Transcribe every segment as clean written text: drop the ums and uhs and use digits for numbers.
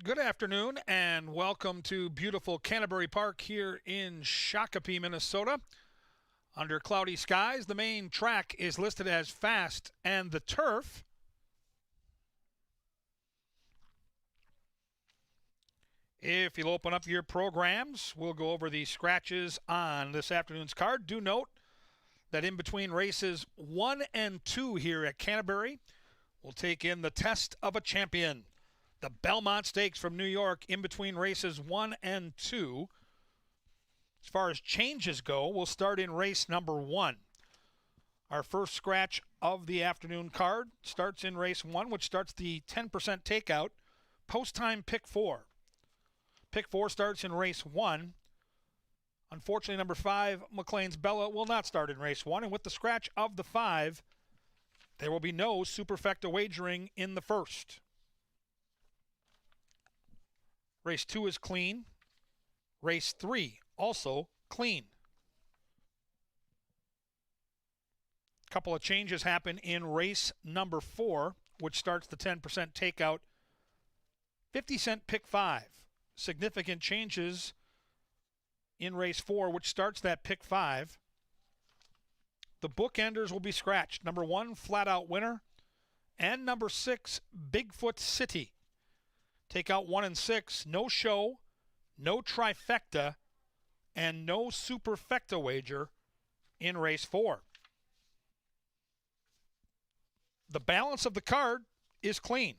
Good afternoon and welcome to beautiful Canterbury Park here in Shakopee, Minnesota. Under cloudy skies, the main track is listed as fast and the turf. If you'll open up your programs, we'll go over the scratches on this afternoon's card. Do note that in between races 1 and 2 here at Canterbury, we'll take in the test of a champion. The Belmont Stakes from New York in between races 1 and 2. As far as changes go, we'll start in race number 1. Our first scratch of the afternoon card starts in race 1, which starts the 10% takeout. Post-time pick 4. Pick 4 starts in race 1. Unfortunately, number 5, McLean's Bella, will not start in race 1. And with the scratch of the 5, there will be no superfecta wagering in the first. Race 2 is clean. Race 3 also clean. A couple of changes happen in race number 4, which starts the 10% takeout. 50-cent pick 5. Significant changes in race 4, which starts that pick 5. The bookenders will be scratched. Number 1, Flat Out Winner, and number 6, Bigfoot City. Take out 1 and 6, no show, no trifecta, and no superfecta wager in race 4. The balance of the card is clean.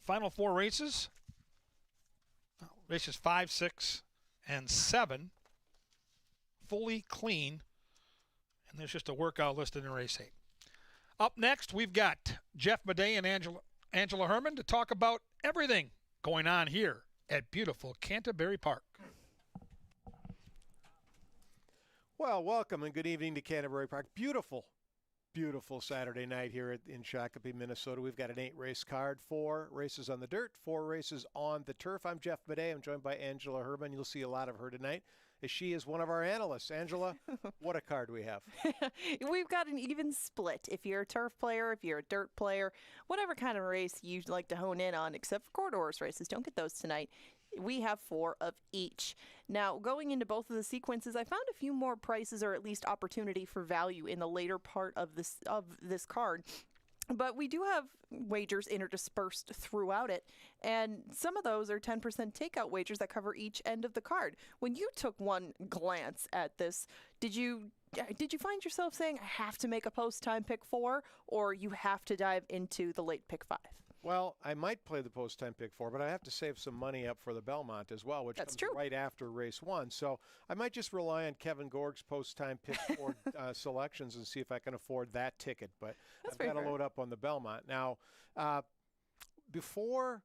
Final 4 races, races 5, 6, and 7, fully clean, and there's just a workout listed in race 8. Up next, we've got Jeff Madej and Angela Herman to talk about everything going on here at beautiful Canterbury Park. Well, welcome and good evening to Canterbury Park. Beautiful, beautiful Saturday night here in Shakopee, Minnesota. We've got an 8-race card, 4 races on the dirt, 4 races on the turf. I'm Jeff Madej. I'm joined by Angela Herman. You'll see a lot of her tonight, as she is one of our analysts. Angela, what a card we have. We've got an even split. If you're a turf player, if you're a dirt player, whatever kind of race you like to hone in on, except for quarter horse races, don't get those tonight. We have 4 of each. Now, going into both of the sequences, I found a few more prices or at least opportunity for value in the later part of this card. But we do have wagers interdispersed throughout it, and some of those are 10% takeout wagers that cover each end of the card. When you took one glance at this, did you find yourself saying, I have to make a post-time pick 4, or you have to dive into the late pick 5? Well, I might play the post-time pick 4, but I have to save some money up for the Belmont as well, which That's comes true. right after race 1. So I might just rely on Kevin Gorg's post-time pick 4 selections and see if I can afford that ticket. But That's I've got to fair. load up on the Belmont. Now, before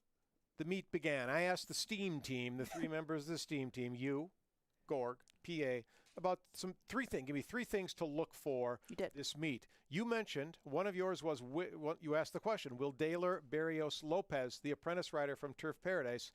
the meet began, I asked the STEAM team, the 3 members of the STEAM team, you, Gorg, PA, about 3 things. Give me 3 things to look for this meet. You mentioned, one of yours was, you asked the question, will Daler Barrios Lopez, the apprentice rider from Turf Paradise,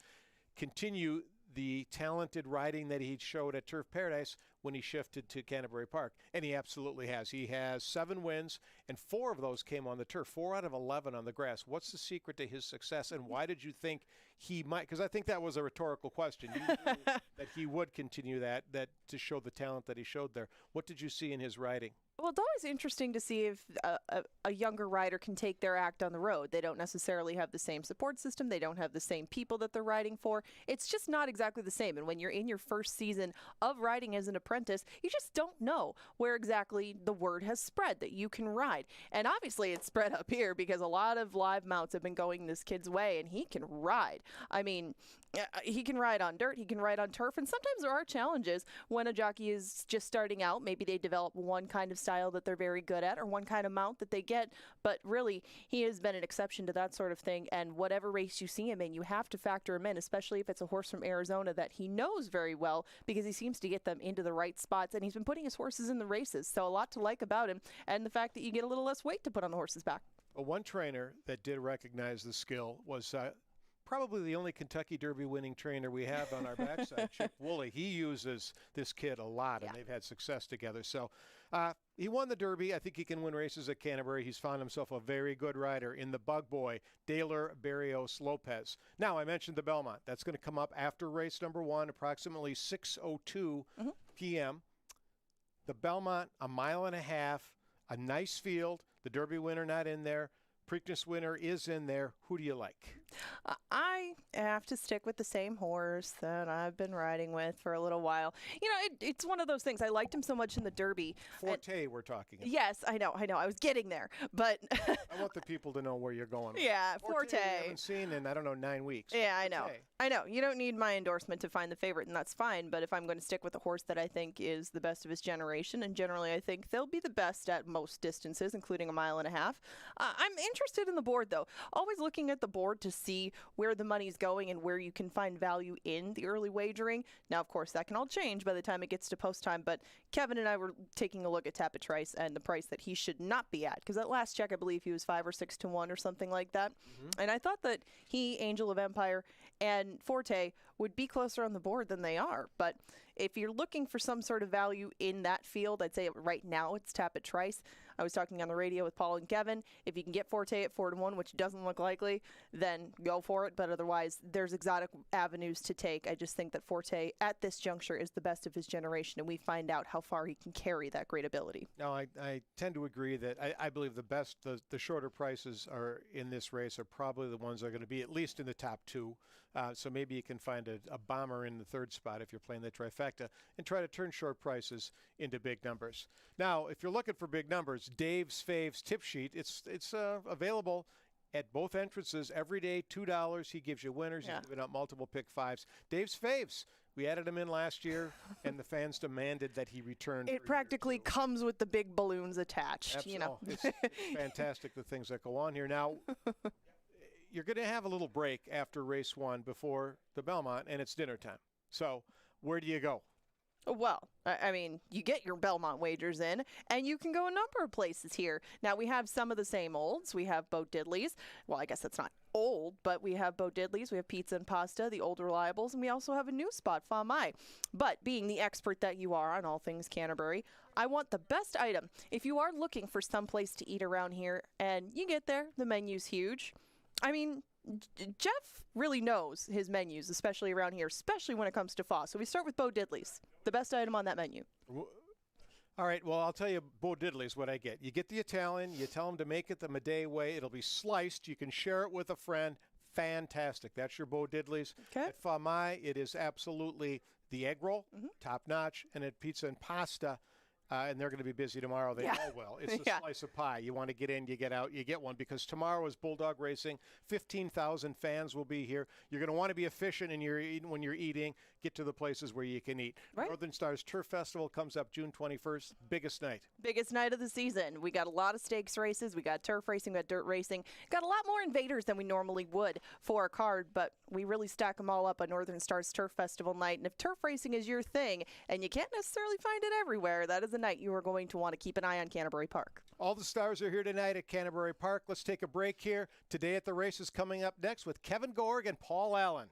continue the talented riding that he showed at Turf Paradise when he shifted to Canterbury Park? And he absolutely has. He has 7 wins, and 4 of those came on the turf, 4 out of 11 on the grass. What's the secret to his success, and why did you think he might? Because I think that was a rhetorical question. You knew that he would continue that to show the talent that he showed there. What did you see in his riding? Well, it's always interesting to see if a younger rider can take their act on the road. They don't necessarily have the same support system. They don't have the same people that they're riding for. It's just not exactly the same. And when you're in your first season of riding as an apprentice, you just don't know where exactly the word has spread that you can ride. And obviously it's spread up here because a lot of live mounts have been going this kid's way, and he can ride. I mean, he can ride on dirt, he can ride on turf, and sometimes there are challenges when a jockey is just starting out. Maybe they develop one kind of style that they're very good at or one kind of mount that they get, but really he has been an exception to that sort of thing, and whatever race you see him in, you have to factor him in, especially if it's a horse from Arizona that he knows very well, because he seems to get them into the right spots, and he's been putting his horses in the races, so a lot to like about him, and the fact that you get a little less weight to put on the horse's back. Well, one trainer that did recognize the skill was probably the only Kentucky Derby winning trainer we have on our backside, Chip Woolley. He uses this kid a lot, and they've had success together. So He won the Derby. I think he can win races at Canterbury. He's found himself a very good rider in the Bug Boy, Daler Barrios Lopez. Now, I mentioned the Belmont. That's going to come up after race number 1, approximately 6:02 p.m. The Belmont, a mile and a half, a nice field. The Derby winner not in there. Preakness winner is in there. Who do you like? I have to stick with the same horse that I've been riding with for a little while. You know, it's one of those things. I liked him so much in the Derby. Forte, we're talking about. Yes, I know. I was getting there, but I want the people to know where you're going. Yeah, Forte. I haven't seen in, 9 weeks. Yeah, I Forte. know. I know. You don't need my endorsement to find the favorite, and that's fine. But if I'm going to stick with a horse that I think is the best of his generation, and generally I think they'll be the best at most distances, including a mile and a half. I'm interested in the board, though. Always looking at the board to see where the money's going and where you can find value in the early wagering. Now, of course, that can all change by the time it gets to post time, but Kevin and I were taking a look at Tapit Trice and the price that he should not be at, because at last check, I believe he was 5 or 6 to 1 or something like that. And I thought that he, Angel of Empire, and Forte would be closer on the board than they are. But if you're looking for some sort of value in that field, I'd say right now it's Tapit Trice. I was talking on the radio with Paul and Kevin. If you can get Forte at 4 to 1, which doesn't look likely, then go for it. But otherwise, there's exotic avenues to take. I just think that Forte at this juncture is the best of his generation, and we find out how far he can carry that great ability. No, I tend to agree that I believe the shorter prices are in this race are probably the ones that are going to be at least in the top 2. So maybe you can find a bomber in the 3rd spot if you're playing the trifecta and try to turn short prices into big numbers. Now, if you're looking for big numbers, Dave's Faves tip sheet, it's available at both entrances every day, $2. He gives you winners. He's giving out multiple pick 5s. Dave's Faves. We added him in last year, and the fans demanded that he return. It practically comes with the big balloons attached. Absolutely. You know, It's fantastic the things that go on here. Now, you're going to have a little break after race 1 before the Belmont, and it's dinner time. So where do you go? Well, I mean, you get your Belmont wagers in, and you can go a number of places here. Now, we have some of the same olds. We have Bo Diddley's. Well, I guess that's not old, but we have Bo Diddley's. We have Pizza and Pasta, the old reliables, and we also have a new spot, Fa Mai. But being the expert that you are on all things Canterbury, I want the best item. If you are looking for some place to eat around here, and you get there, the menu's huge. I mean, Jeff really knows his menus, especially around here, especially when it comes to pho. So we start with Bo Diddley's, the best item on that menu. All right, well, I'll tell you, Bo Diddley's what I get. You get the Italian, you tell them to make it the Madej way. It'll be sliced. You can share it with a friend. Fantastic. That's your Bo Diddley's. Okay. At Fa Mai, it is absolutely the egg roll, top notch, and at Pizza and Pasta, and they're going to be busy tomorrow. They all will. It's a slice of pie. You want to get in, you get out, you get one, because tomorrow is Bulldog Racing. 15,000 fans will be here. You're going to want to be efficient when you're eating. Get to the places where you can eat. Right. Northern Stars Turf Festival comes up June 21st. Biggest night. Biggest night of the season. We got a lot of stakes races. We got turf racing. We got dirt racing. Got a lot more invaders than we normally would for a card, but we really stack them all up on Northern Stars Turf Festival night. And if turf racing is your thing, and you can't necessarily find it everywhere, that is a night you are going to want to keep an eye on Canterbury Park. All the stars are here tonight at Canterbury Park. Let's take a break here. Today at the Races coming up next with Kevin Gorg and Paul Allen.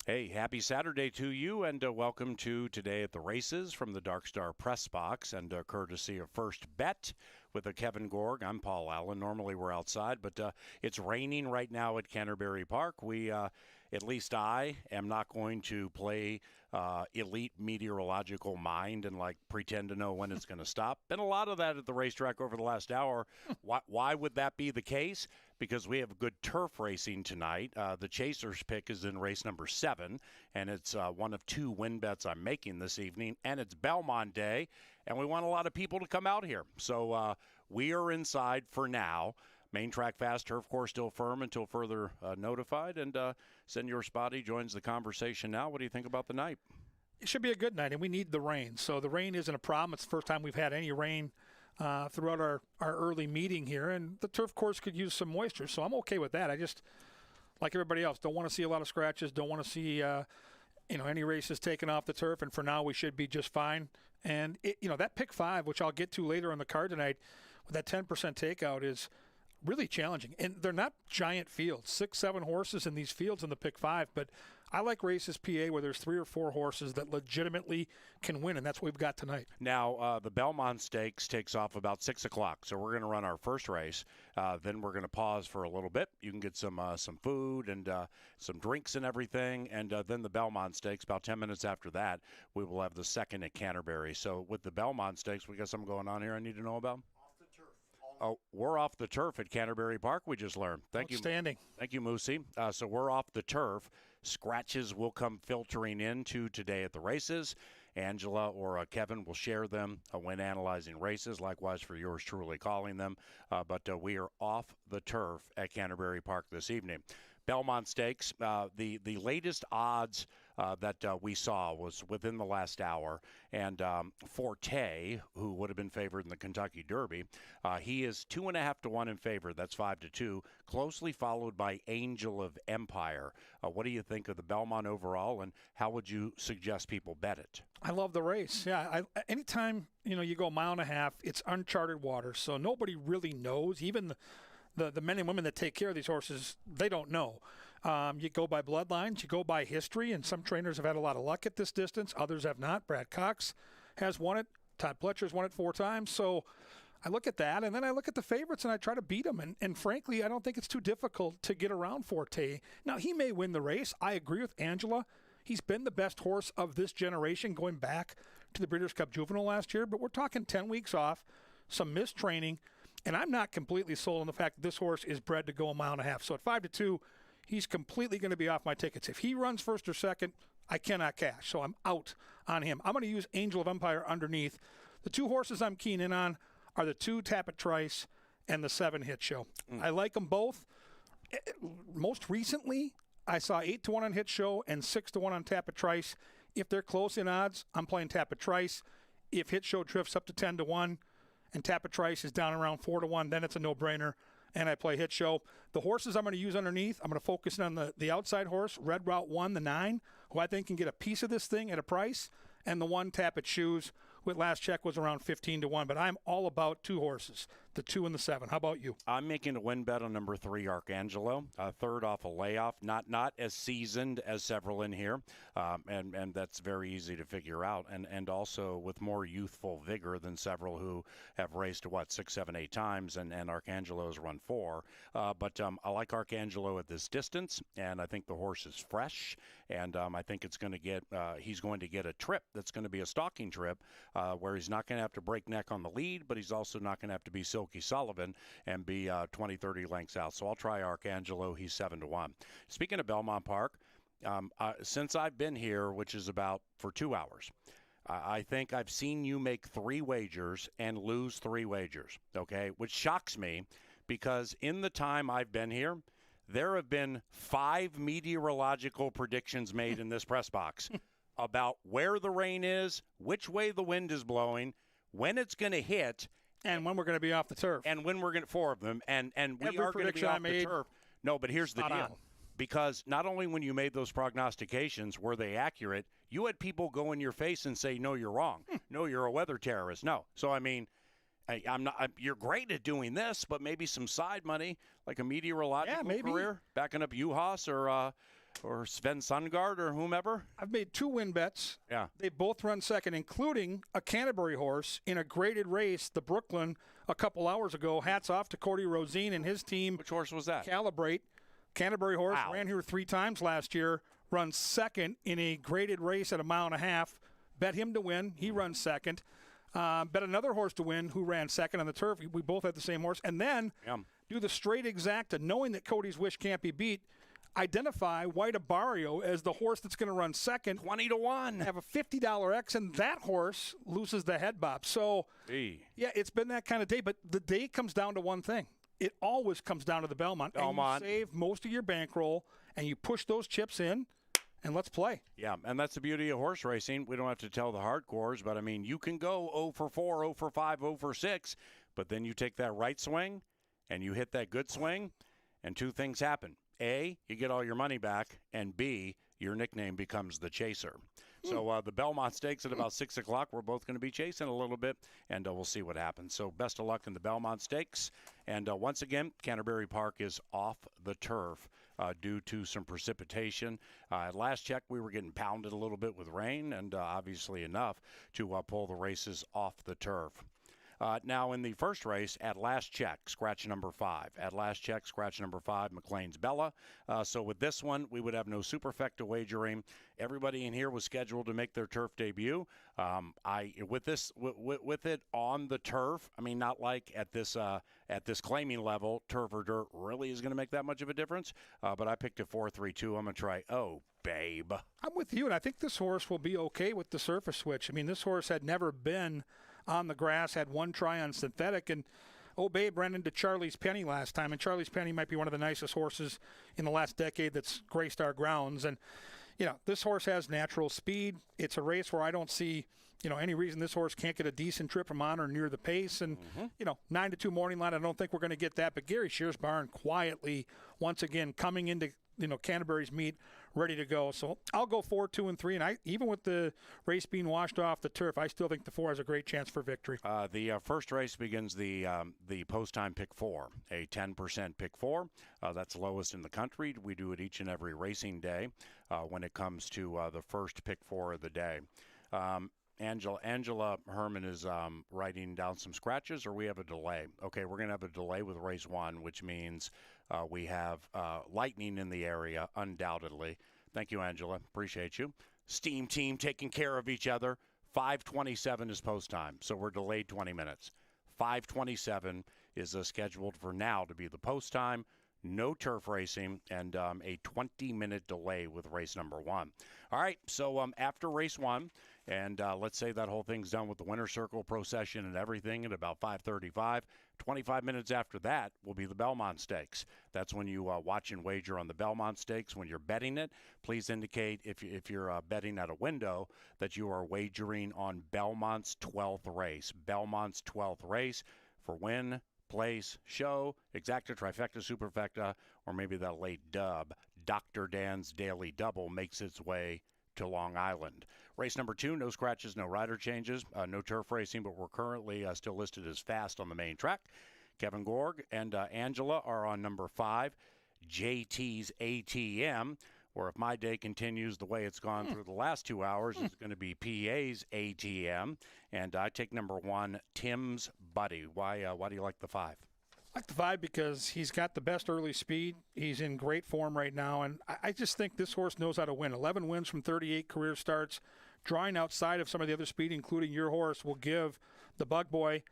Hey, happy Saturday to you, and welcome to Today at the Races from the Dark Star Press Box, and courtesy of First Bet with Kevin Gorg. I'm Paul Allen. Normally we're outside, but it's raining right now at Canterbury Park. At least I am not going to play elite meteorological mind and pretend to know when it's going to stop. Been a lot of that at the racetrack over the last hour. Why would that be the case? Because we have good turf racing tonight. The Chasers pick is in race number 7, and it's one of 2 win bets I'm making this evening, and it's Belmont Day, and we want a lot of people to come out here. So we are inside for now. Main track fast turf course still firm until further notified, and Senor Spotty joins the conversation now. What do you think about the night? It should be a good night, and we need the rain. So the rain isn't a problem. It's the first time we've had any rain throughout our early meeting here, and the turf course could use some moisture, so I'm okay with that. I just, like everybody else, don't want to see a lot of scratches, don't want to see any races taken off the turf, and for now we should be just fine. And that pick 5, which I'll get to later on the card tonight, with that 10% takeout is really challenging. And they're not giant fields, 6-7 horses in these fields in the pick 5, but I like races PA where there's 3 or 4 horses that legitimately can win, and that's what we've got tonight. Now, the Belmont Stakes takes off about 6 o'clock, so we're going to run our first race. Then we're going to pause for a little bit. You can get some food and some drinks and everything, and then the Belmont Stakes, about 10 minutes after that, we will have the second at Canterbury. So with the Belmont Stakes, we got something going on here I need to know about? Oh, we're off the turf at Canterbury Park, we just learned. Thank you. Outstanding. Thank you, Moosey. So we're off the turf. Scratches will come filtering into Today at the Races. Angela or Kevin will share them when analyzing races, likewise for yours truly calling them. But we are off the turf at Canterbury Park this evening. Belmont Stakes, the latest odds that we saw was within the last hour. And Forte, who would have been favored in the Kentucky Derby, he is 2.5 to 1 in favor. That's 5 to 2, closely followed by Angel of Empire. What do you think of the Belmont overall, and how would you suggest people bet it? I love the race. Yeah, anytime you go a mile and a half, it's uncharted water, so nobody really knows. Even the men and women that take care of these horses, they don't know. You go by bloodlines, you go by history, and some trainers have had a lot of luck at this distance. Others have not. Brad Cox has won it. Todd Pletcher's won it 4 times. So I look at that, and then I look at the favorites, and I try to beat them. And frankly, I don't think it's too difficult to get around Forte. Now, he may win the race. I agree with Angela. He's been the best horse of this generation going back to the Breeders' Cup Juvenile last year. But we're talking 10 weeks off, some missed training. And I'm not completely sold on the fact that this horse is bred to go a mile and a half. So at 5 to 2, he's completely going to be off my tickets. If he runs first or second, I cannot cash. So I'm out on him. I'm going to use Angel of Empire underneath. The 2 horses I'm keen in on are the 2 Tapit Trice and the 7 Hit Show. I like them both. Most recently, I saw 8 to 1 on Hit Show and 6 to 1 on Tapit Trice. If they're close in odds, I'm playing Tapit Trice. If Hit Show drifts up to 10 to 1, and Tapit Trice is down around 4 to 1, then it's a no-brainer, and I play Hit Show. The horses I'm going to use underneath, I'm going to focus on the outside horse, Red Route 1, the 9, who I think can get a piece of this thing at a price, and the 1 Tapit Shoes, with last check was around 15 to 1. But I'm all about 2 horses, the 2 and the 7. How about you? I'm making a win bet on number 3, Arcangelo, third off a layoff. Not as seasoned as several in here, and that's very easy to figure out. And also with more youthful vigor than several who have raced 6, 7, 8 times, and Arcangelo's run 4. But I like Arcangelo at this distance, and I think the horse is fresh, and I think it's going to get he's going to get a trip that's going to be a stalking trip. Where he's not going to have to break neck on the lead, but he's also not going to have to be Silky Sullivan and be 20, 30 lengths out. So I'll try Arcangelo. He's 7 to 1. Speaking of Belmont Park, since I've been here, which is about for 2 hours, I think I've seen you make 3 wagers and lose 3 wagers, okay, which shocks me because in the time I've been here, there have been 5 meteorological predictions made in this press box. About where the rain is, which way the wind is blowing, when it's going to hit, and when we're going to be off the turf. And when we're going to 4 of them, and we Every are going to be off the turf. No, but here's the deal. On. Because not only when you made those prognostications were they accurate, you had people go in your face and say, no, you're wrong. No, you're a weather terrorist. No. So, I mean, you're great at doing this, but maybe some side money, like a meteorological career, backing up Juhas or Sven Sundgaard or whomever? I've made 2 win bets. Yeah. They both run second, including a Canterbury horse in a graded race, the Brooklyn, a couple hours ago. Hats off to Cordy Rosine and his team. Which horse was that? Calibrate. Canterbury horse Wow. ran here 3 times last year, runs second in a graded race at a mile and a half. Bet him to win. He runs second. Bet another horse to win who ran second on the turf. We both had the same horse. And then do the straight exacta, knowing that Cody's wish can't be beat. Identify White Abario as the horse that's going to run second. 20 to 1. Have a $50 X, and that horse loses the head bob. So, yeah, it's been that kind of day. But the day comes down to one thing. It always comes down to the Belmont. And you save most of your bankroll, and you push those chips in, and let's play. Yeah, and that's the beauty of horse racing. We don't have to tell the hardcores, but, I mean, you can go 0 for 4, 0 for 5, 0 for 6, but then you take that right swing, and you hit that good swing, and 2 things happen. A, you get all your money back, and B, your nickname becomes the Chaser. So the Belmont Stakes at about 6 o'clock, we're both going to be chasing a little bit, and we'll see what happens. So best of luck in the Belmont Stakes. And once again, Canterbury Park is off the turf due to some precipitation. At last check, we were getting pounded a little bit with rain, and obviously enough to pull the races off the turf. Now, in the first race, at last check, scratch number 5. At last check, scratch number 5, McLean's Bella. So with this one, we would have no superfecta wagering. Everybody in here was scheduled to make their turf debut. With it on the turf, I mean, not like at this claiming level, turf or dirt really is going to make that much of a difference. But I picked a 4-3-2. I'm going to try, babe. I'm with you, and I think this horse will be okay with the surface switch. I mean, this horse had never been on the grass, had 1 try on synthetic, and Babe ran into Charlie's Penny last time, and Charlie's Penny might be one of the nicest horses in the last decade that's graced our grounds. And, this horse has natural speed. It's a race where I don't see, any reason this horse can't get a decent trip from on or near the pace. And, 9-2 morning line, I don't think we're going to get that. But Gary Shear's barn quietly, once again, coming into, Canterbury's meet, ready to go. So I'll go 4, 2, and 3. And even with the race being washed off the turf, I still think the 4 has a great chance for victory. The first race begins the post-time pick 4, a 10% pick 4. That's lowest in the country. We do it each and every racing day when it comes to the first pick 4 of the day. Angela Herman is writing down some scratches, or we have a delay. Okay, we're going to have a delay with race 1, which means we have lightning in the area, undoubtedly. Thank you, Angela. Appreciate you. Steam team taking care of each other. 5:27 is post time, so we're delayed 20 minutes. 5:27 is scheduled for now to be the post time. No turf racing, and a 20-minute delay with race number 1. All right, so after race 1, and let's say that whole thing's done with the winner's circle procession and everything at about 5:35, 25 minutes after that will be the Belmont Stakes. That's when you watch and wager on the Belmont Stakes. When you're betting it, please indicate if you're betting at a window that you are wagering on Belmont's 12th race. Belmont's 12th race for win, place, show, exacta, trifecta, superfecta, or maybe that late dub. Dr. Dan's Daily Double makes its way to Long Island. Race number 2, no scratches, no rider changes, no turf racing, but we're currently still listed as fast on the main track. Kevin Gorg and Angela are on number 5, JT's ATM, or if my day continues the way it's gone through the last 2 hours, it's going to be PA's ATM. And I take number 1, Tim's Buddy. Why do you like the 5? I like the 5 because he's got the best early speed. He's in great form right now, and I just think this horse knows how to win. 11 wins from 38 career starts. Drawing outside of some of the other speed, including your horse, will give the bug boy,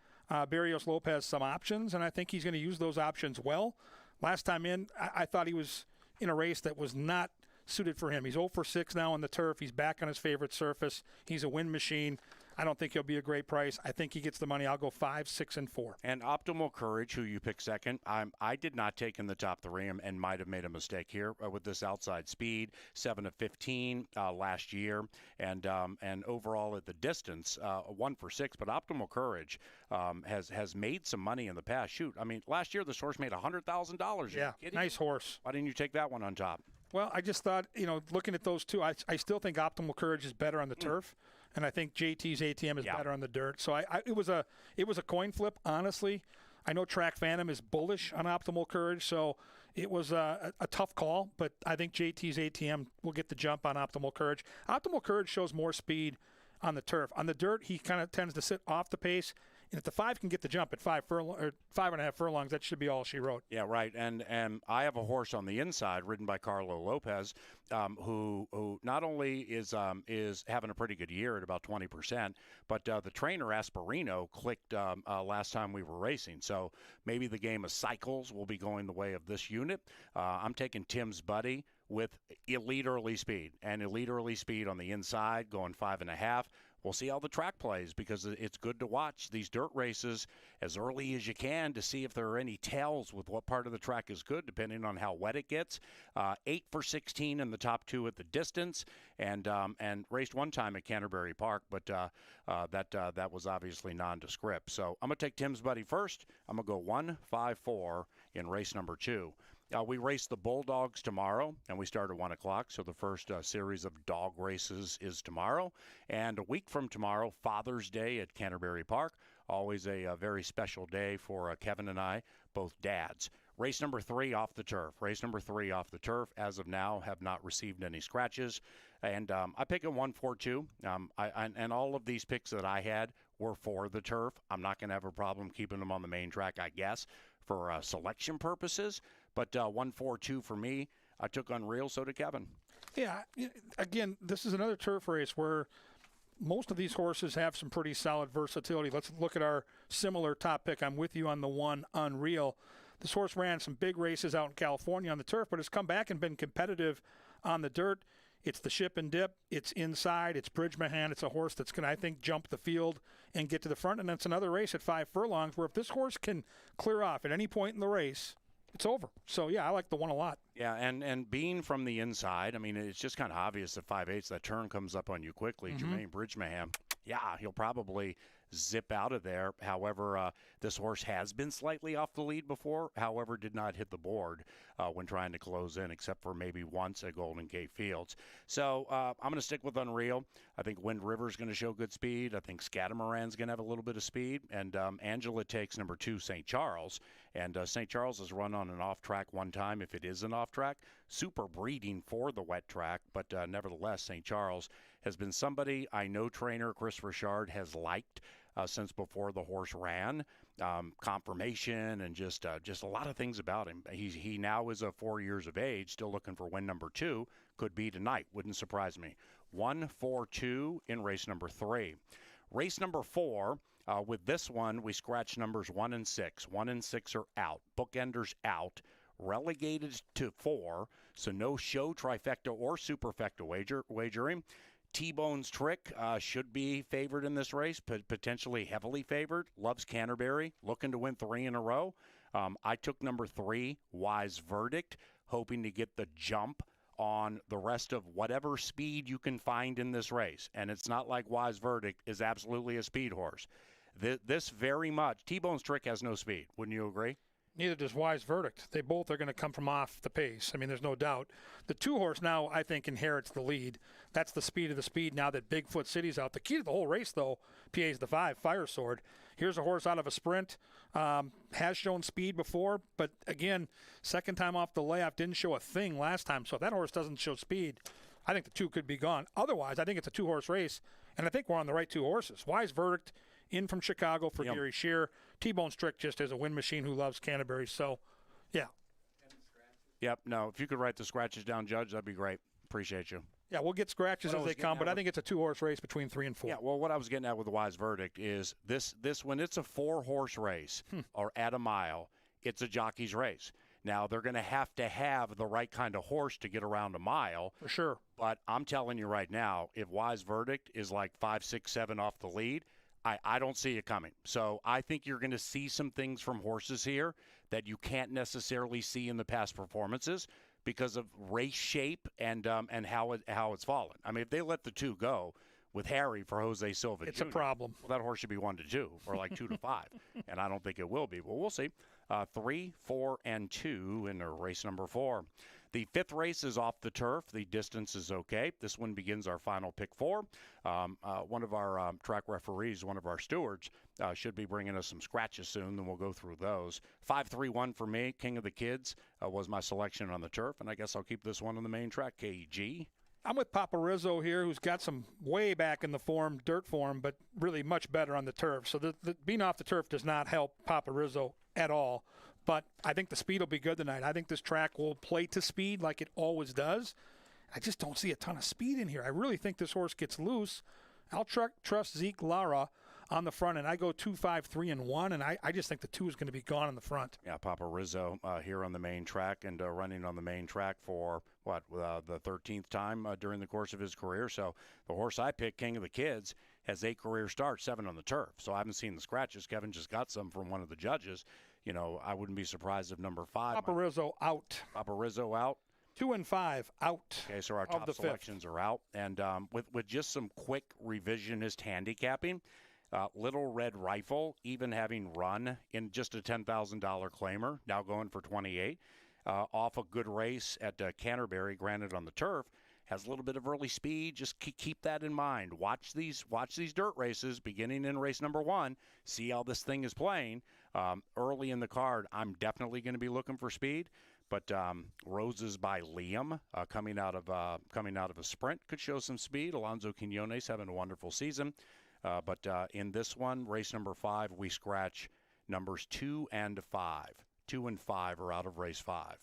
Barrios Lopez, some options, and I think he's going to use those options well. Last time in, I thought he was in a race that was not suited for him. He's 0 for 6 now on the turf. He's back on his favorite surface. He's a win machine. I don't think he'll be a great price. I think he gets the money. I'll go 5, 6, and 4. And Optimal Courage, who you pick second, I did not take in the top 3 and might have made a mistake here with this outside speed, 7 of 15 last year, and overall at the distance, 1 for 6. But Optimal Courage has made some money in the past. Shoot, I mean, last year this horse made $100,000. Yeah, nice horse. Why didn't you take that one on top? Well, I just thought, looking at those two, I still think Optimal Courage is better on the turf, and I think JT's ATM is better on the dirt. So it was a coin flip, honestly. I know Track Phantom is bullish on Optimal Courage, so it was a tough call, but I think JT's ATM will get the jump on Optimal Courage. Optimal Courage shows more speed on the turf. On the dirt, he kind of tends to sit off the pace. And if the 5 can get the jump at 5.5 furlongs, that should be all she wrote. Yeah, right. And I have a horse on the inside, ridden by Carlo Lopez, who not only is having a pretty good year at about 20%, but the trainer Asperino clicked last time we were racing. So maybe the game of cycles will be going the way of this unit. I'm taking Tim's Buddy with elite early speed, and elite early speed on the inside, going 5.5. We'll see how the track plays, because it's good to watch these dirt races as early as you can to see if there are any tells with what part of the track is good, depending on how wet it gets. 8 for 16 in the top 2 at the distance, and raced one time at Canterbury Park, but that was obviously nondescript. So I'm going to take Tim's Buddy first. I'm going to go 1-5-4 in race number 2. We race the Bulldogs tomorrow, and we start at 1 o'clock, so the first series of dog races is tomorrow. And a week from tomorrow, Father's Day at Canterbury Park, always a very special day for Kevin and I, both dads. Race number 3 off the turf. Race number 3 off the turf, as of now, have not received any scratches. And I pick a 1-4-2, and all of these picks that I had were for the turf. I'm not going to have a problem keeping them on the main track, I guess, for selection purposes. But 1-4-2 for me. I took Unreal, so did Kevin. Yeah, again, this is another turf race where most of these horses have some pretty solid versatility. Let's look at our similar top pick. I'm with you on the 1, Unreal. This horse ran some big races out in California on the turf, but has come back and been competitive on the dirt. It's the ship and dip. It's inside. It's Bridgemahan. It's a horse that's going to, I think, jump the field and get to the front. And it's another race at 5 furlongs where if this horse can clear off at any point in the race, it's over. So, yeah, I like the 1 a lot. Yeah, and being from the inside, I mean, it's just kind of obvious at 5/8 that turn comes up on you quickly. Jermaine Bridgemahan, yeah, he'll probably zip out of there. However, this horse has been slightly off the lead before, however, did not hit the board when trying to close in, except for maybe once at Golden Gate Fields. So I'm going to stick with Unreal. I think Wind River's going to show good speed. I think Scatamaran's going to have a little bit of speed. And Angela takes number 2, St. Charles. And St. Charles has run on an off-track one time, if it is an off-track. Super breeding for the wet track, but nevertheless, St. Charles has been somebody I know trainer Chris Richard has liked since before the horse ran. Confirmation and just a lot of things about him. He now is 4 years of age, still looking for win number 2. Could be tonight. Wouldn't surprise me. 1-4-2 in race number 3. Race number 4. With this one, we scratch numbers 1 and 6. 1 and 6 are out. Bookenders out. Relegated to 4, so no show, trifecta, or superfecta wagering. T-Bone's Trick should be favored in this race, potentially heavily favored. Loves Canterbury, looking to win 3 in a row. I took number 3, Wise Verdict, hoping to get the jump on the rest of whatever speed you can find in this race. And it's not like Wise Verdict is absolutely a speed horse. This very much, T-Bone's Trick has no speed. Wouldn't you agree? Neither does Wise Verdict. They both are going to come from off the pace. I mean, there's no doubt. The 2-horse now, I think, inherits the lead. That's the speed of the speed now that Bigfoot City's out. The key to the whole race, though, PA is the 5, Fire Sword. Here's a horse out of a sprint. Has shown speed before, but again, second time off the layoff, didn't show a thing last time. So if that horse doesn't show speed, I think the 2 could be gone. Otherwise, I think it's a 2-horse race, and I think we're on the right 2 horses. Wise Verdict in from Chicago for Gary Shearer. T-Bone Strick just is a win machine who loves Canterbury. So, yeah. Yep. No, if you could write the scratches down, Judge, that'd be great. Appreciate you. Yeah, we'll get scratches as they come, but I think it's a 2-horse race between 3 and 4. Yeah, well, what I was getting at with the Wise Verdict is this when it's a 4-horse race or at a mile, it's a jockey's race. Now, they're going to have the right kind of horse to get around a mile. For sure. But I'm telling you right now, if Wise Verdict is like 5, 6, 7 off the lead, I don't see it coming. So I think you're going to see some things from horses here that you can't necessarily see in the past performances because of race shape and how it's fallen. I mean, if they let the 2 go with Harry for Jose Silva it's Jr., a problem. Well, that horse should be 1-2 or like 2-5, and I don't think it will be. Well, we'll see. 3, 4, and 2 in race number 4. The 5th race is off the turf. The distance is okay. This one begins our final pick 4. One of our track referees, one of our stewards, should be bringing us some scratches soon, and we'll go through those. 5-3-1 for me. King of the Kids was my selection on the turf, and I guess I'll keep this one on the main track. KG. I'm with Papa Rizzo here, who's got some way back in the form, dirt form, but really much better on the turf. So the being off the turf does not help Papa Rizzo at all. But I think the speed will be good tonight. I think this track will play to speed like it always does. I just don't see a ton of speed in here. I really think this horse gets loose. I'll trust Zeke Lara on the front, and I go 2, 5, 3, and 1, and I just think the 2 is going to be gone in the front. Yeah, Papa Rizzo here on the main track and running on the main track for, the 13th time during the course of his career. So the horse I picked, King of the Kids, has 8 career starts, 7 on the turf. So I haven't seen the scratches. Kevin just got some from one of the judges. You know, I wouldn't be surprised if number 5. Papa Rizzo out. Papa Rizzo out. 2 and 5 out. Okay, so our top selections are out. And with just some quick revisionist handicapping, Little Red Rifle, even having run in just a $10,000 claimer, now going for 28, off a good race at Canterbury, granted on the turf, has a little bit of early speed. Just keep that in mind. Watch these dirt races, beginning in race number 1. See how this thing is playing. Early in the card, I'm definitely going to be looking for speed. But Roses by Liam, coming out of a sprint, could show some speed. Alonso Quinones having a wonderful season. But in this one, race number 5, we scratch numbers 2 and 5. 2 and 5 are out of race 5.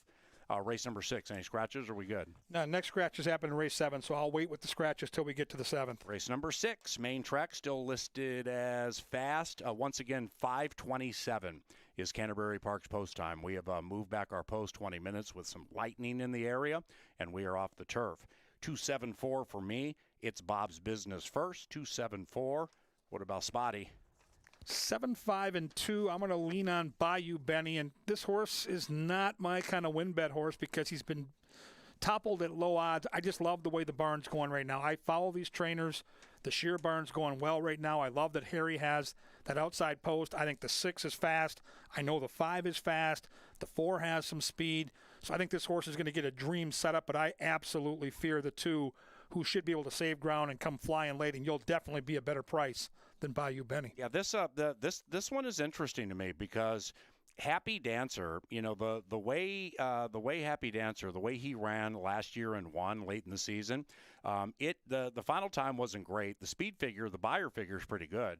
Race number 6, any scratches? Or are we good? No, next scratches happen in race 7, so I'll wait with the scratches till we get to the 7th. Race number 6, main track, still listed as fast. Once again, 5:27 is Canterbury Park's post time. We have moved back our post 20 minutes with some lightning in the area, and we are off the turf. 274 for me. It's Bob's Business first. 274. What about Spotty? 7, 5, and 2. I'm going to lean on Bayou Benny, and this horse is not my kind of win bet horse because he's been toppled at low odds. I just love the way the barn's going right now. I follow these trainers. The sheer barn's going well right now. I love that Harry has that outside post. I think the 6 is fast. I know the 5 is fast. The 4 has some speed. So I think this horse is going to get a dream setup, but I absolutely fear the 2, who should be able to save ground and come flying late, and you'll definitely be a better price than Bayou Benny. Yeah, this one is interesting to me because Happy Dancer, you know, the way Happy Dancer, the way he ran last year and won late in the season, the final time wasn't great. The speed figure, the buyer figure is pretty good,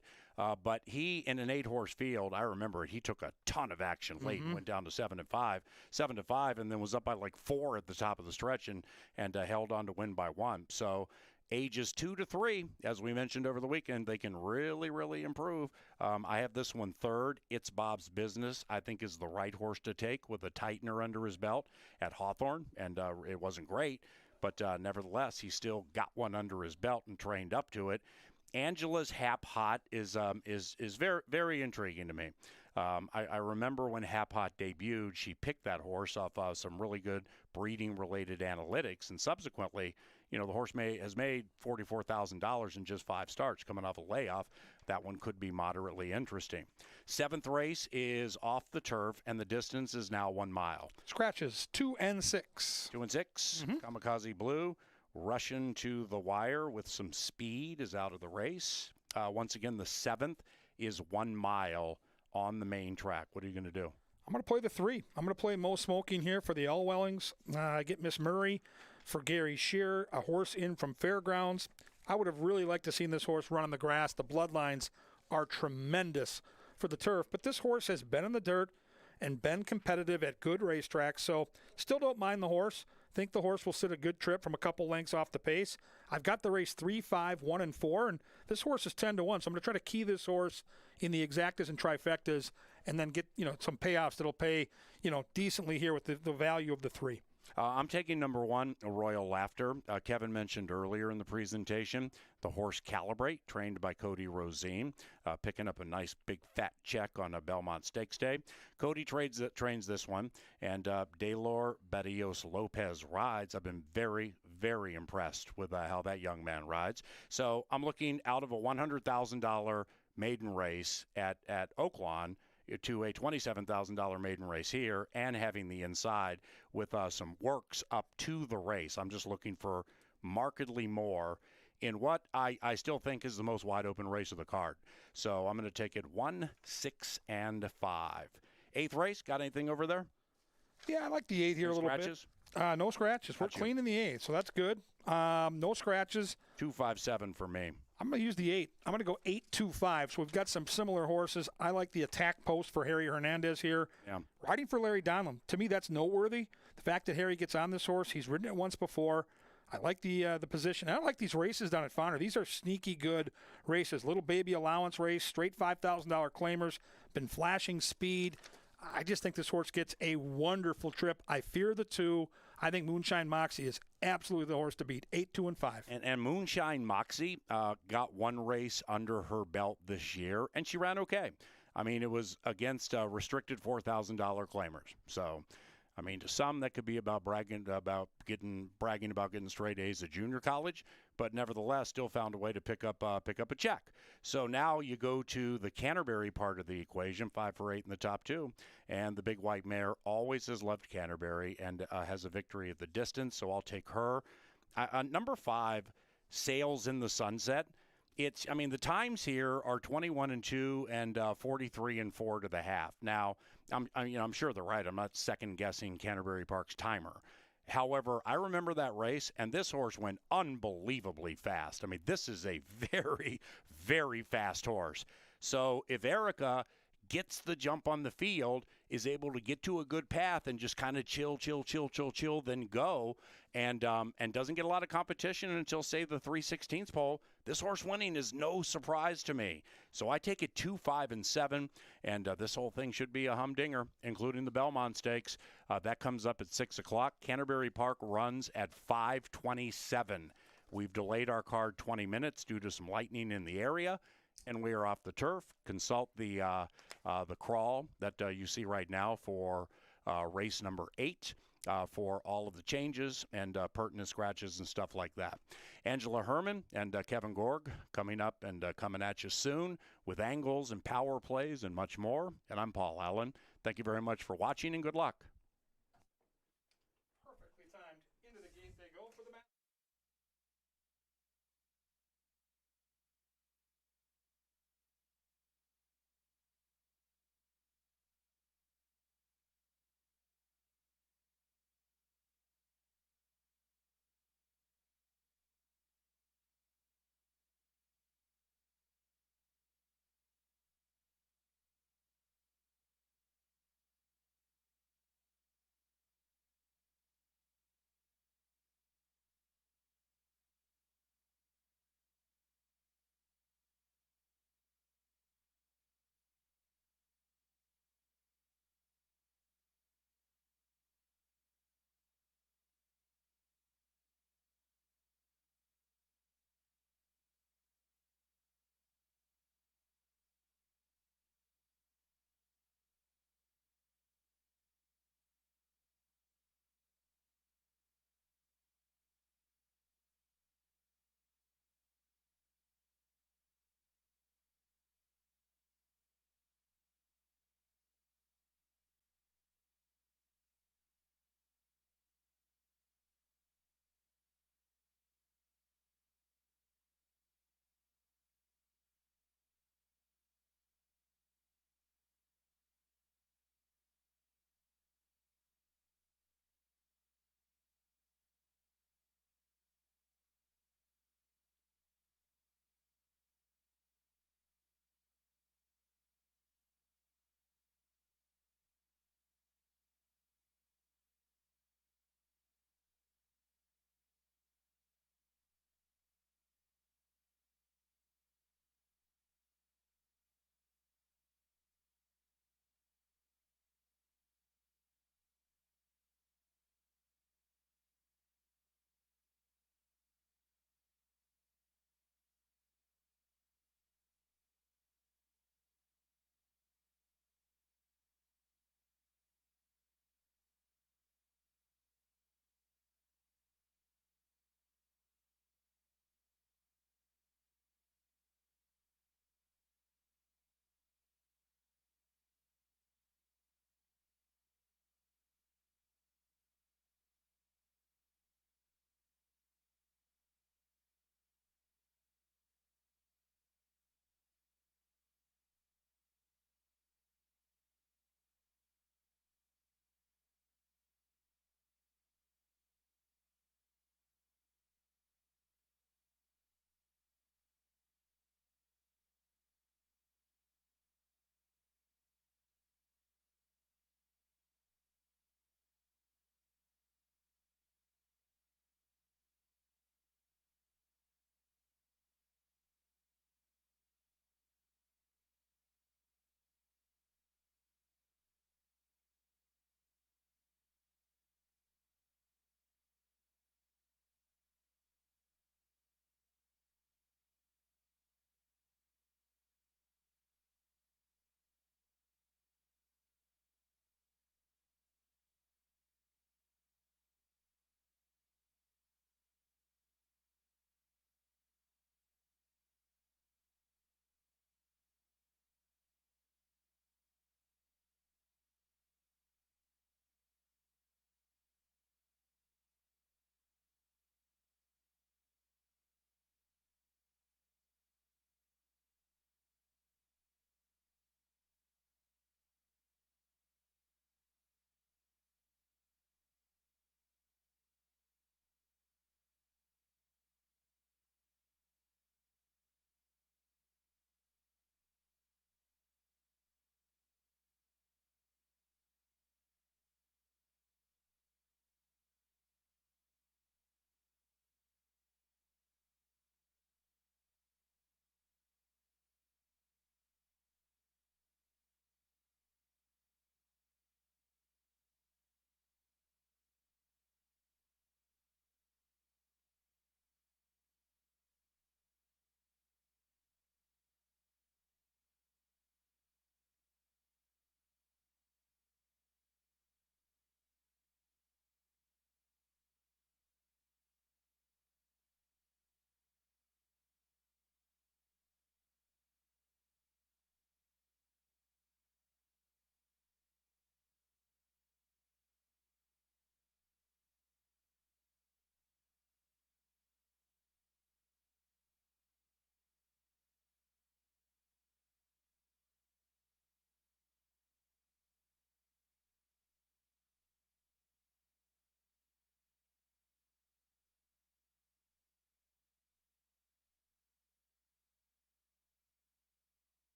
but he in an 8-horse field, I remember it. He took a ton of action late and went down to 7-5, and then was up by like 4 at the top of the stretch and held on to win by 1. So ages 2 to 3, as we mentioned over the weekend, they can really, really improve. I have this one 3rd. It's Bob's Business, I think, is the right horse to take with a tightener under his belt at Hawthorne, and it wasn't great, but nevertheless, he still got one under his belt and trained up to it. Angela's Hap Hot is very, very intriguing to me. I remember when Hap Hot debuted, she picked that horse off some really good breeding-related analytics, and subsequently, you know, the horse has made $44,000 in just 5 starts coming off a layoff. That one could be moderately interesting. 7th race is off the turf, and the distance is now 1 mile. Scratches 2 and 6. 2 and 6. Kamikaze Blue, Russian to the wire with some speed, is out of the race. Once again, the 7th is 1 mile on the main track. What are you going to do? I'm going to play the 3. I'm going to play Mo Smoking here for the Elwellings. I get Miss Murray for Gary Shearer, a horse in from Fairgrounds. I would have really liked to see this horse run on the grass. The bloodlines are tremendous for the turf, but this horse has been in the dirt and been competitive at good racetracks, so still don't mind the horse. Think the horse will sit a good trip from a couple lengths off the pace. I've got the race 3, 5, 1, and 4, and this horse is 10 to 1, so I'm going to try to key this horse in the exactas and trifectas and then get, you know, some payoffs that'll pay, you know, decently here with the value of the 3. I'm taking number 1, Royal Laughter. Kevin mentioned earlier in the presentation the horse Calibrate, trained by Cody Rosine, picking up a nice big fat check on a Belmont Stakes Day. Cody trains this one, and Daylor Barrios Lopez rides. I've been very, very impressed with how that young man rides. So I'm looking out of a $100,000 maiden race at Oaklawn. to a $27,000 maiden race here and having the inside with some works up to the race. I'm just looking for markedly more in what I still think is the most wide open race of the card. So I'm going to take it 1, 6, and 5. 8th race, got anything over there? Yeah, I like the 8 here a little scratches? bit. No scratches. We're clean in the 8, so that's good. No scratches. 2, 5, 7 for me. I'm going to use the 8. I'm going to go 8, 2, 5. So we've got some similar horses. I like the attack post for Harry Hernandez here. Yeah. Riding for Larry Donlin. To me, that's noteworthy. The fact that Harry gets on this horse, he's ridden it once before. I like the position. I don't like these races down at Founder. These are sneaky good races. Little baby allowance race, straight $5,000 claimers, been flashing speed. I just think this horse gets a wonderful trip. I fear the 2. I think Moonshine Moxie is absolutely the horse to beat. 8, 2, and 5. And Moonshine Moxie got one race under her belt this year, and she ran okay. I mean, it was against restricted $4,000 claimers. So, I mean, to some that could be about bragging about getting straight A's at junior college, but nevertheless still found a way to pick up a check. So now you go to the Canterbury part of the equation, 5 for 8 in the top 2, and the big white mare always has loved Canterbury and has a victory at the distance. So I'll take her. Number 5, Sails in the Sunset. The times here are 21-2 and 43-4 to the half. Now, I'm sure they're right. I'm not second guessing Canterbury Park's timer. However, I remember that race, and this horse went unbelievably fast. I mean, this is a very, very fast horse. So if Erica gets the jump on the field, is able to get to a good path and just kind of chill, then go, and doesn't get a lot of competition until, say, the 3/16 pole, this horse winning is no surprise to me. So I take it 2, 5, and 7, and this whole thing should be a humdinger, including the Belmont Stakes. That comes up at 6 o'clock. Canterbury Park runs at 5:27. We've delayed our card 20 minutes due to some lightning in the area, and we are off the turf. Consult the crawl that you see right now for race number 8 for all of the changes and pertinent scratches and stuff like that. Angela Herman and Kevin Gorg coming up and coming at you soon with angles and power plays and much more. And I'm Paul Allen. Thank you very much for watching, and good luck. Perfectly timed. Into the gate they go for the match.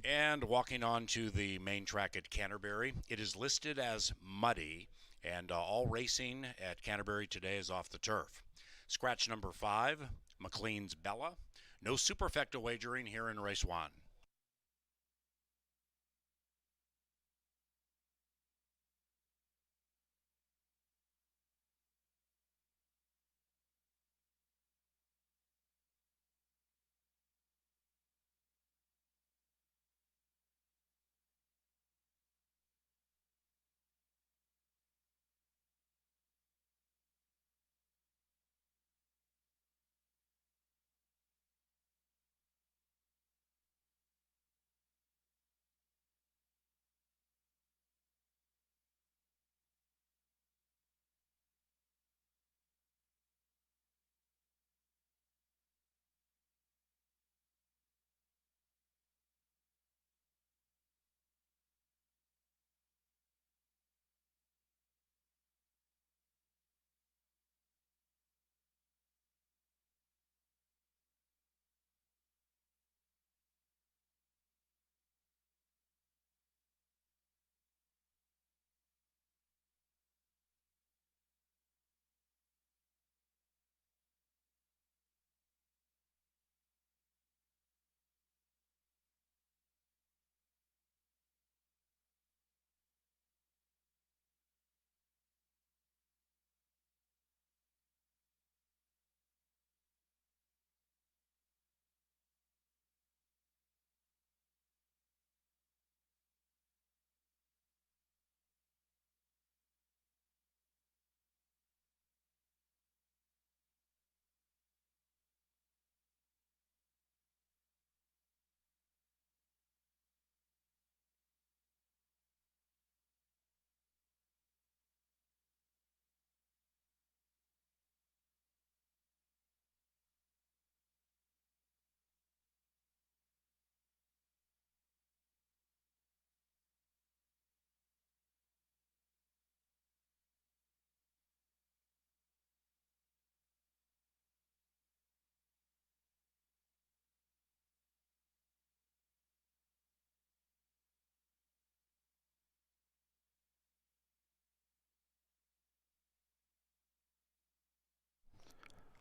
And walking on to the main track at Canterbury, it is listed as muddy, and all racing at Canterbury today is off the turf. Scratch number 5, McLean's Bella. No superfecta wagering here in race 1.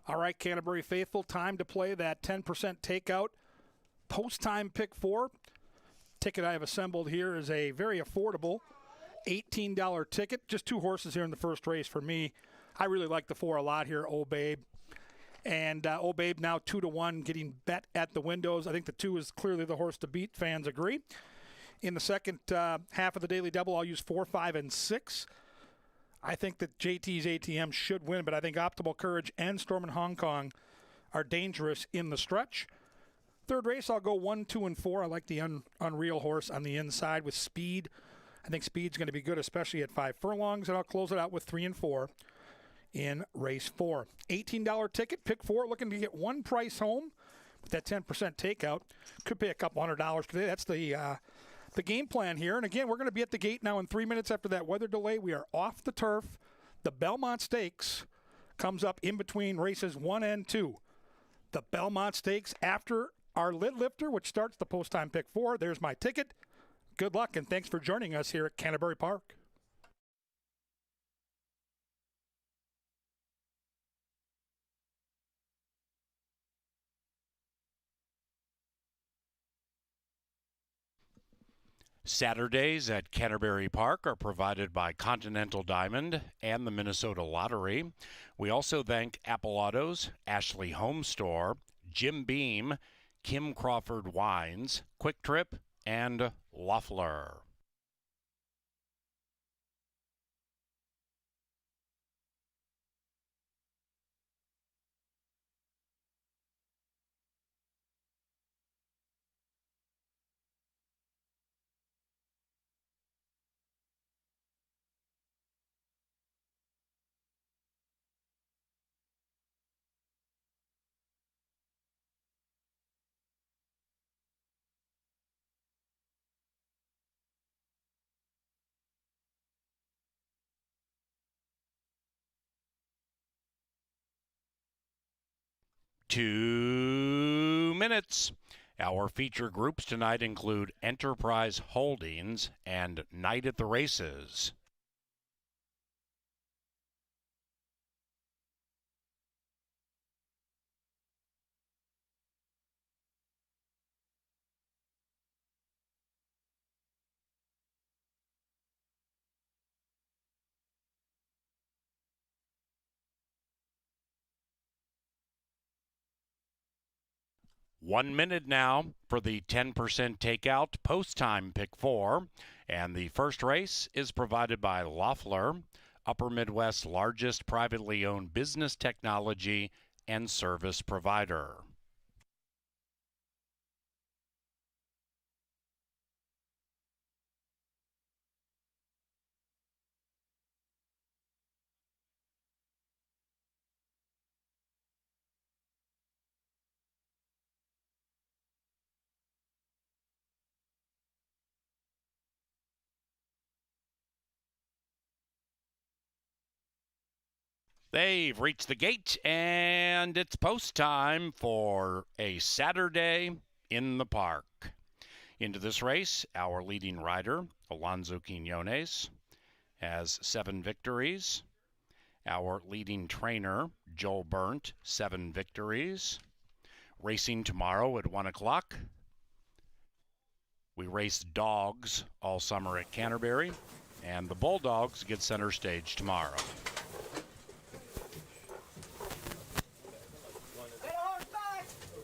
All right, Canterbury faithful, time to play that 10% takeout post-time pick 4. Ticket I have assembled here is a very affordable $18 ticket. Just 2 horses here in the first race for me. I really like the 4 a lot here, Oh Babe. And Oh Babe now 2-1, getting bet at the windows. I think the 2 is clearly the horse to beat. Fans agree. In the second half of the daily double, I'll use 4, 5, and 6. I think that JT's ATM should win, but I think Optimal Courage and Storm in Hong Kong are dangerous in the stretch. Third race, I'll go 1, 2, and 4. I like the Unreal horse on the inside with speed. I think speed's going to be good, especially at 5 furlongs, and I'll close it out with 3 and 4 in race 4. $18 ticket, pick 4, looking to get 1 price home with that 10% takeout. Could pay a couple $100 today. That's the game plan here. And again, we're going to be at the gate now in 3 minutes after that weather delay. We are off the turf. The Belmont Stakes comes up in between races 1 and 2. The Belmont Stakes after our lid lifter, which starts the post-time pick 4. There's my ticket. Good luck, and thanks for joining us here at Canterbury Park. Saturdays at Canterbury Park are provided by Continental Diamond and the Minnesota Lottery. We also thank Apple Autos, Ashley Home Store, Jim Beam, Kim Crawford Wines, Quick Trip, and Loeffler. Two minutes. Our feature groups tonight include Enterprise Holdings and Night at the Races. One minute now for the 10% takeout post-time pick 4. And the first race is provided by Loeffler, Upper Midwest's largest privately owned business technology and service provider. They've reached the gate, and it's post time for a Saturday in the park. Into this race, our leading rider, Alonso Quinones, has 7 victories. Our leading trainer, Joel Burnt, 7 victories. Racing tomorrow at 1 o'clock. We race dogs all summer at Canterbury, and the Bulldogs get center stage tomorrow.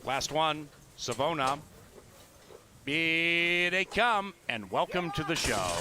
Last one, Savona. Here they come, and welcome to the show.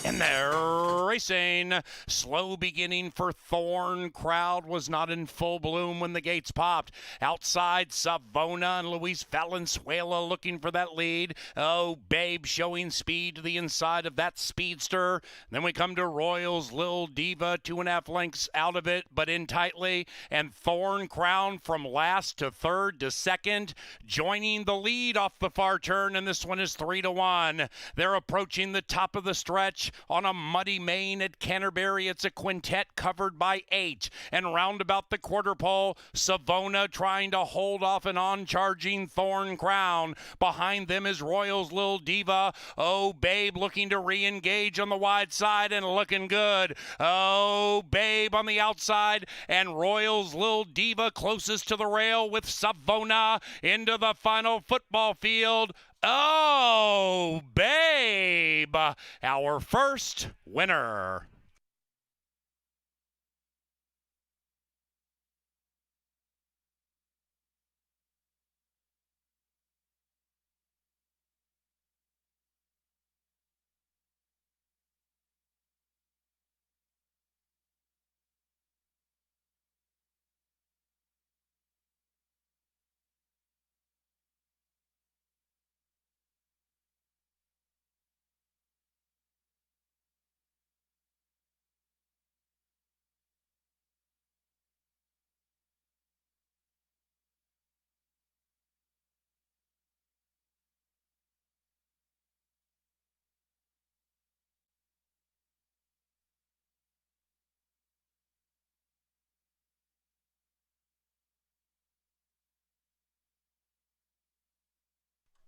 And they're racing. Slow beginning for Thorn. Crowd was not in full bloom when the gates popped. Outside, Savona and Luis Valenzuela looking for that lead. Oh, Babe showing speed to the inside of that speedster. Then we come to Royals, Lil Diva, 2.5 lengths out of it, but in tightly. And Thorn Crown from last to third to second, joining the lead off the far turn, and this one is 3-1. They're approaching the top of the stretch. On a muddy main at Canterbury, it's a quintet covered by 8. And round about the quarter pole, Savona trying to hold off an on-charging Thorn Crown. Behind them is Royals Lil Diva. Oh, Babe looking to re-engage on the wide side and looking good. Oh, Babe on the outside, and Royals Lil Diva closest to the rail with Savona into the final football field. Oh, Babe, our first winner.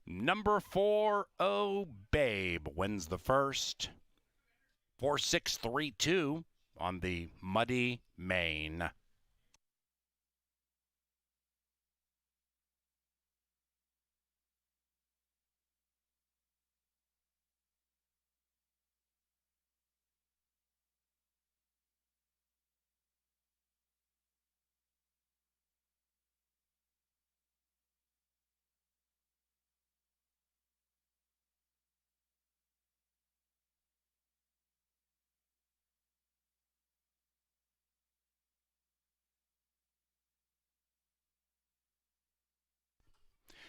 Number 4, Oh Babe, wins the first. 4-6-3-2 on the muddy main.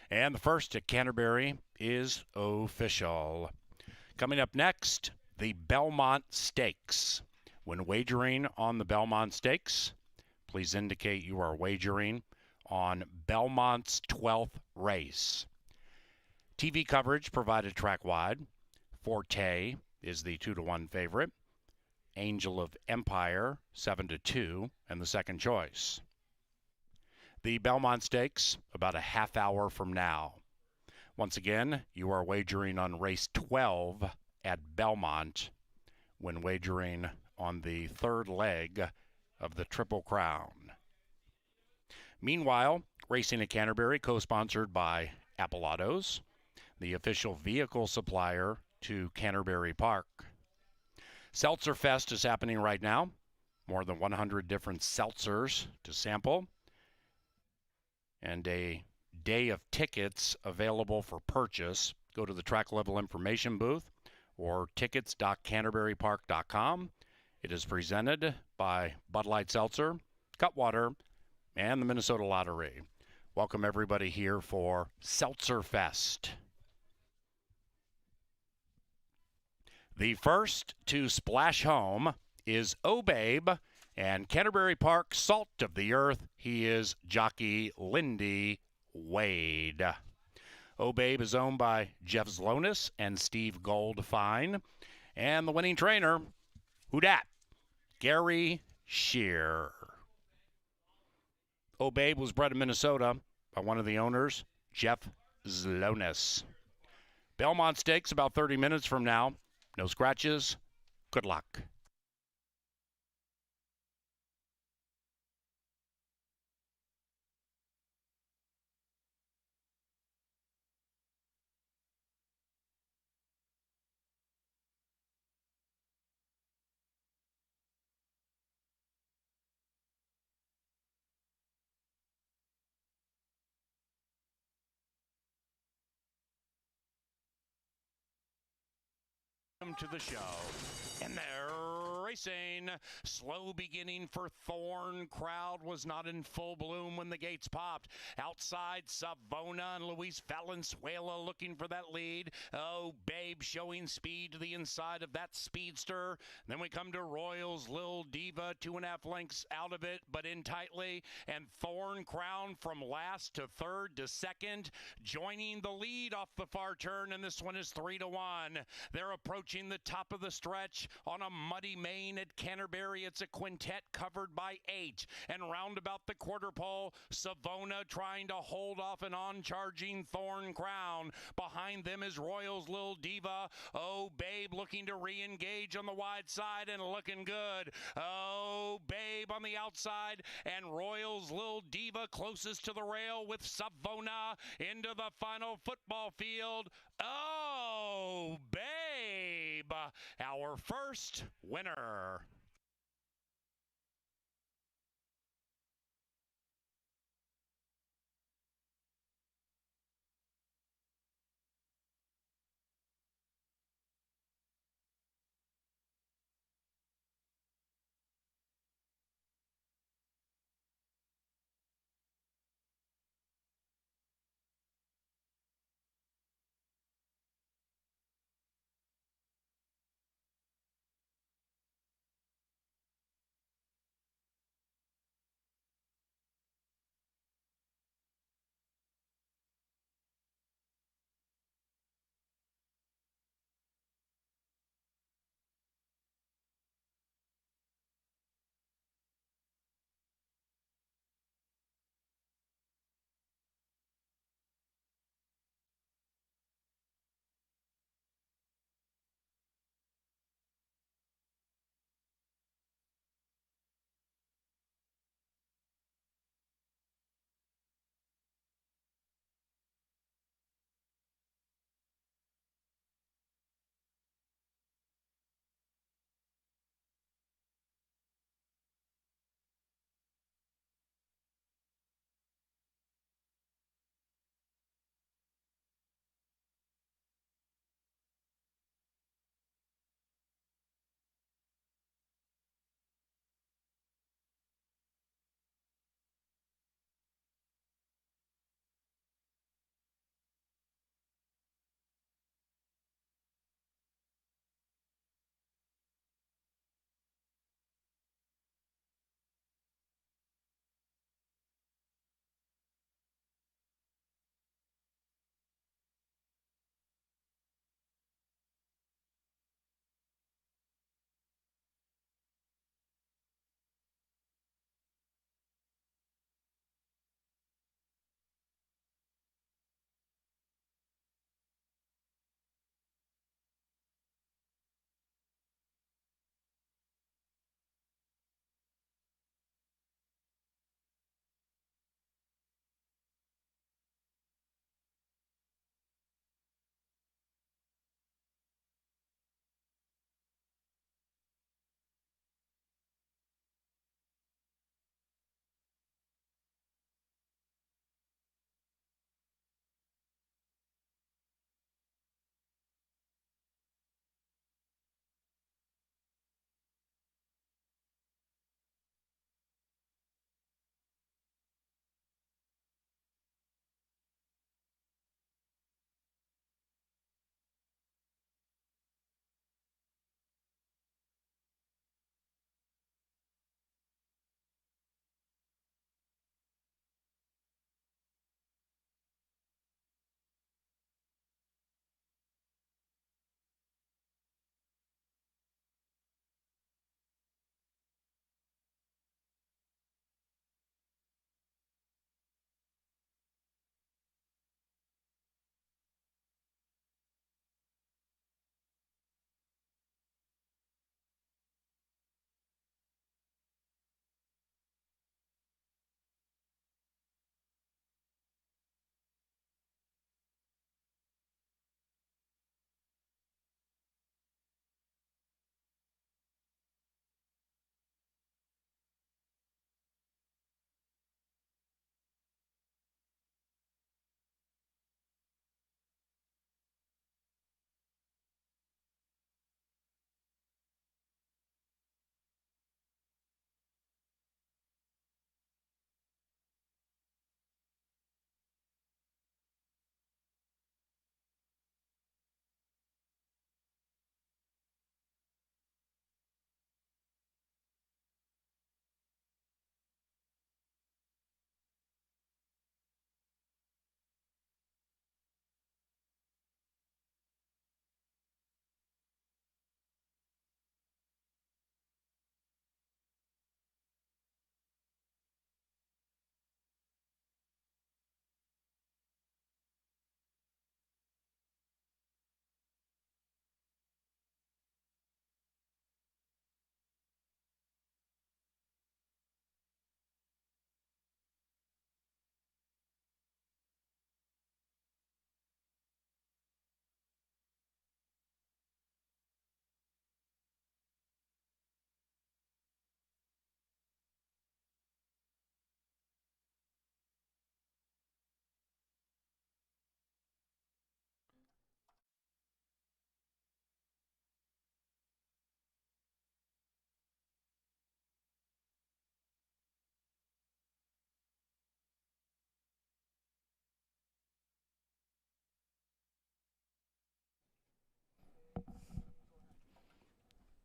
And the first at Canterbury is official. Coming up next, the Belmont Stakes. When wagering on the Belmont Stakes, please indicate you are wagering on Belmont's 12th race. TV coverage provided track-wide. Forte is the 2-1 favorite. Angel of Empire, 7-2, and the second choice. The Belmont Stakes, about a half hour from now. Once again, you are wagering on race 12 at Belmont when wagering on the third leg of the Triple Crown. Meanwhile, racing at Canterbury, co-sponsored by Apple the official vehicle supplier to Canterbury Park. Seltzer Fest is happening right now. More than 100 different seltzers to sample. And a day of tickets available for purchase. Go to the track level information booth or tickets.canterburypark.com. It is presented by Bud Light Seltzer, Cutwater, and the Minnesota Lottery. Welcome everybody here for Seltzer Fest. The first to splash home is Oh Babe, and Canterbury Park Salt of the Earth. He is jockey Lindy Wade. Oh Babe is owned by Jeff Zlonis and Steve Goldfine. And the winning trainer, who dat? Gary Shear. Oh Babe was bred in Minnesota by one of the owners, Jeff Zlonis. Belmont Stakes about 30 minutes from now. No scratches. Good luck. Welcome to the show. And they're racing. Slow beginning for Thorn. Crowd was not in full bloom when the gates popped. Outside, Savona and Luis Valenzuela looking for that lead. Oh, Babe showing speed to the inside of that speedster. Then we come to Royals, Lil Diva, 2.5 lengths out of it, but in tightly. And Thorn Crown from last to third to second, joining the lead off the far turn, and this one is 3-1. They're approaching the top of the stretch on a muddy main at Canterbury. It's a quintet covered by 8. And round about the quarter pole, Savona trying to hold off an on-charging Thorn Crown. Behind them is Royals Lil Diva. Oh, Babe looking to re-engage on the wide side and looking good. Oh, Babe on the outside, and Royals Lil Diva closest to the rail with Savona into the final football field. Oh, Babe, our first winner.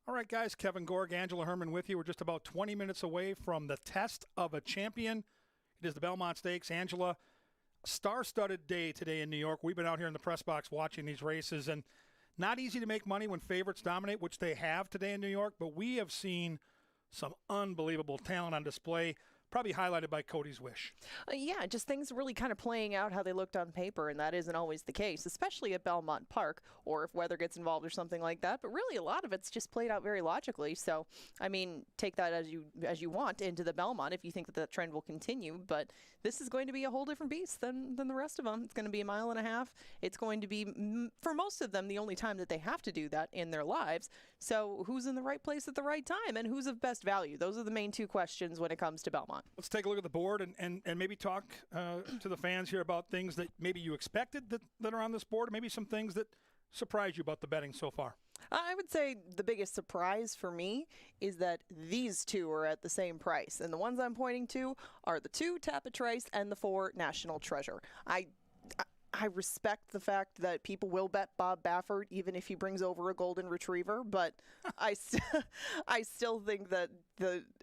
All right, guys, Kevin Gorg, Angela Herman with you. We're just about 20 minutes away from the test of a champion. It is the Belmont Stakes. Angela, star-studded day today in New York. We've been out here in the press box watching these races, and not easy to make money when favorites dominate, which they have today in New York, but we have seen some unbelievable talent on display, probably highlighted by Cody's Wish. Yeah, just things really kind of playing out how they looked on paper, and that isn't always the case, especially at Belmont Park, or if weather gets involved or something like that. But really, a lot of it's just played out very logically. So, I mean, take that as you want into the Belmont if you think that that trend will continue. But this is going to be a whole different beast than the rest of them. It's going to be a mile and a half. It's going to be, for most of them, the only time that they have to do that in their lives. So who's in the right place at the right time, and who's of best value? Those are the main two questions when it comes to Belmont. Let's take a look at the board and maybe talk to the fans here about things that maybe you expected that are on this board, maybe some things that surprised you about the betting so far. I would say the biggest surprise for me is that these two are at the same price. And the ones I'm pointing to are the 2 Tapit Trice and the 4 National Treasure. I respect the fact that people will bet Bob Baffert even if he brings over a golden retriever, but I still think that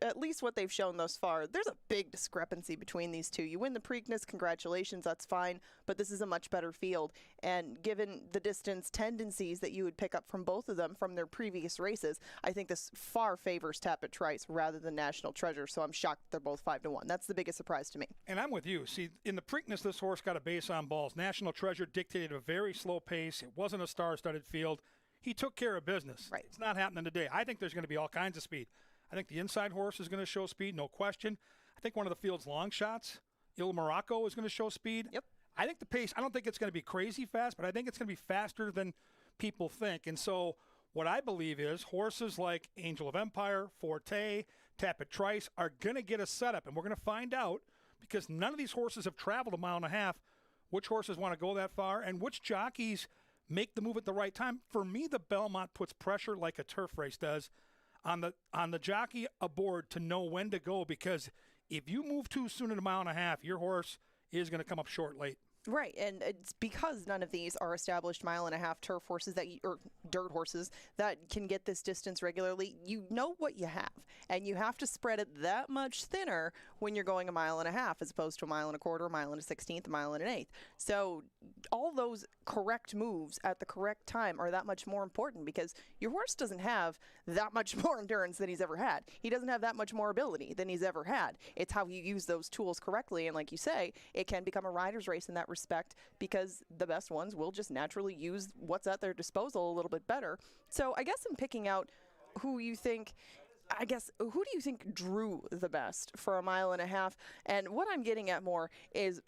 at least what they've shown thus far, there's a big discrepancy between these two. You win the Preakness, congratulations, that's fine, but this is a much better field. And given the distance tendencies that you would pick up from both of them from their previous races, I think this far favors Tapit Trice rather than National Treasure, so I'm shocked they're both 5-1. That's the biggest surprise to me. And I'm with you. See, in the Preakness, this horse got a base on balls. National Treasure dictated a very slow pace. It wasn't a star-studded field. He took care of business. Right. It's not happening today. I think there's going to be all kinds of speed. I think the inside horse is going to show speed, no question. I think one of the field's long shots, Il Morocco, is going to show speed. Yep. I think the pace, I don't think it's going to be crazy fast, but I think it's going to be faster than people think. And so what I believe is horses like Angel of Empire, Forte, Tapit Trice are going to get a setup, and we're going to find out because none of these horses have traveled a mile and a half which horses want to go that far and which jockeys make the move at the right time. For me, the Belmont puts pressure like a turf race does on the jockey aboard to know when to go, because if you move too soon at a mile and a half, your horse is going to come up short late. Right, and it's because none of these are established mile-and-a-half turf horses or dirt horses that can get this distance regularly. You know what you have, and you have to spread it that much thinner when you're going a mile and a half as opposed to a mile and a quarter, a mile and a 16th, a mile and an eighth. So all those correct moves at the correct time are that much more important because your horse doesn't have that much more endurance than he's ever had. He doesn't have that much more ability than he's ever had. It's how you use those tools correctly, and like you say, it can become a rider's race in that respect because the best ones will just naturally use what's at their disposal a little bit better. So I guess I'm picking out who do you think drew the best for a mile and a half? And what I'm getting at more is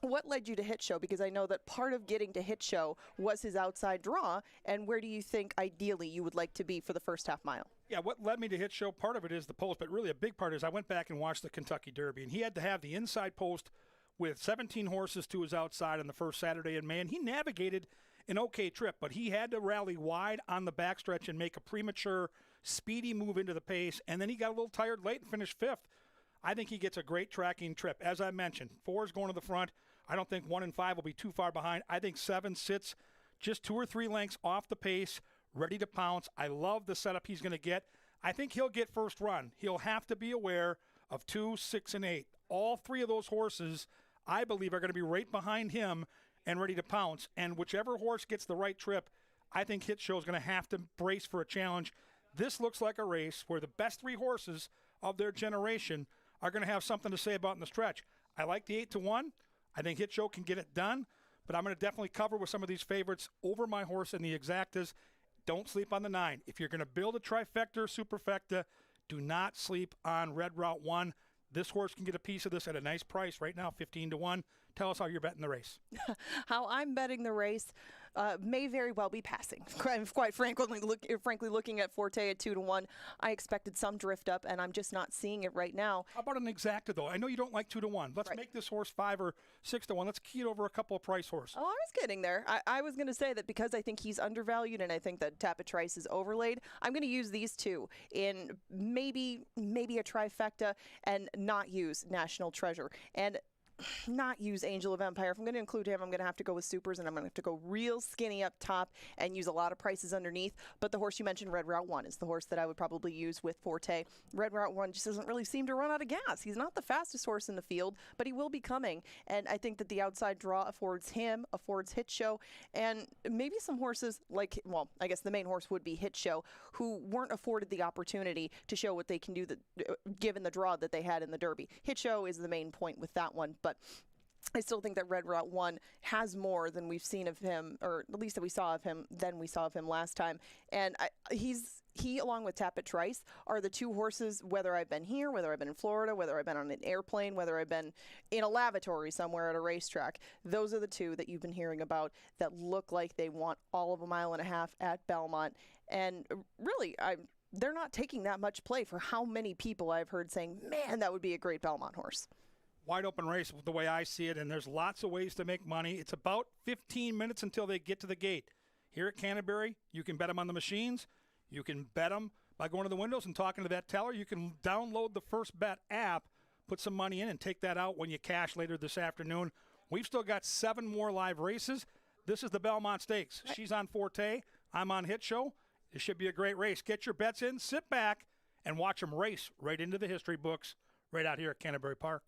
what led you to Hit Show? Because I know that part of getting to Hit Show was his outside draw. And where do you think ideally you would like to be for the first half mile? Yeah, what led me to Hit Show, part of it is the post, but really a big part is I went back and watched the Kentucky Derby, and he had to have the inside post with 17 horses to his outside on the first Saturday in May, and he navigated an okay trip, but he had to rally wide on the backstretch and make a premature, speedy move into the pace, and then he got a little tired late and finished 5th. I think he gets a great tracking trip. As I mentioned, 4 is going to the front. I don't think 1 and 5 will be too far behind. I think 7 sits just 2 or 3 lengths off the pace, ready to pounce. I love the setup he's going to get. I think he'll get first run. He'll have to be aware of 2, 6, and 8. All 3 of those horses, I believe, are going to be right behind him and ready to pounce. And whichever horse gets the right trip, I think Hit Show is going to have to brace for a challenge. This looks like a race where the best 3 horses of their generation are going to have something to say about in the stretch. I like the 8-1. I think Hit Show can get it done, but I'm going to definitely cover with some of these favorites over my horse in the exactas. Don't sleep on the 9. If you're going to build a trifecta or superfecta, do not sleep on Red Route 1. This horse can get a piece of this at a nice price right now, 15-1. Tell us how you're betting the race. How I'm betting the race may very well be passing. Quite frankly, looking at Forte at 2-1, I expected some drift up, and I'm just not seeing it right now. How about an exacta, though? I know you don't like 2-1. Let's make this horse 5 or 6-1. Let's key it over a couple of price horses. Oh, I was getting there. I was going to say that because I think he's undervalued and I think that Tapit Trice is overlaid, I'm going to use these two in maybe a trifecta and not use National Treasure. And not use Angel of Empire. If I'm going to include him, I'm going to have to go with supers, and I'm going to have to go real skinny up top and use a lot of prices underneath. But the horse you mentioned, Red Route 1, is the horse that I would probably use with Forte. Red Route 1 just doesn't really seem to run out of gas. He's not the fastest horse in the field, but he will be coming. And I think that the outside draw affords him, affords Hit Show, and maybe some horses like, well, I guess the main horse would be Hit Show, who weren't afforded the opportunity to show what they can do given the draw that they had in the Derby. Hit Show is the main point with that one, but I still think that Red Route 1 has more than we've seen of him, or at least that we saw of him than we saw of him last time. And he, along with Tapit Trice, are the two horses, whether I've been here, whether I've been in Florida, whether I've been on an airplane, whether I've been in a lavatory somewhere at a racetrack, those are the two that you've been hearing about that look like they want all of a mile and a half at Belmont. And really, they're not taking that much play for how many people I've heard saying, man, that would be a great Belmont horse. Wide open race the way I see it, and there's lots of ways to make money. It's about 15 minutes until they get to the gate. Here at Canterbury, you can bet them on the machines. You can bet them by going to the windows and talking to that teller. You can download the First Bet app, put some money in, and take that out when you cash later this afternoon. We've still got 7 more live races. This is the Belmont Stakes. She's on Forte. I'm on Hit Show. It should be a great race. Get your bets in, sit back, and watch them race right into the history books right out here at Canterbury Park.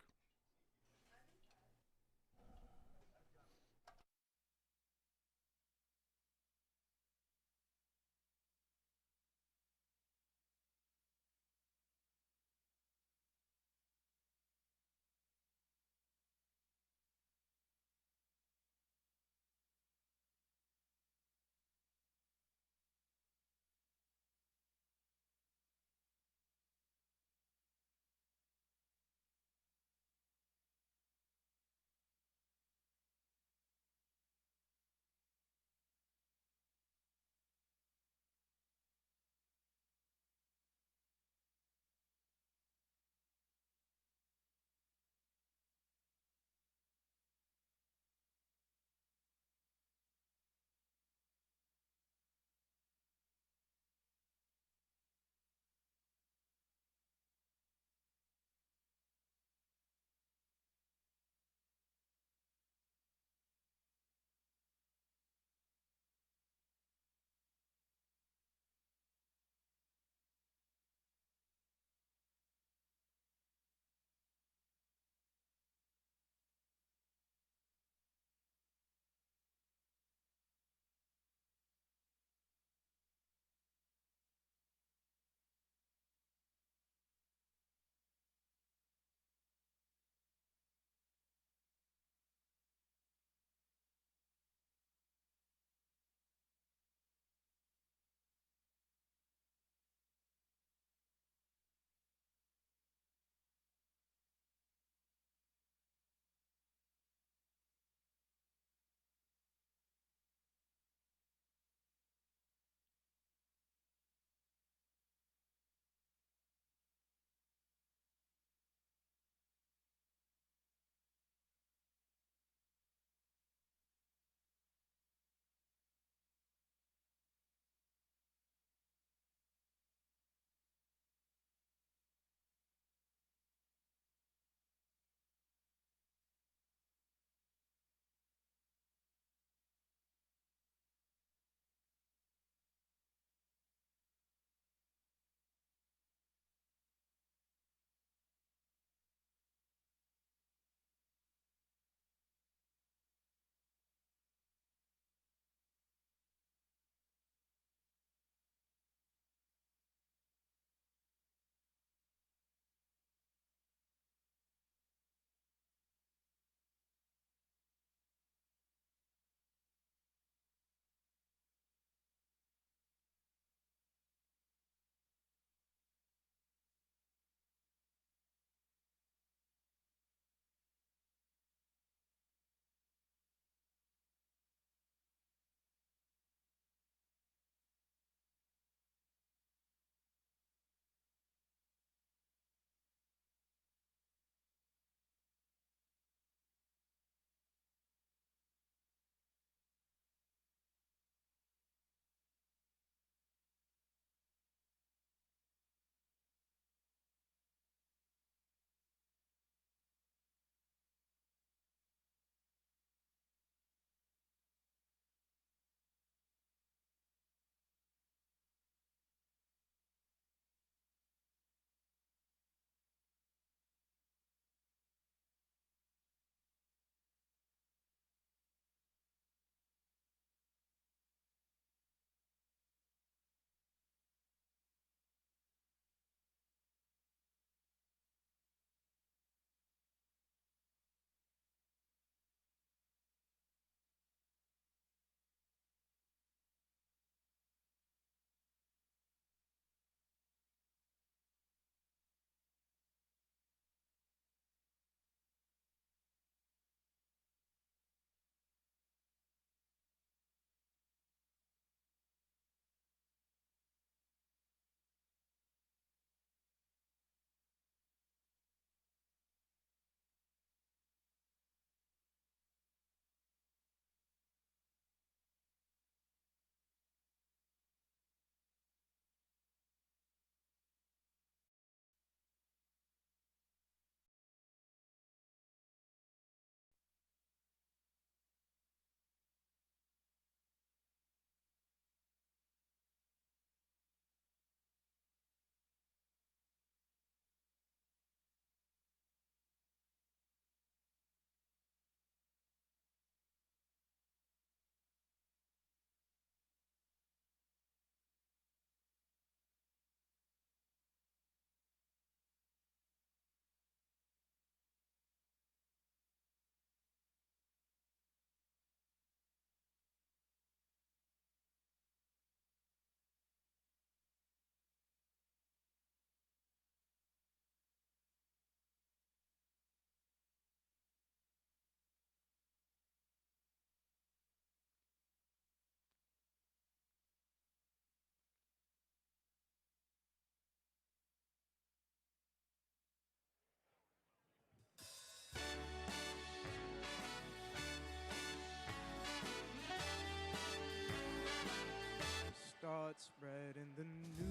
Right in the news.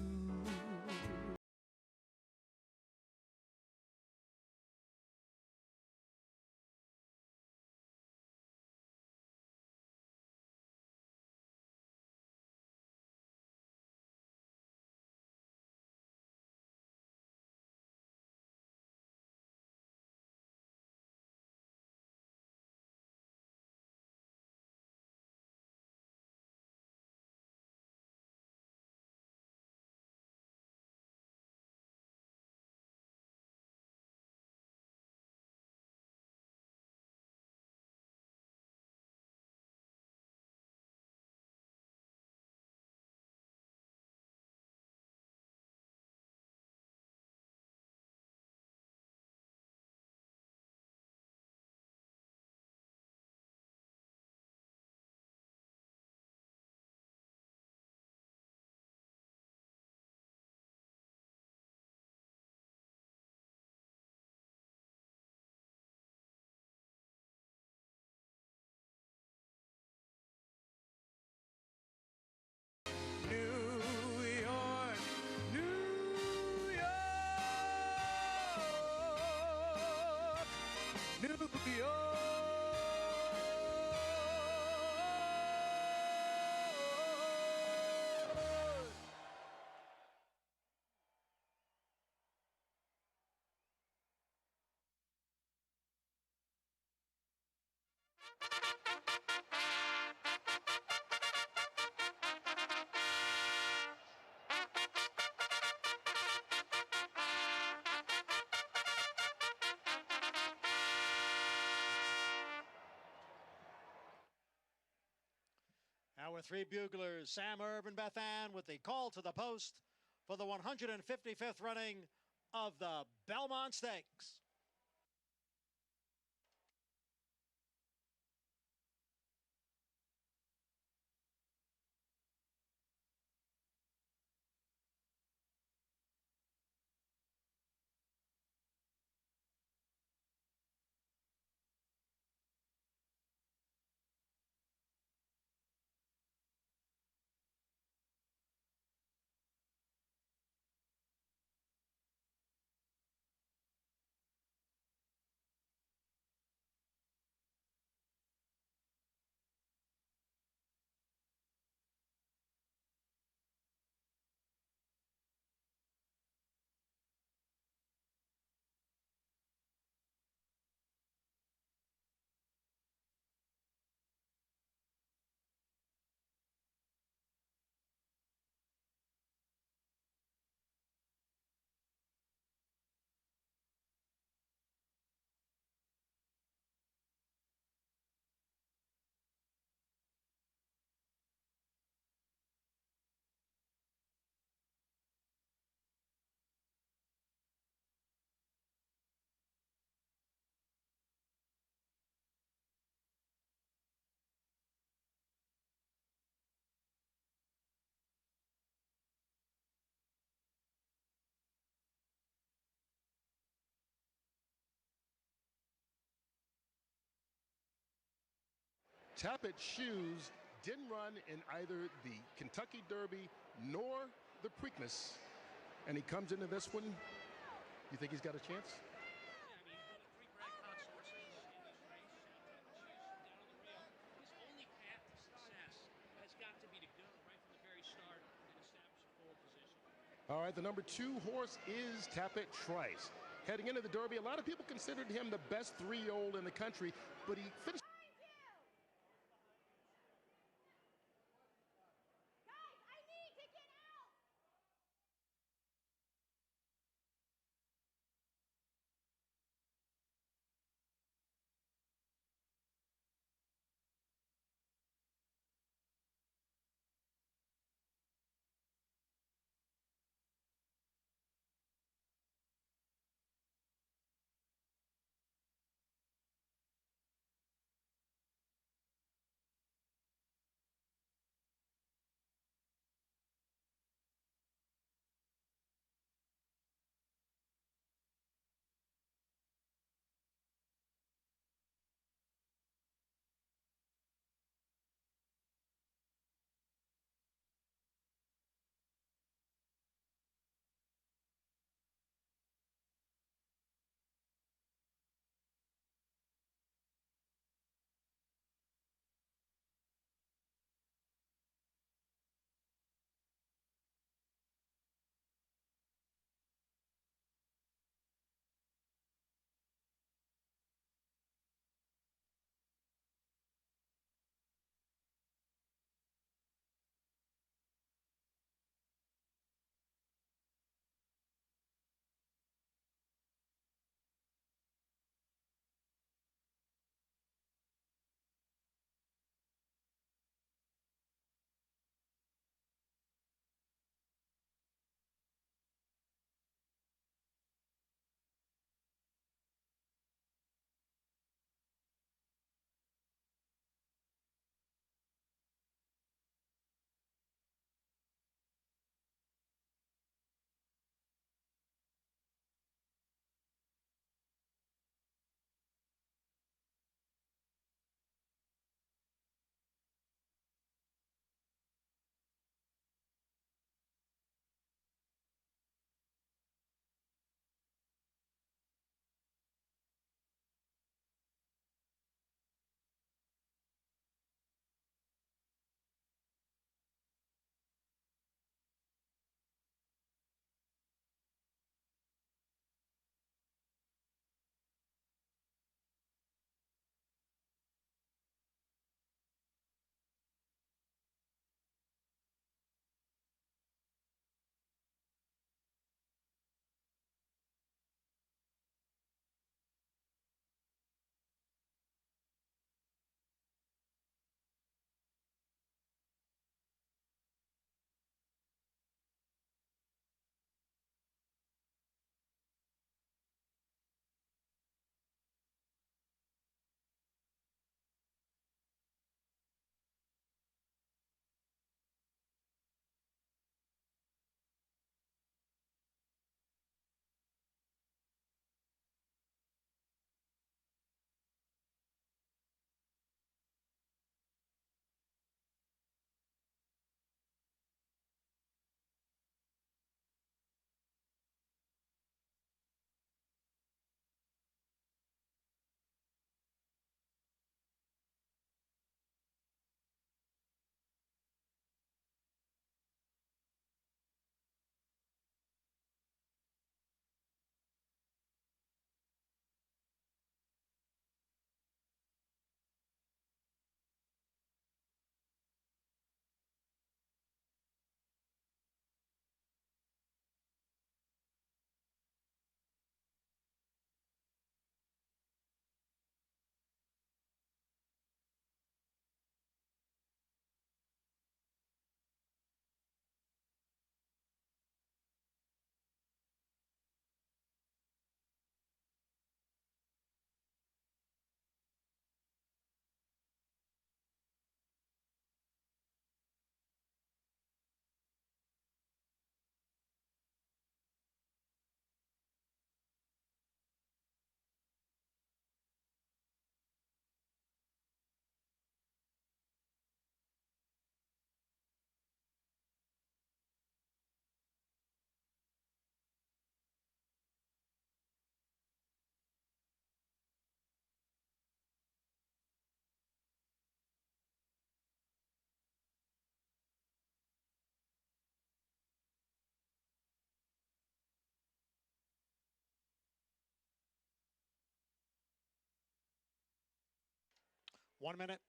New York, New York, New York. Our three buglers, Sam, Irv, and Beth Ann, with the call to the post for the 155th running of the Belmont Stakes. Tapit Shoes didn't run in either the Kentucky Derby nor the Preakness, and he comes into this one. You think he's got a chance? Yeah, I mean, he's won at 3 Brad consorts in this race. Tapit Shoes down on the rail. His only path to success has got to be to go right from the very start and establish a pole position. All right, the number 2 horse is Tapit Trice. Heading into the Derby, a lot of people considered him the best 3-year-old in the country, but he finished. 1 minute.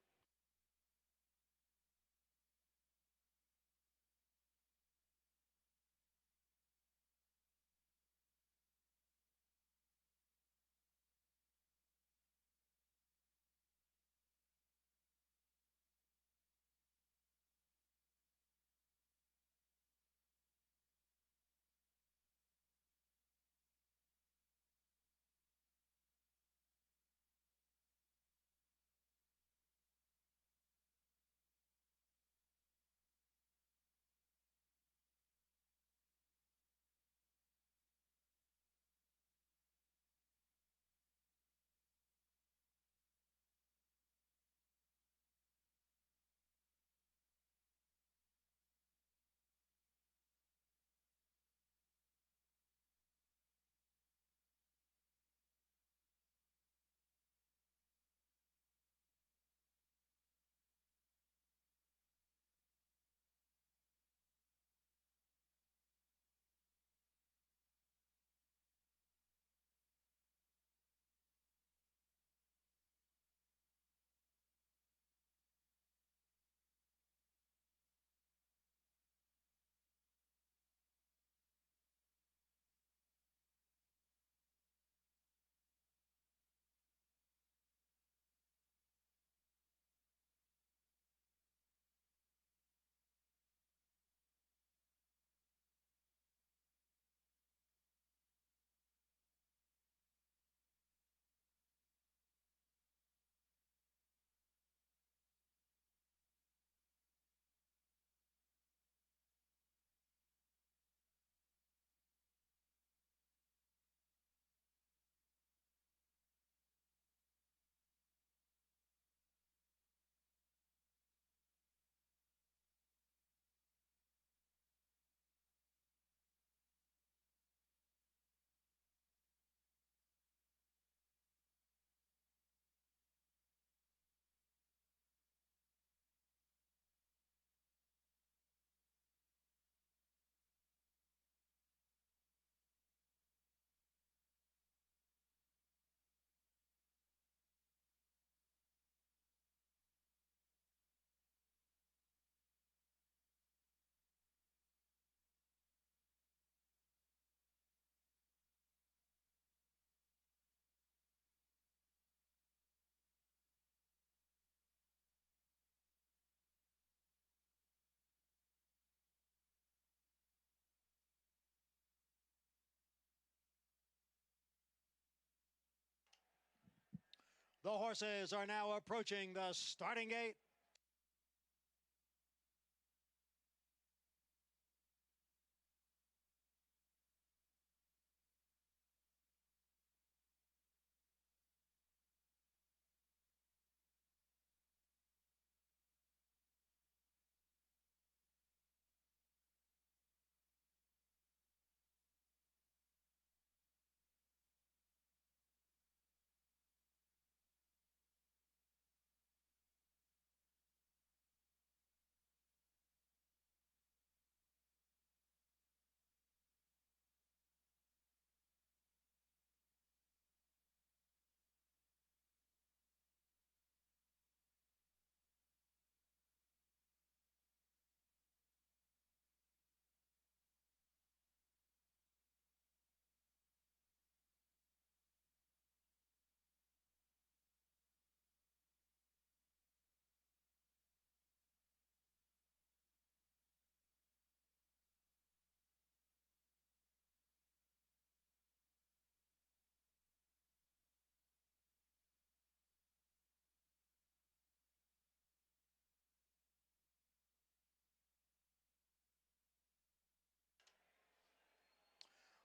The horses are now approaching the starting gate.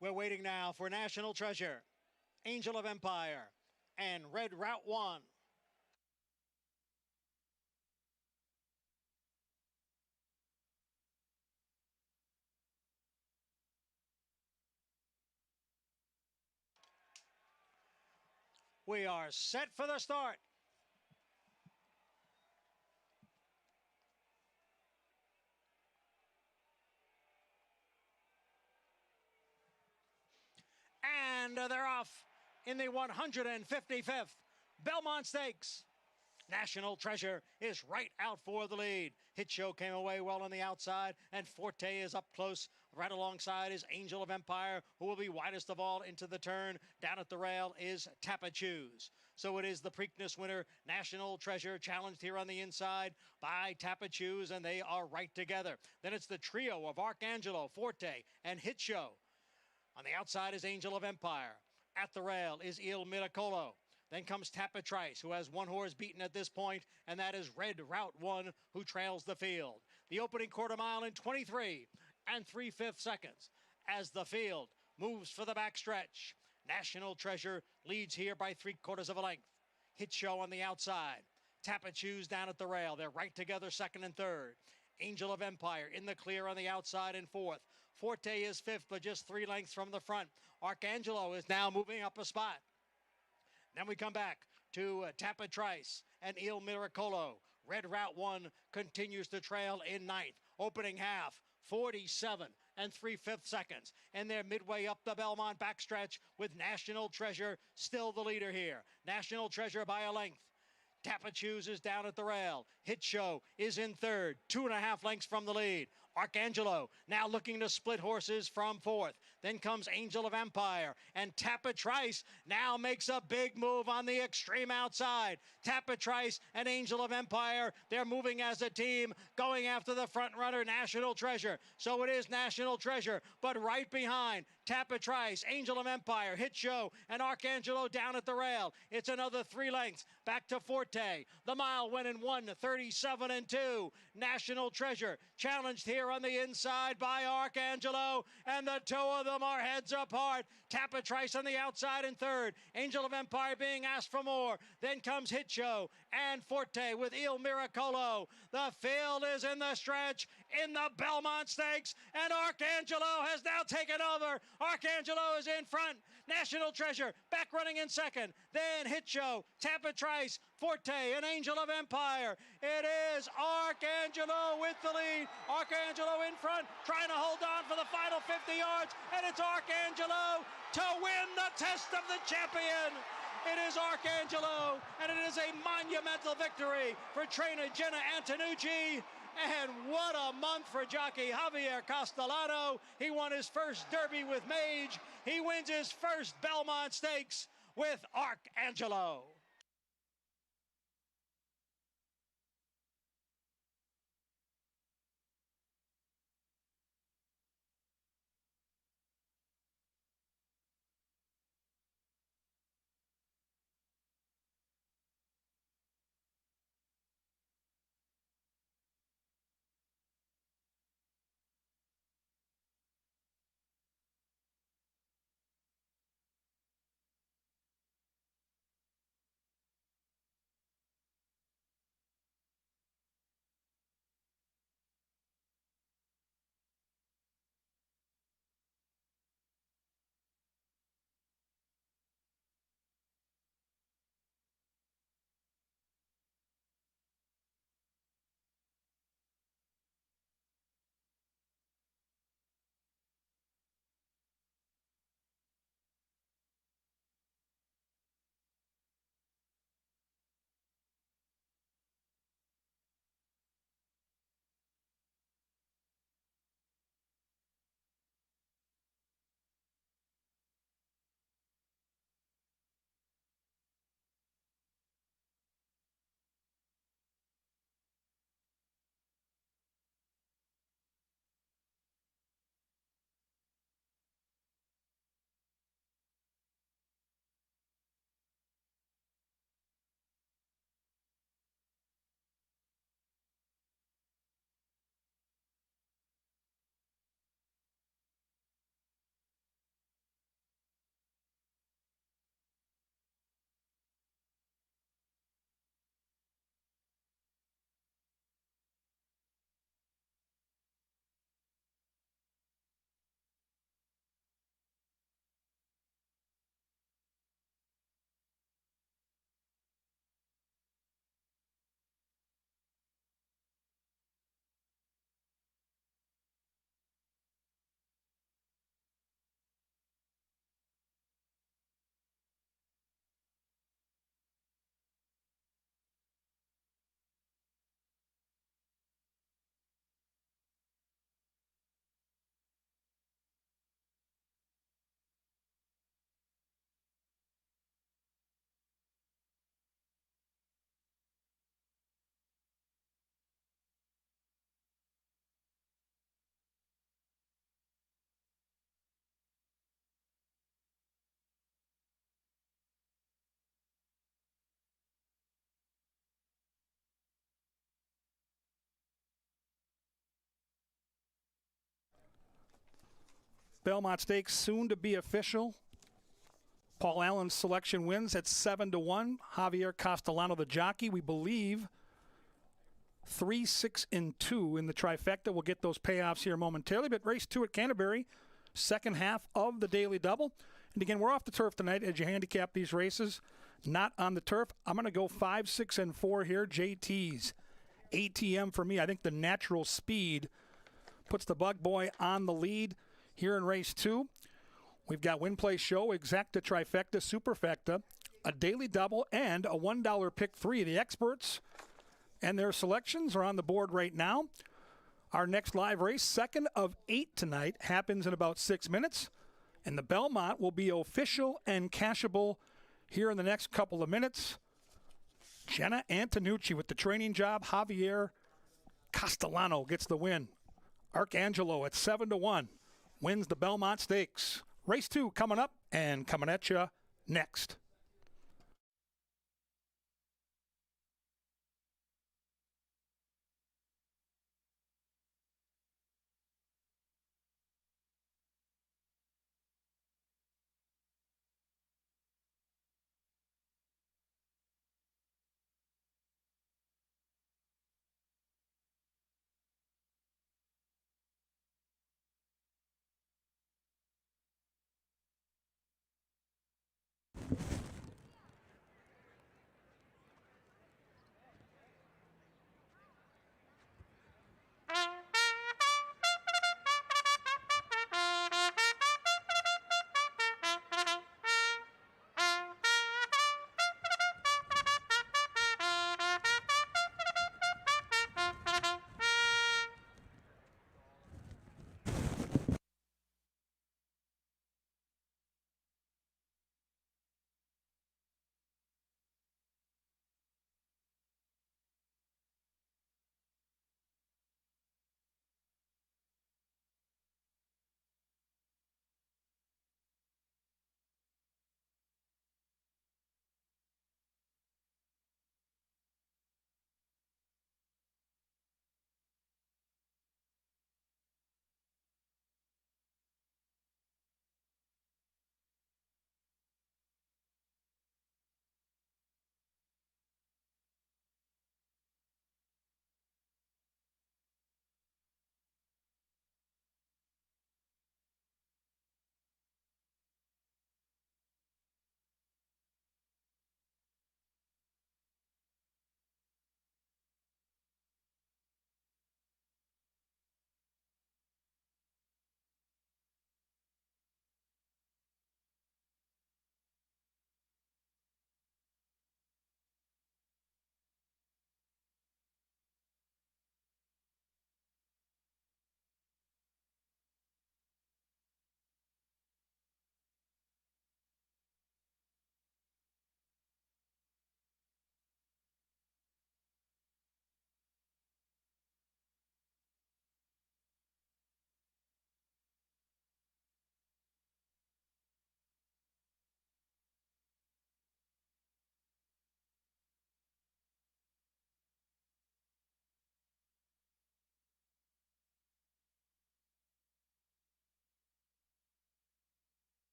We're waiting now for National Treasure, Angel of Empire, and Red Route 1. We are set for the start. And they're off in the 155th Belmont Stakes. National Treasure is right out for the lead. Hit Show came away well on the outside, and Forte is up close. Right alongside is Angel of Empire, who will be widest of all into the turn. Down at the rail is Tapachoos. So it is the Preakness winner, National Treasure, challenged here on the inside by Tapachoos, and they are right together. Then it's the trio of Arcangelo, Forte, and Hit Show. On the outside is Angel of Empire. At the rail is Il Miracolo. Then comes Tapatrice, who has one horse beaten at this point, and that is Red Route 1, who trails the field. The opening quarter mile in 23 3/5 seconds as the field moves for the backstretch. National Treasure leads here by 3/4 of a length. Hit Show on the outside. Tapachoos down at the rail. They're right together, second and third. Angel of Empire in the clear on the outside in fourth. Forte is fifth, but just 3 lengths from the front. Arcangelo is now moving up a spot. Then we come back to Tapatrice and Il Miracolo. Red Route 1 continues to trail in ninth. Opening half, 47 3/5 seconds. And they're midway up the Belmont backstretch with National Treasure still the leader here. National Treasure by a length. Tapachoos is down at the rail. Hit Show is in third, 2.5 lengths from the lead. Arcangelo now looking to split horses from fourth. Then comes Angel of Empire, and Tapatrice now makes a big move on the extreme outside. Tapatrice and Angel of Empire, they're moving as a team, going after the front runner, National Treasure. So it is National Treasure, but right behind, Tapatrice, Angel of Empire, Hit Show, and Arcangelo down at the rail. It's another 3 lengths back to Forte. The mile went in 1:37 2. National Treasure challenged here on the inside by Arcangelo, and the two of them are heads apart. Tapatrice on the outside in third. Angel of Empire being asked for more. Then comes Hit Show and Forte with Il Miracolo. The field is in the stretch in the Belmont Stakes, and Arcangelo has now taken over. Arcangelo is in front. National Treasure back running in second. Then Hit Show, Tapatrice, Forte, and Angel of Empire. It is Arcangelo with the lead. Arcangelo in front, trying to hold on for the final 50 yards, and it's Arcangelo to win the test of the champion. It is Arcangelo, and it is a monumental victory for trainer Jenna Antonucci. And what a month for jockey Javier Castellano. He won his first Derby with Mage. He wins his first Belmont Stakes with Arcangelo. Belmont Stakes soon to be official. Paul Allen's selection wins at 7-1. Javier Castellano, the jockey, we believe 3, 6, and 2 in the trifecta. We'll get those payoffs here momentarily. But race 2 at Canterbury, second half of the daily double. And again, we're off the turf tonight as you handicap these races. Not on the turf. I'm going to go 5, 6, and 4 here. JT's ATM for me. I think the natural speed puts the Bug Boy on the lead here in race 2. We've got Win Play Show, Exacta, Trifecta, Superfecta, a daily double, and a $1 pick 3. The experts and their selections are on the board right now. Our next live race, second of 8 tonight, happens in about 6 minutes. And the Belmont will be official and cashable here in the next couple of minutes. Jenna Antonucci with the training job. Javier Castellano gets the win. Arcangelo at 7-1 wins the Belmont Stakes. Race 2 coming up and coming at you next.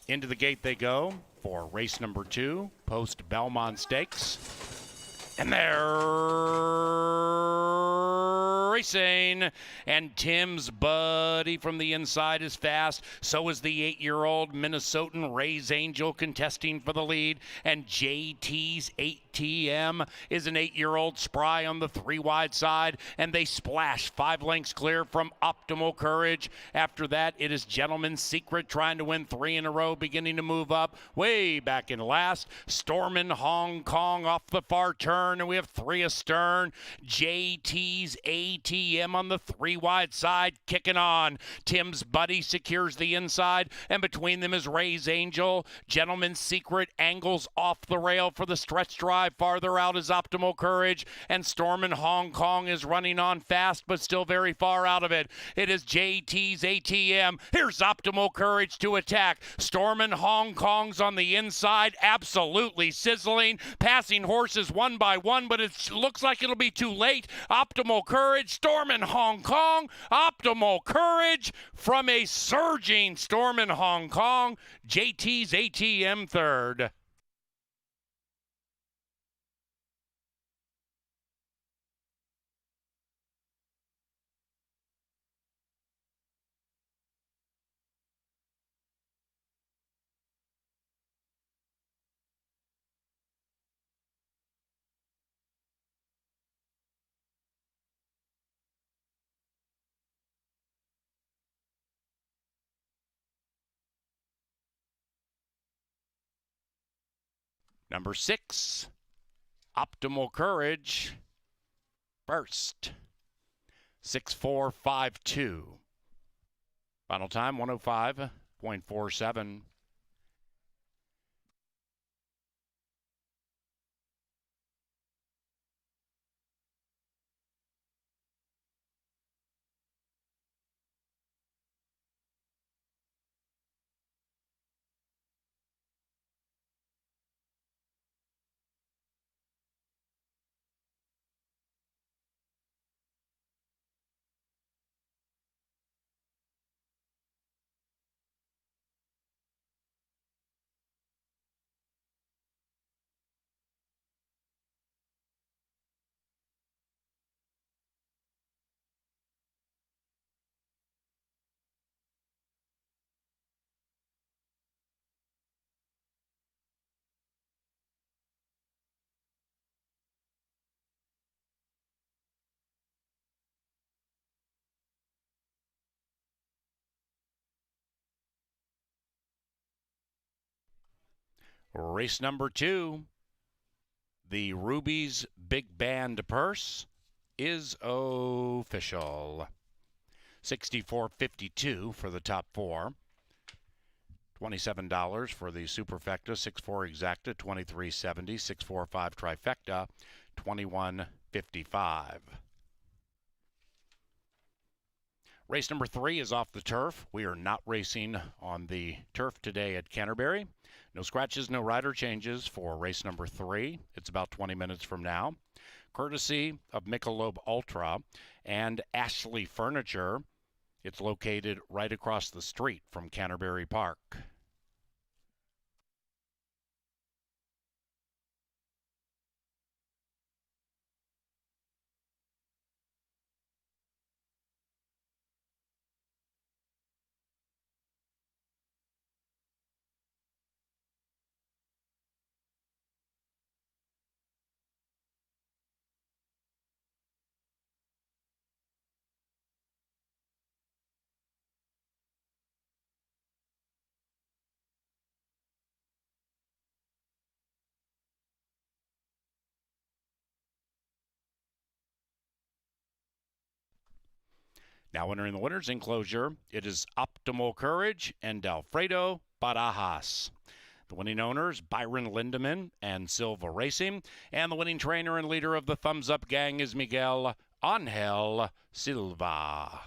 Into the gate they go for race number 2, post Belmont Stakes. And they're racing. And Tim's buddy from the inside is fast. So is the 8-year-old Minnesotan Ray's Angel contesting for the lead. And JT's ATM is an 8-year-old Spry on the 3 wide side. And they splash 5 lengths clear from Optimal Courage. After that, it is Gentleman's Secret trying to win 3 in a row, beginning to move up. Way back in last, Stormin' Hong Kong off the far turn. And we have 3 astern. JT's ATM on the 3 wide side, kicking on. Tim's buddy secures the inside, and between them is Ray's Angel. Gentleman's Secret angles off the rail for the stretch drive. Farther out is Optimal Courage, and Stormin' Hong Kong is running on fast, but still very far out of it. It is JT's ATM. Here's Optimal Courage to attack. Stormin' Hong Kong's on the inside, absolutely sizzling, passing horses one by one, but it looks like it'll be too late. Optimal Courage, Stormin' Hong Kong, Optimal Courage from a surging Stormin' Hong Kong. JT's ATM third. Number 6, Optimal Courage, first. 6-4-5-2. Final time 105.47. Race number 2, the Ruby's Big Band Purse is official. 64.52 for the top 4. $27 for the Superfecta, 6-4 Exacta, $23.70, 6-4-5 Trifecta, $21.55. Race number 3 is off the turf. We are not racing on the turf today at Canterbury. No scratches, no rider changes for race number 3. It's about 20 minutes from now. Courtesy of Michelob Ultra and Ashley Furniture. It's located right across the street from Canterbury Park. Now entering the winner's enclosure, it is Optimal Courage and Alfredo Barajas. The winning owners, Byron Lindemann and Silva Racing. And the winning trainer and leader of the Thumbs Up Gang is Miguel Angel Silva.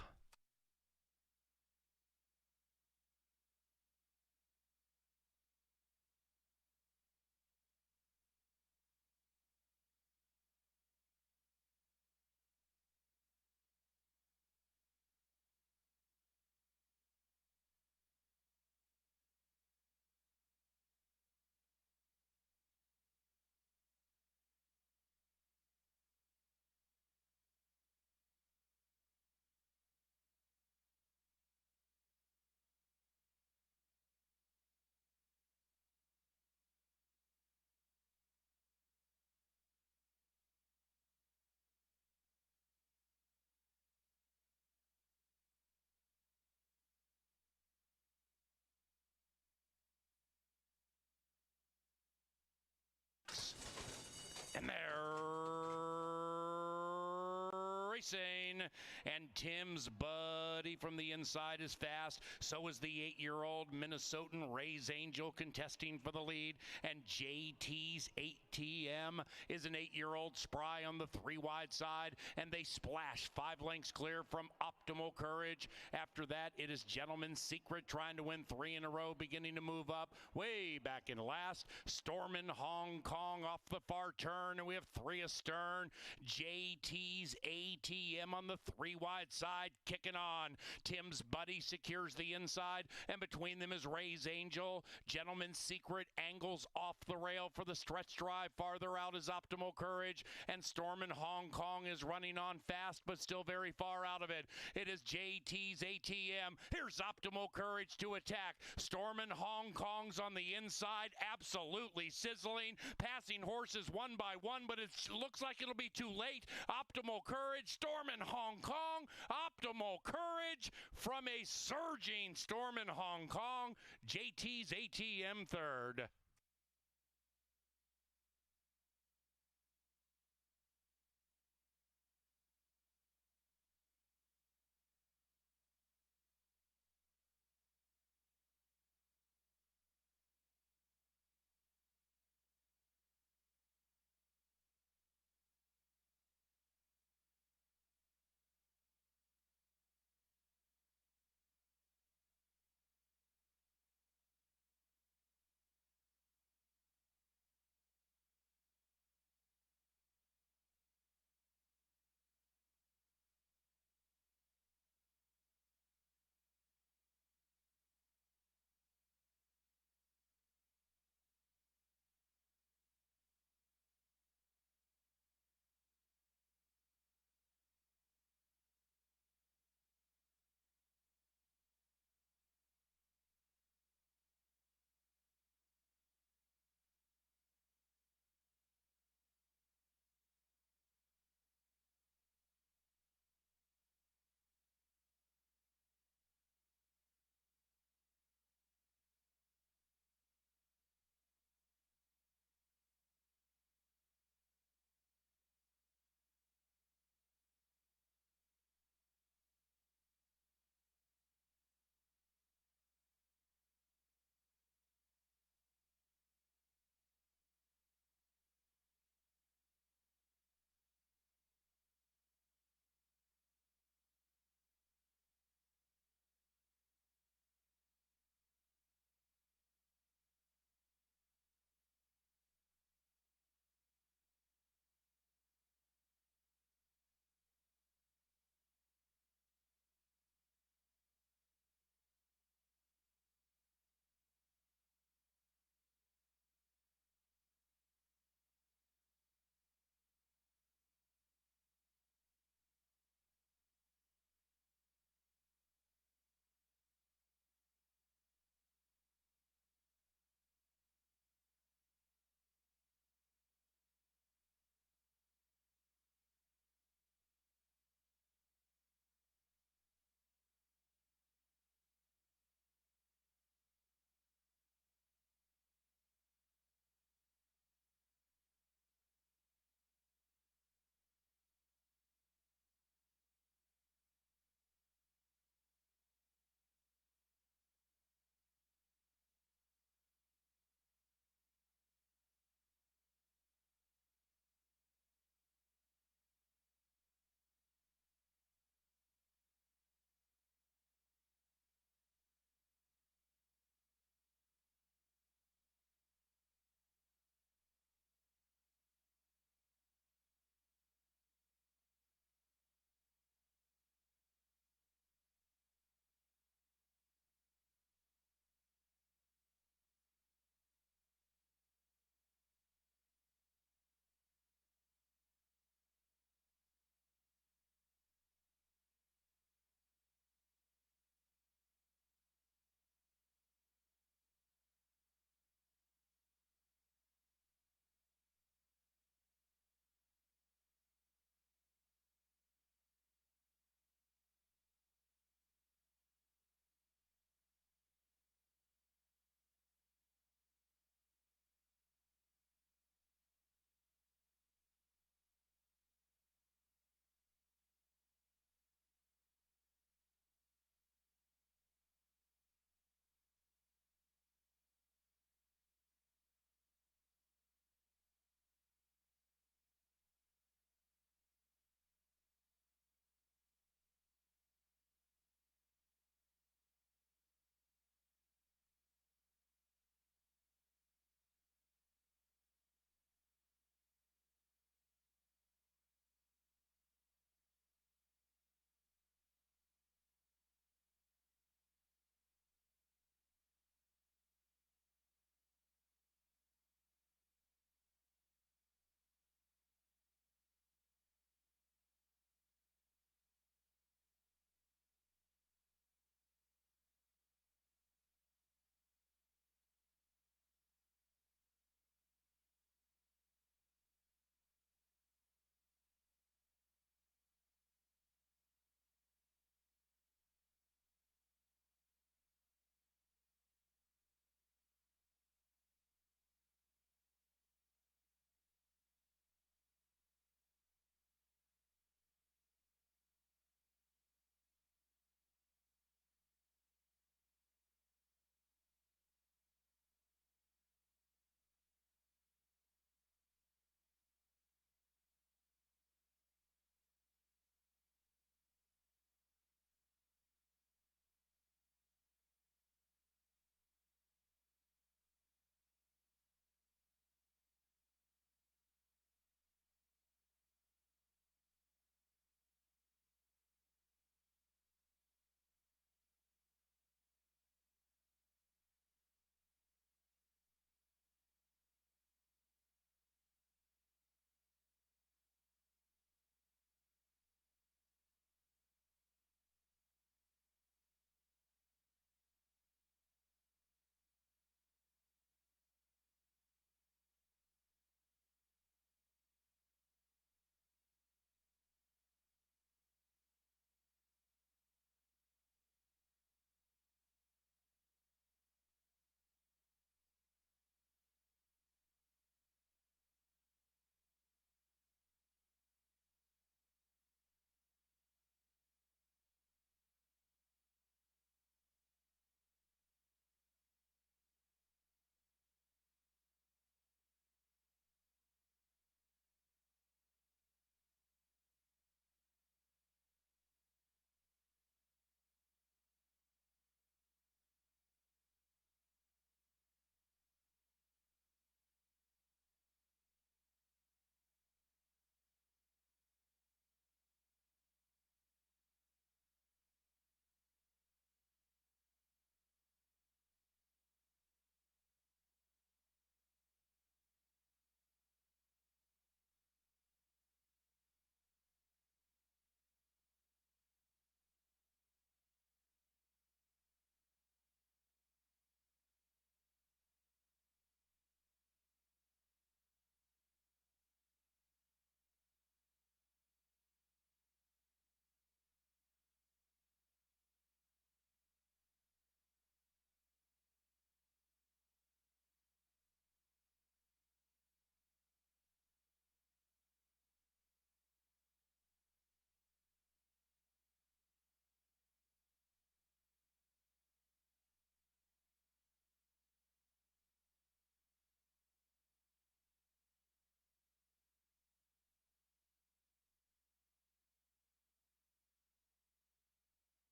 racing. And Tim's buddy from the inside is fast. So is the 8-year-old Minnesotan Ray's Angel contesting for the lead. And JT's ATM is an 8-year-old Spry on the 3-wide side. And they splash 5 lengths clear from Optimal Courage. After that, it is Gentleman's Secret trying to win 3 in a row, beginning to move up. Way back in last, Stormin' Hong Kong off the far turn, and we have 3 astern. JT's ATM on the 3-wide side, kicking on. Tim's buddy secures the inside, and between them is Ray's Angel. Gentleman's Secret angles off the rail for the stretch drive. Farther out is Optimal Courage, and Stormin' Hong Kong is running on fast, but still very far out of it. It is JT's ATM. Here's Optimal Courage to attack. Stormin' Hong Kong's on the inside, absolutely sizzling, passing horses one by one, but it looks like it'll be too late. Optimal Courage, Stormin' Hong Kong, Optimal Courage from a surging Stormin' Hong Kong. JT's ATM third.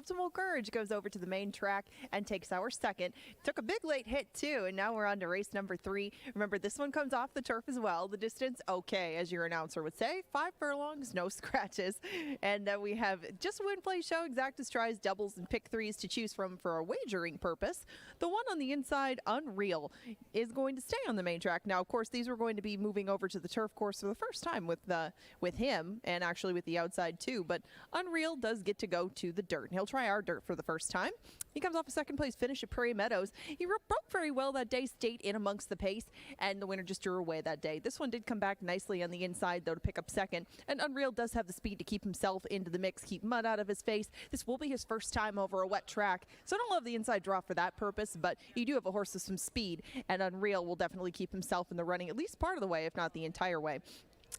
Optimal Courage goes over to the main track and takes our second. Took a big late hit too, and now we're on to race number 3. Remember, this one comes off the turf as well. The distance, okay, as your announcer would say, 5 furlongs, no scratches. And we have just a win, play, show, exacta tries, doubles, and pick threes to choose from for a wagering purpose. The one on the inside, Unreal, is going to stay on the main track. Now, of course, these were going to be moving over to the turf course for the first time with him, and actually with the outside too. But Unreal does get to go to the dirt. He'll try our dirt for the first time. He comes off a second place finish at Prairie Meadows. He broke very well that day, stayed in amongst the pace, and the winner just drew away that day. This one did come back nicely on the inside, though, to pick up second. And Unreal does have the speed to keep himself into the mix, keep mud out of his face. This will be his first time over a wet track, so I don't love the inside draw for that purpose, but you do have a horse with some speed, and Unreal will definitely keep himself in the running at least part of the way, if not the entire way.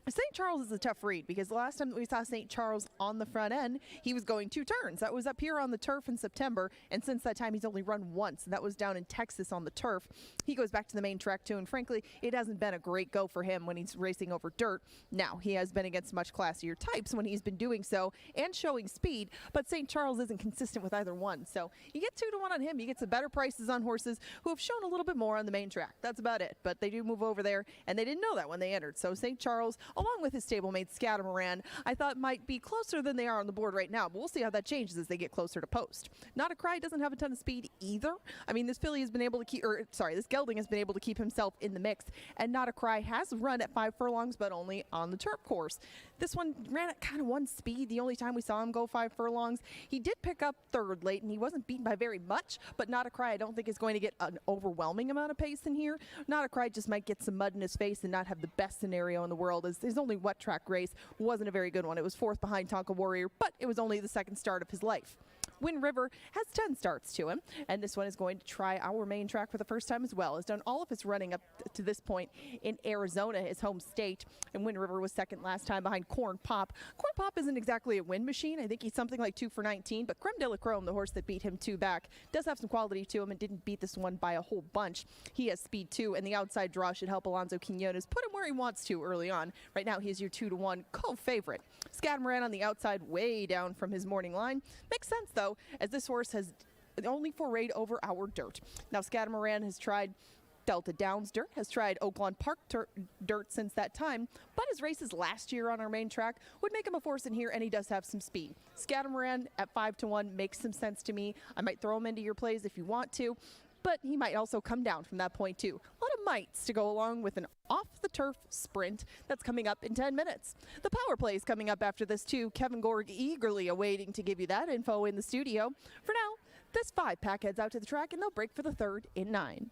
St. Charles is a tough read because the last time that we saw St. Charles on the front end, he was going 2 turns. That was up here on the turf in September, and since that time he's only run once, and that was down in Texas on the turf. He goes back to the main track too, and frankly, it hasn't been a great go for him when he's racing over dirt. Now, he has been against much classier types when he's been doing so and showing speed, but St. Charles isn't consistent with either one. So you get 2 to 1 on him. You get some better prices on horses who have shown a little bit more on the main track. That's about it, but they do move over there, and they didn't know that when they entered. So St. Charles, along with his stablemate Scatamaran, I thought might be closer than they are on the board right now, but we'll see how that changes as they get closer to post. Not a Cry doesn't have a ton of speed either. I mean, this filly has been able to keep, this gelding has been able to keep himself in the mix, and Not a Cry has run at 5 furlongs, but only on the turf course. This one ran at kind of 1 speed the only time we saw him go 5 furlongs. He did pick up 3rd late, and he wasn't beaten by very much, but Not a Cry I don't think is going to get an overwhelming amount of pace in here. Not a Cry just might get some mud in his face and not have the best scenario in the world, as his only wet track race wasn't a very good one. It was 4th behind Tonka Warrior, but it was only the 2nd start of his life. Wind River has 10 starts to him, and this one is going to try our main track for the first time as well. Has done all of his running up to this point in Arizona, his home state, and Wind River was 2nd last time behind Corn Pop. Corn Pop isn't exactly a win machine. I think he's something like 2 for 19, but Creme de la Chrome, the horse that beat him 2 back, does have some quality to him and didn't beat this one by a whole bunch. He has speed too, and the outside draw should help Alonso Quinones put him where he wants to early on. Right now, he is your 2 to 1 co-favorite. Scatamaran on the outside, way down from his morning line. Makes sense, though, as this horse has only forayed over our dirt. Now, Scatamaran has tried Delta Downs dirt, has tried Oaklawn Park dirt since that time, but his races last year on our main track would make him a force in here, and he does have some speed. Scatamaran at 5 to 1 makes some sense to me. I might throw him into your plays if you want to, but he might also come down from that point too. A lot of mights to go along with an off-the-turf sprint that's coming up in 10 minutes. The power play is coming up after this too. Kevin Gorg eagerly awaiting to give you that info in the studio. For now, this 5-pack heads out to the track, and they'll break for the 3rd in 9.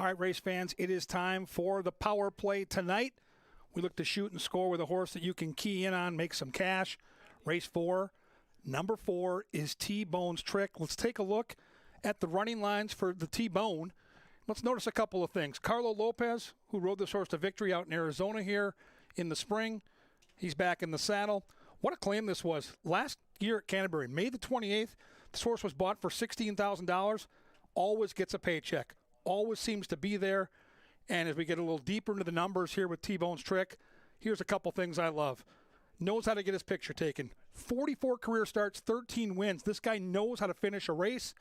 All right, race fans, it is time for the power play tonight. We look to shoot and score with a horse that you can key in on, make some cash. Race 4, number 4 is T-Bone's Trick. Let's take a look at the running lines for the T-Bone. Let's notice a couple of things. Carlo Lopez, who rode this horse to victory out in Arizona here in the spring, he's back in the saddle. What a claim this was. Last year at Canterbury, May the 28th, this horse was bought for $16,000. Always gets a paycheck. Always seems to be there. And as we get a little deeper into the numbers here with T-Bone's Trick, here's a couple things I love. Knows how to get his picture taken. 44 career starts, 13 wins. This guy knows how to finish a race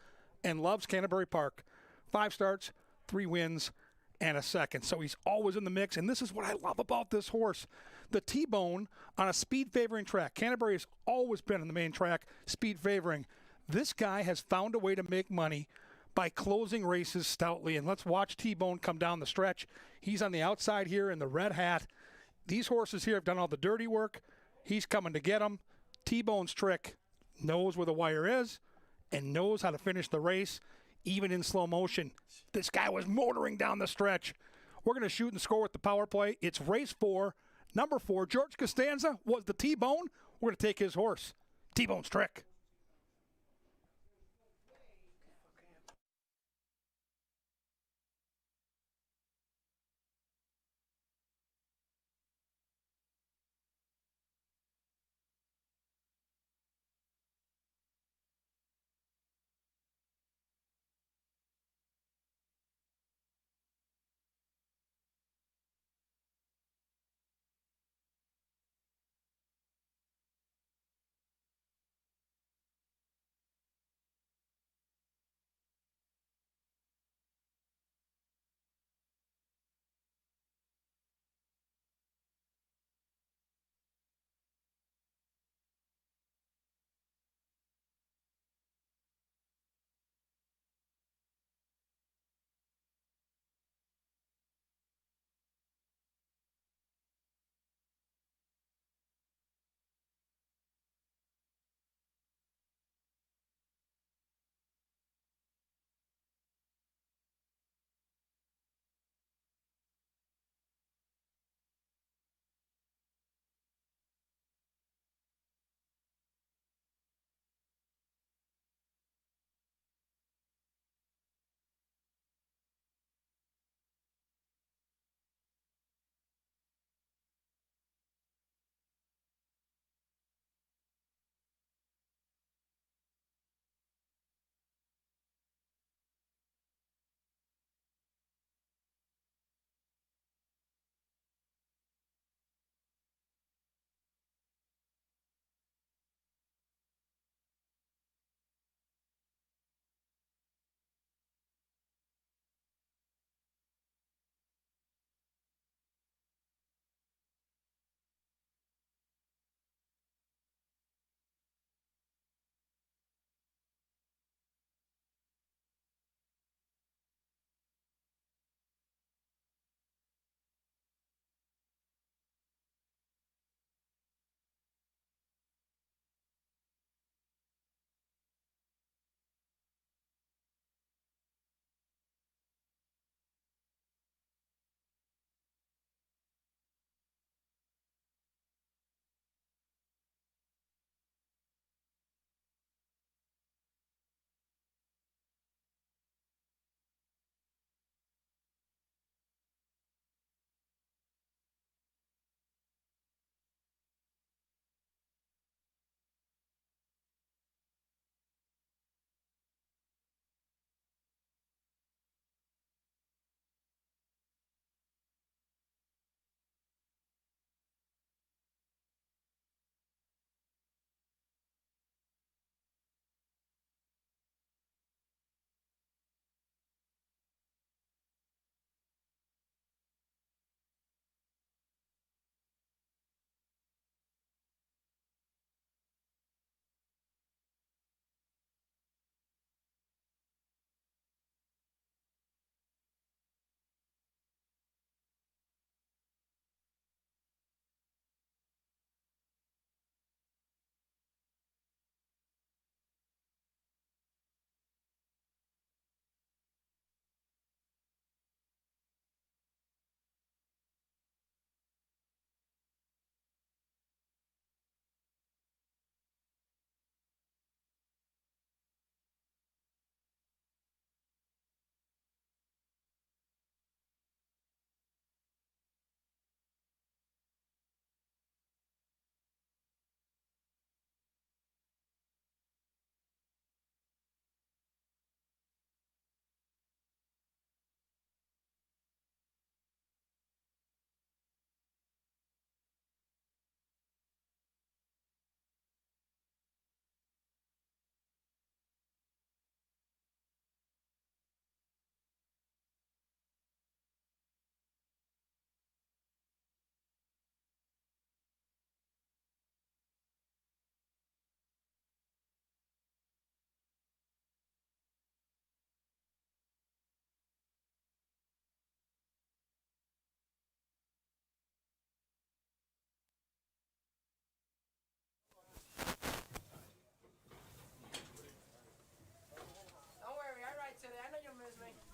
and loves Canterbury Park. 5 starts, 3 wins, and a second. So he's always in the mix, and this is what I love about this horse. The T-Bone on a speed-favoring track. Canterbury has always been on the main track, speed-favoring. This guy has found a way to make money by closing races stoutly. And let's watch T-Bone come down the stretch. He's on the outside here in the red hat. These horses here have done all the dirty work. He's coming to get them. T-Bone's Trick knows where the wire is and knows how to finish the race, even in slow motion. This guy was motoring down the stretch. We're going to shoot and score with the power play. It's race 4, number 4. George Costanza was the T-Bone. We're going to take his horse. T-Bone's Trick.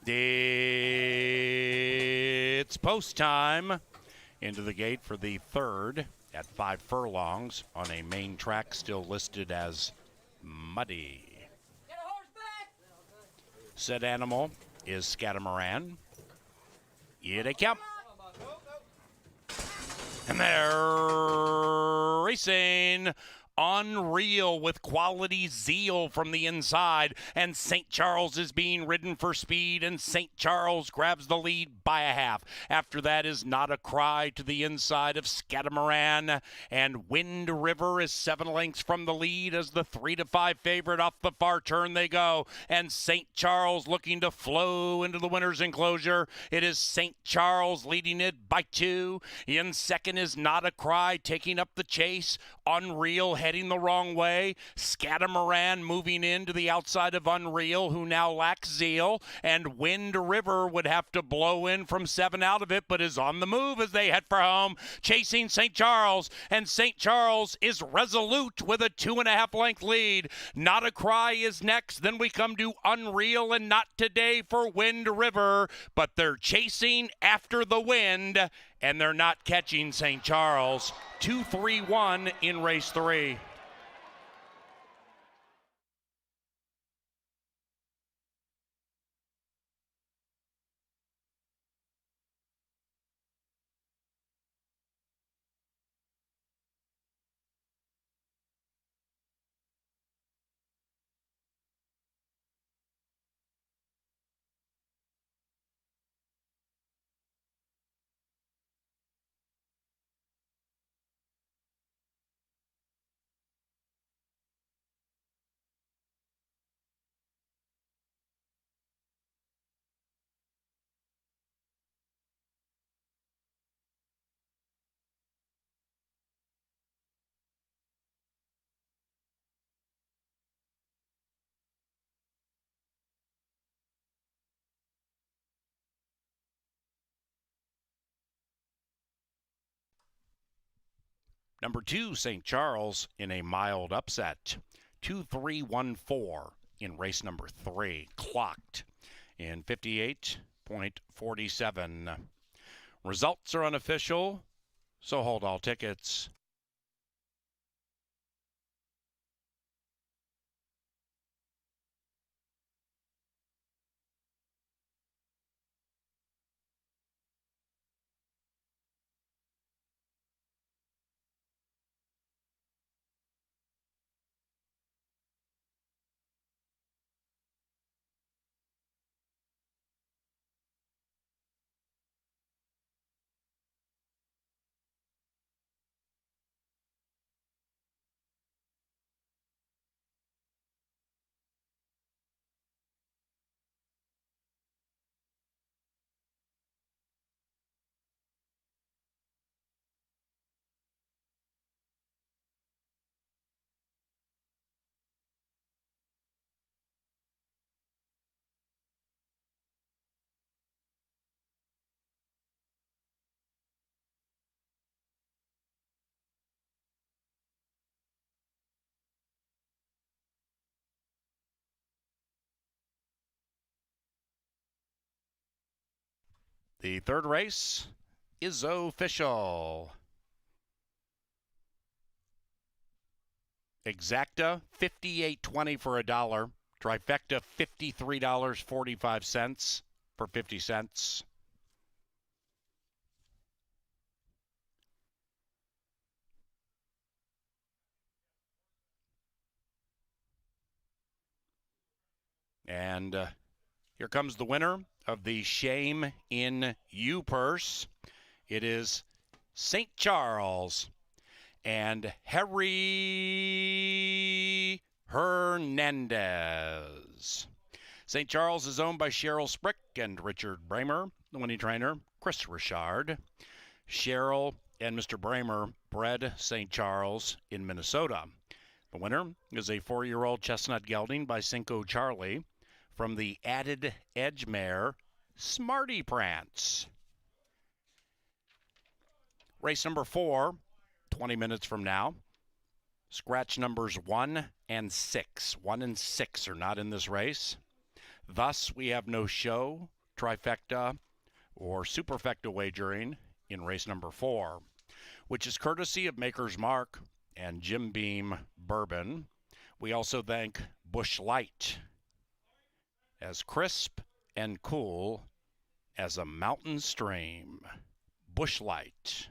It's post time. Into the gate for the third at 5 furlongs on a main track still listed as muddy. Said animal is Scatamaran. Here they come. And they're racing. Unreal with quality zeal from the inside, and St. Charles is being ridden for speed, and St. Charles grabs the lead by a half. After that is Not a Cry to the inside of Scatamaran, and Wind River is 7 lengths from the lead as the 3-5 favorite. Off the far turn they go, and St. Charles looking to flow into the winner's enclosure. It is St. Charles leading it by 2. In second is Not a Cry taking up the chase. Unreal heading the wrong way. Scatamaran moving into the outside of Unreal, who now lacks zeal. And Wind River would have to blow in from 7 out of it, but is on the move as they head for home, chasing St. Charles. And St. Charles is resolute with a 2.5 length lead. Not a Cry is next. Then we come to Unreal and Not Today for Wind River, but they're chasing after the wind, and they're not catching St. Charles. 2-3-1 in race 3. Number 2, St. Charles in a mild upset. 2-3-1-4 in race number 3. Clocked in 58.47. Results are unofficial, so hold all tickets. The third race is official. Exacta, $58.20 for $1. Trifecta, $53.45 for 50 cents. And here comes the winner of the Shame in You purse. It is St. Charles and Harry Hernandez. St. Charles is owned by Cheryl Sprick and Richard Bramer, the winning trainer, Chris Richard. Cheryl and Mr. Bramer bred St. Charles in Minnesota. The winner is a 4-year-old chestnut gelding by Cinco Charlie from the added edge mare, Smarty Prance. Race number 4, 20 minutes from now. Scratch numbers 1 and 6. 1 and 6 are not in this race. Thus, we have no show, trifecta, or superfecta wagering in race number 4, which is courtesy of Maker's Mark and Jim Beam Bourbon. We also thank Busch Light, as crisp and cool as a mountain stream. Busch Light.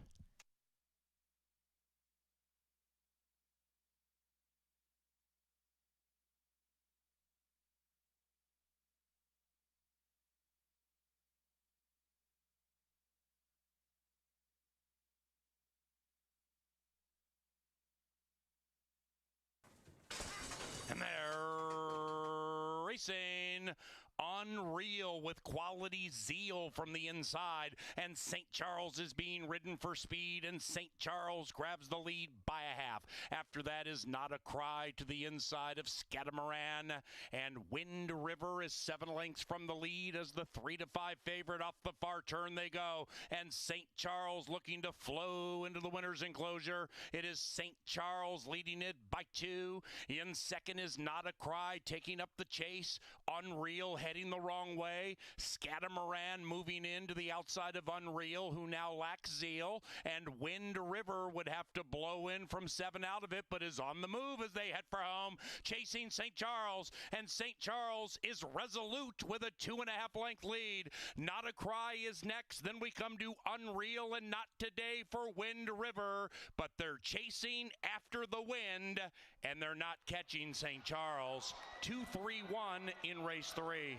And they're racing. Unreal with quality zeal from the inside, and St. Charles is being ridden for speed, and St. Charles grabs the lead by a half. After that is Not a Cry to the inside of Scatamaran, and Wind River is 7 lengths from the lead as the 3-5 favorite. Off the far turn they go, and St. Charles looking to flow into the winner's enclosure. It is St. Charles leading it by 2. In second is Not a Cry taking up the chase. Unreal heading the wrong way. Scatamaran moving into the outside of Unreal, who now lacks zeal. And Wind River would have to blow in from 7 out of it, but is on the move as they head for home, chasing St. Charles. And St. Charles is resolute with a 2.5 length lead. Not a Cry is next. Then we come to Unreal and Not Today for Wind River, but they're chasing after the wind, and they're not catching St. Charles. 2-3-1 in race 3.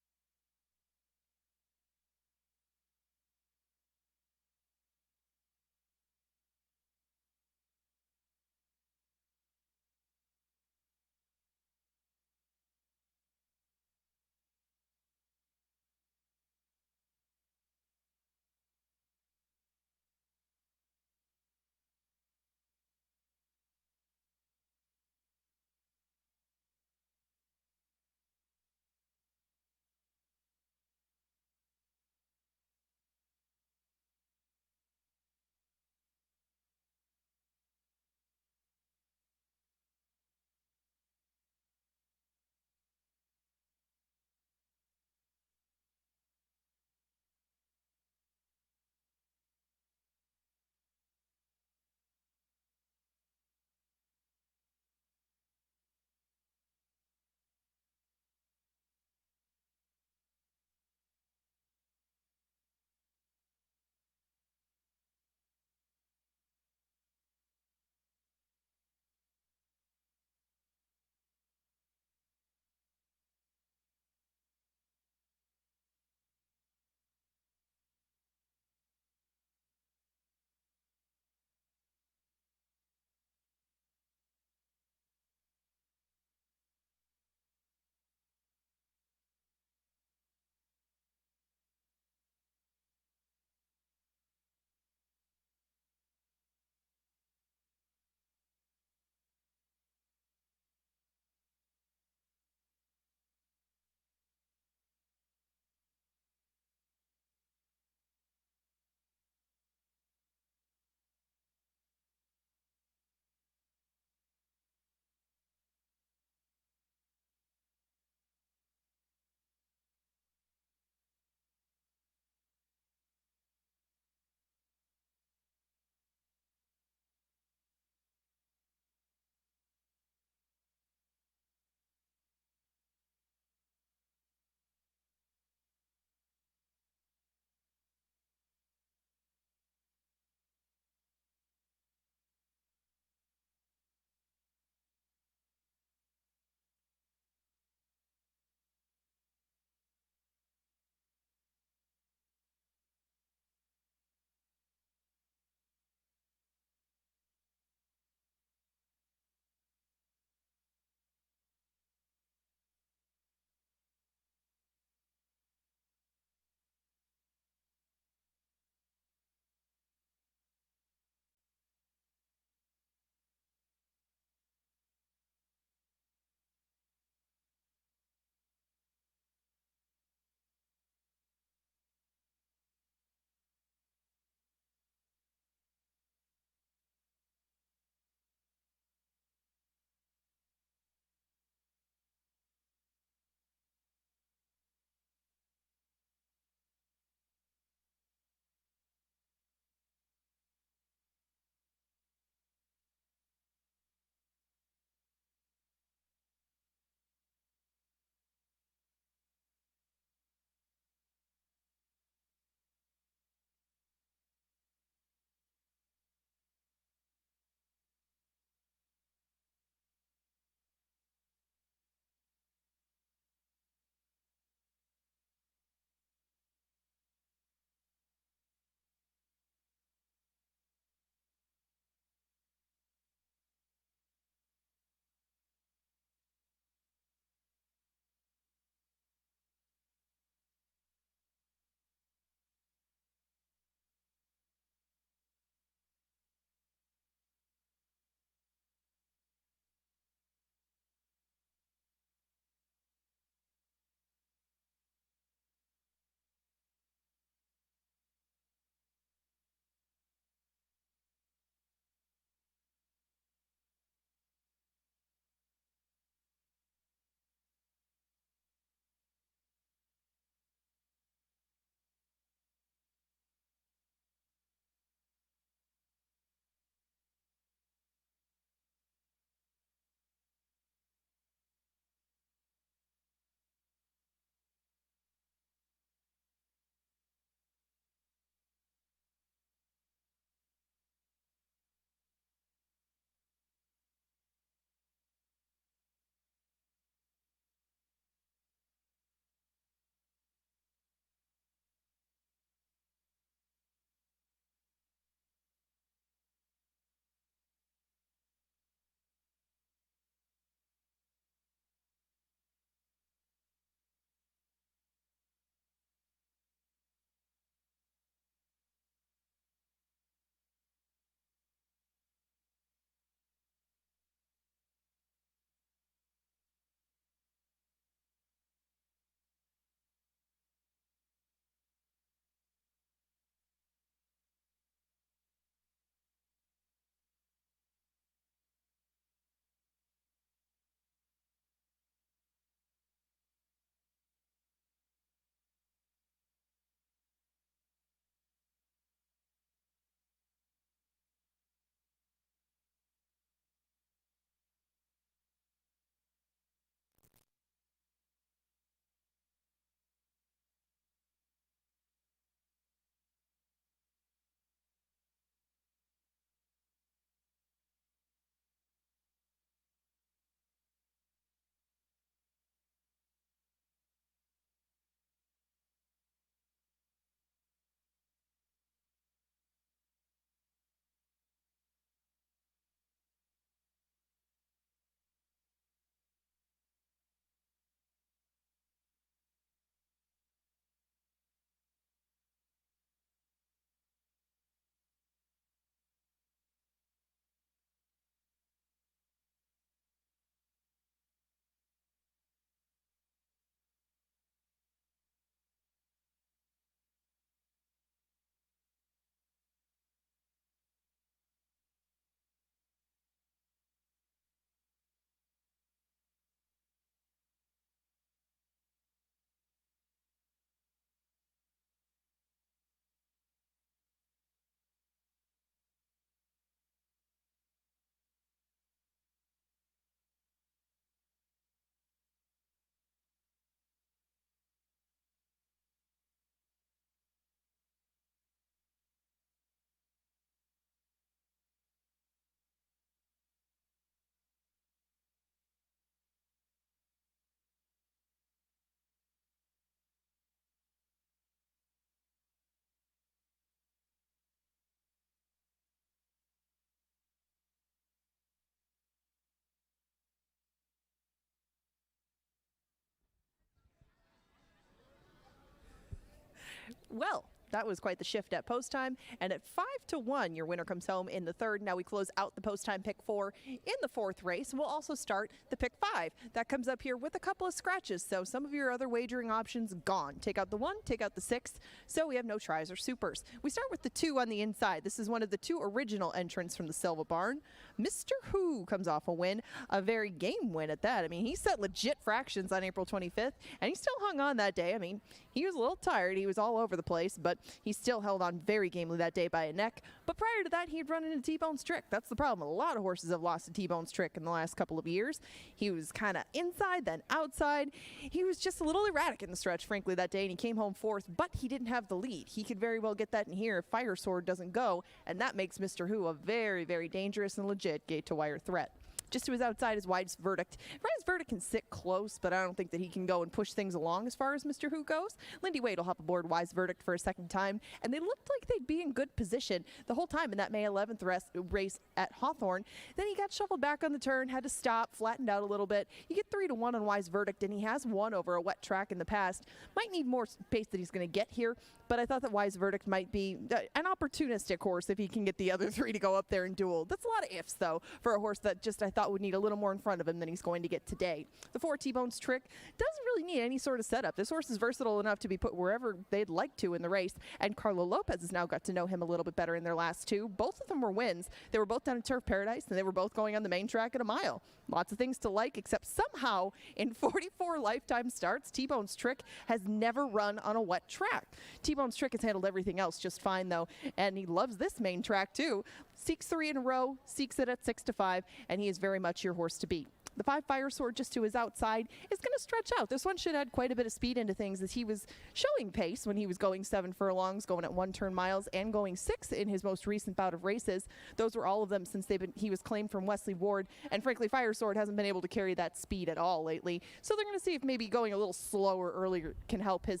well. That was quite the shift at post time. And at 5-1, your winner comes home in the third. Now we close out the post time pick 4 in the fourth race. We'll also start the pick 5. That comes up here with a couple of scratches. So some of your other wagering options gone. Take out the 1, take out the 6. So we have no tries or supers. We start with the 2 on the inside. This is one of the 2 original entrants from the Silva barn. Mr. Who comes off a win, a very game win at that. I mean, he set legit fractions on April 25th, and he still hung on that day. I mean, he was a little tired. He was all over the place, but he still held on very gamely that day by a neck. But prior to that, he had run into T-Bone's Trick. That's the problem. A lot of horses have lost to T-Bone's Trick in the last couple of years. He was kind of inside, then outside. He was just a little erratic in the stretch, frankly, that day, and he came home 4th, but he didn't have the lead. He could very well get that in here if Fire Sword doesn't go, and that makes Mr. Who a very, very dangerous and legit gate-to-wire threat. Just to his outside is Wise Verdict. Wise Verdict can sit close, but I don't think that he can go and push things along as far as Mr. Who goes. Lindy Wade will hop aboard Wise Verdict for a second time, and they looked like they'd be in good position the whole time in that May 11th race at Hawthorne. Then he got shuffled back on the turn, had to stop, flattened out a little bit. You get 3-1 on Wise Verdict, and he has won over a wet track in the past. Might need more pace that he's going to get here, but I thought that Wise Verdict might be an opportunistic horse if he can get the other 3 to go up there and duel. That's a lot of ifs, though, for a horse that just I thought would need a little more in front of him than he's going to get today. The 4 T-Bone's Trick doesn't really need any sort of setup. This horse is versatile enough to be put wherever they'd like to in the race, and Carlo Lopez has now got to know him a little bit better in their last 2. Both of them were wins. They were both down in Turf Paradise, and they were both going on the main track at a mile. Lots of things to like, except somehow in 44 lifetime starts, T-Bone's Trick has never run on a wet track. T-Bone's Trick has handled everything else just fine, though, and he loves this main track, too. Seeks 3 in a row, seeks it at 6-5, and he is very much your horse to beat. The 5 Fire Sword just to his outside is going to stretch out. This one should add quite a bit of speed into things as he was showing pace when he was going 7 furlongs, going at 1 turn miles, and going 6 in his most recent bout of races. Those were all of them since he was claimed from Wesley Ward, and frankly, Fire Sword hasn't been able to carry that speed at all lately. So they're going to see if maybe going a little slower earlier can help his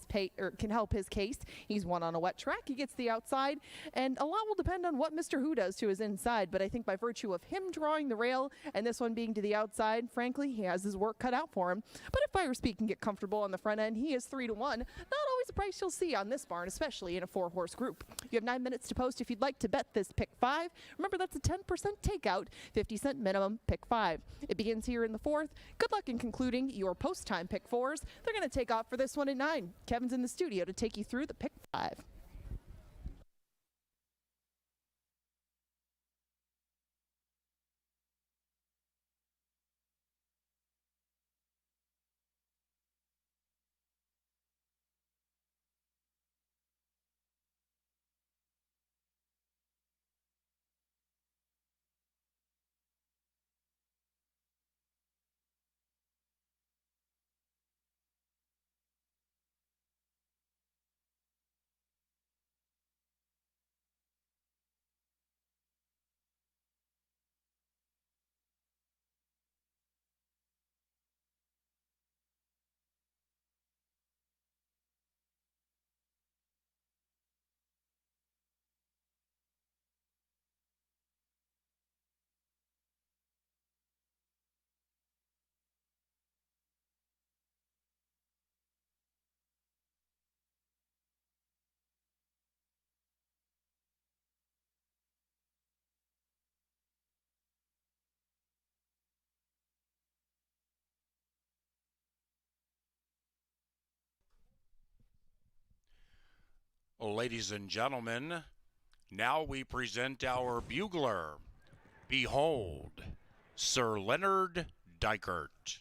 case. He's won on a wet track. He gets the outside, and a lot will depend on what Mr. Who does to his inside. But I think by virtue of him drawing the rail and this one being to the outside, frankly, he has his work cut out for him. But if Fire Speed can get comfortable on the front end, he is 3-1. Not always a price you'll see on this barn, especially in a 4-horse group. You have 9 minutes to post if you'd like to bet this pick 5. Remember, that's a 10% takeout, 50-cent minimum, pick 5. It begins here in the 4th. Good luck in concluding your post time pick 4s. They're going to take off for this one at 9. Kevin's in the studio to take you through the pick 5. Ladies and gentlemen, now we present our bugler. Behold, Sir Leonard Dykert.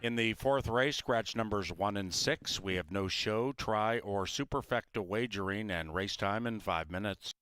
In the 4th race, scratch numbers 1 and 6, we have no show, try, or superfecta wagering, and race time in 5 minutes.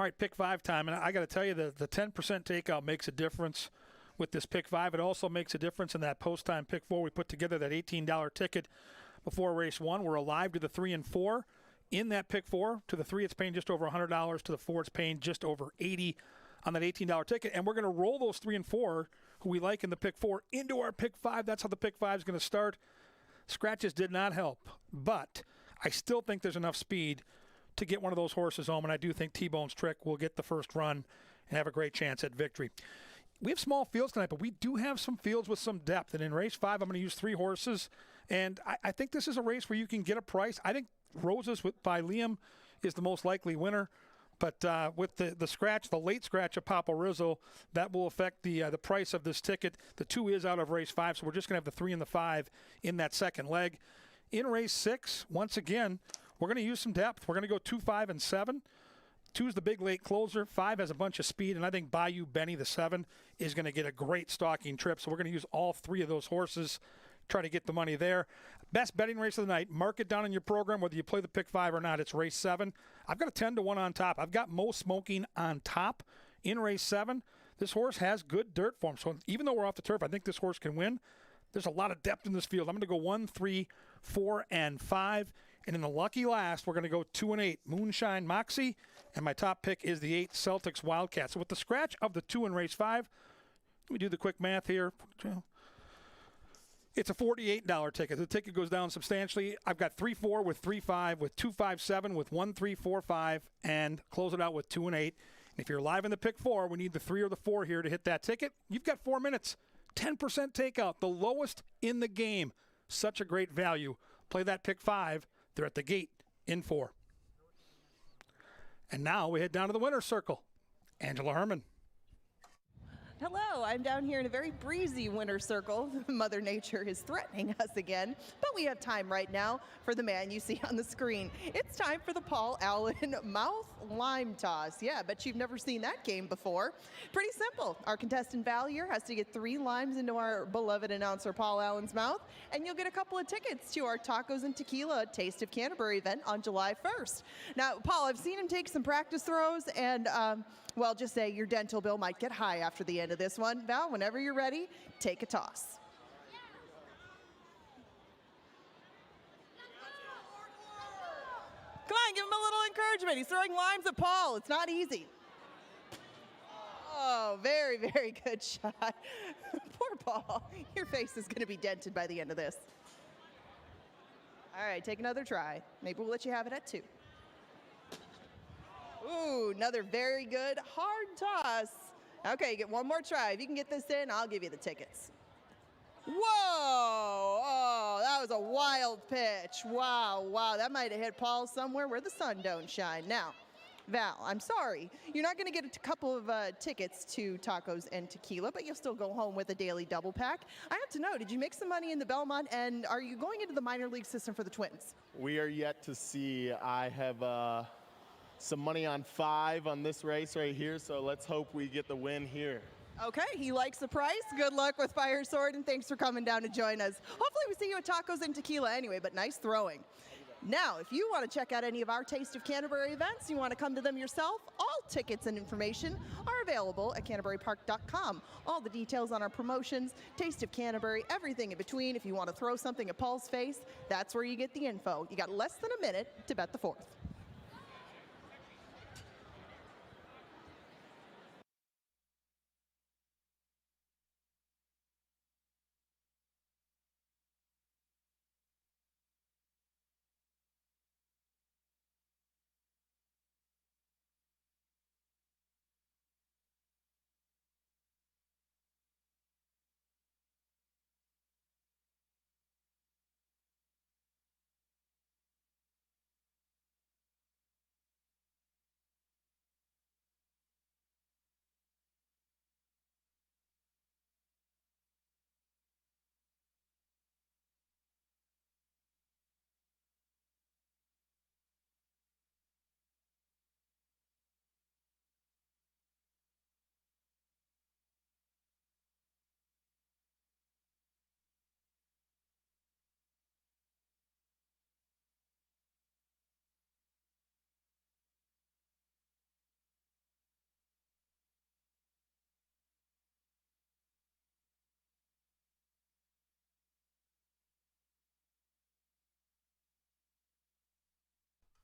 All right, pick 5 time. And I got to tell you, the 10% takeout makes a difference with this pick 5. It also makes a difference in that post-time pick 4. We put together that $18 ticket before race 1. We're alive to the 3 and 4. In that pick 4, to the 3, it's paying just over $100. To the 4, it's paying just over $80 on that $18 ticket. And we're going to roll those 3 and 4, who we like in the pick 4, into our pick 5. That's how the pick 5 is going to start. Scratches did not help, but I still think there's enough speed to get one of those horses home, and I do think T-Bone's Trick will get the first run and have a great chance at victory. We have small fields tonight, but we do have some fields with some depth. And in race 5, I'm going to use 3 horses. And I think this is a race where you can get a price. I think Roses by Liam is the most likely winner. But with the scratch, the late scratch of Papa Rizzo, that will affect the price of this ticket. The 2 is out of race 5, so we're just going to have the 3 and the 5 in that second leg. In race 6, once again, we're going to use some depth. We're going to go 2, 5, and 7. 2 is the big late closer. 5 has a bunch of speed, and I think Bayou Benny, the 7, is going to get a great stalking trip. So we're going to use all 3 of those horses, try to get the money there. Best betting race of the night. Mark it down in your program, whether you play the pick 5 or not. It's race 7. I've got a 10-1 on top. I've got Mo Smoking on top in race 7. This horse has good dirt for him. So even though we're off the turf, I think this horse can win. There's a lot of depth in this field. I'm going to go 1, 3, 4, and 5. And in the lucky last, we're going to go 2 and 8, Moonshine Moxie. And my top pick is the 8, Celtics Wildcats. So with the scratch of the 2 in race 5, let me do the quick math here. It's a $48 ticket. The ticket goes down substantially. I've got 3-4 with 3-5 with 2-5-7 with 1-3-4-5 and close it out with 2 and 8. And if you're live in the pick 4, we need the 3 or the 4 here to hit that ticket. You've got 4 minutes. 10% takeout, the lowest in the game. Such a great value. Play that pick 5. They're at the gate in 4. And now we head down to the winner's circle. Angela Herman. Hello, I'm down here in a very breezy winner's circle. Mother Nature is threatening us again, but we have time right now for the man you see on the screen. It's time for the Paul Allen Mouth Lime Toss. Yeah, but you've never seen that game before. Pretty simple. Our contestant Val here has to get 3 limes into our beloved announcer Paul Allen's mouth, and you'll get a couple of tickets to our Tacos and Tequila Taste of Canterbury event on July 1st. Now, Paul, I've seen him take some practice throws, and well, just say your dental bill might get high after the end of this one. Val, whenever you're ready, take a toss. Come on, give him a little encouragement. He's throwing limes at Paul. It's not easy. Oh, very, very good shot. Poor Paul. Your face is going to be dented by the end of this. All right, take another try. Maybe we'll let you have it at 2. Ooh, another very good hard toss. Okay, get one more try. If you can get this in, I'll give you the tickets. Whoa! Oh, that was a wild pitch. Wow, wow. That might have hit Paul somewhere where the sun don't shine. Now, Val, I'm sorry. You're not going to get a couple of tickets to Tacos and Tequila, but you'll still go home with a daily double pack. I have to know, did you make some money in the Belmont, and are you going into the minor league system for the Twins? We are yet to see. I have some money on 5 on this race right here, so let's hope we get the win here. Okay, he likes the price. Good luck with Fire Sword, and thanks for coming down to join us. Hopefully we see you at Tacos and Tequila anyway, but nice throwing. Now, if you want to check out any of our Taste of Canterbury events, you want to come to them yourself, all tickets and information are available at canterburypark.com. All the details on our promotions, Taste of Canterbury, everything in between. If you want to throw something at Paul's face, that's where you get the info. You got less than a minute to bet the 4th.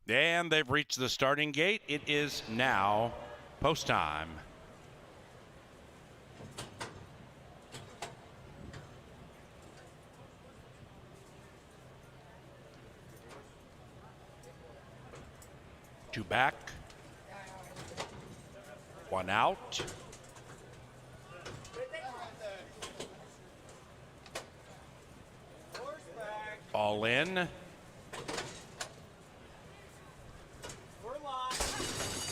And they've reached the starting gate. It is now post time. Two back. One out. All in.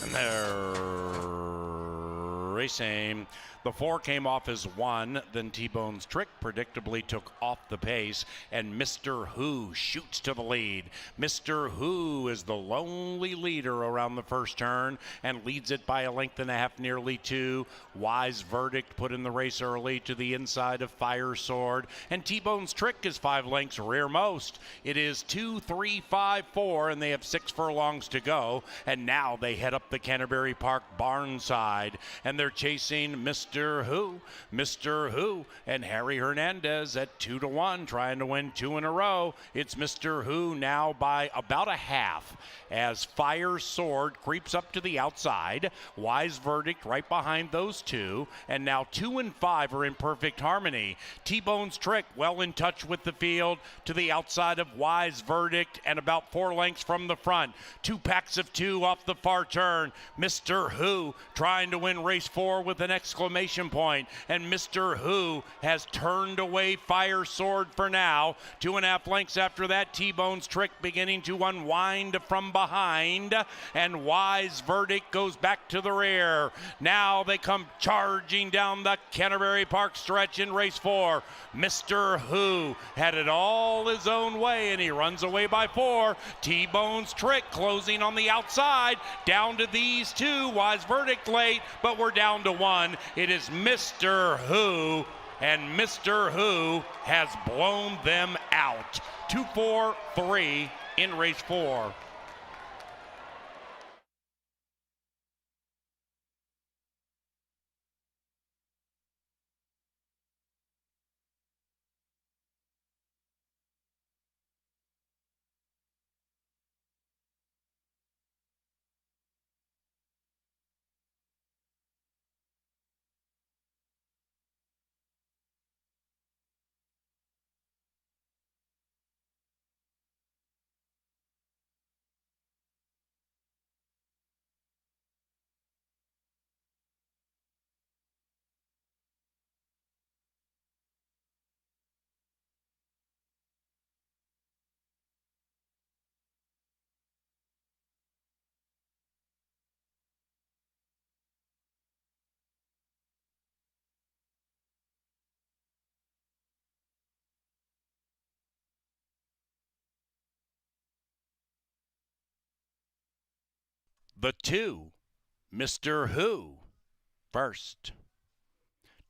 And they're racing. The 4 came off as 1, then T-Bone's Trick predictably took off the pace, and Mr. Who shoots to the lead. Mr. Who is the lonely leader around the first turn and leads it by a length and a half, nearly 2. Wise Verdict put in the race early to the inside of Fire Sword, and T-Bone's Trick is 5 lengths rearmost. It is 2, 3, 5, 4, and they have 6 furlongs to go, and now they head up the Canterbury Park barn side, and they're chasing Mr. Who, and Harry Hernandez at 2-1, trying to win 2 in a row. It's Mr. Who now by about a half as Fire Sword creeps up to the outside. Wise Verdict right behind those 2, and now 2 and 5 are in perfect harmony. T-Bone's Trick well in touch with the field to the outside of Wise Verdict and about 4 lengths from the front. 2 packs of 2 off the far turn. Mr. Who trying to win race 4 with an exclamation point, and Mr. Who has turned away Fire Sword for now. 2.5 lengths after that, T-Bone's Trick beginning to unwind from behind, and Wise Verdict goes back to the rear. Now they come charging down the Canterbury Park stretch in race 4. Mr. Who had it all his own way, and he runs away by 4. T-Bone's Trick closing on the outside, down to these 2. Wise Verdict late, but we're down to 1. It is Mr. Who, and Mr. Who has blown them out. 2-4-3 in race 4. The 2, Mr. Who, first.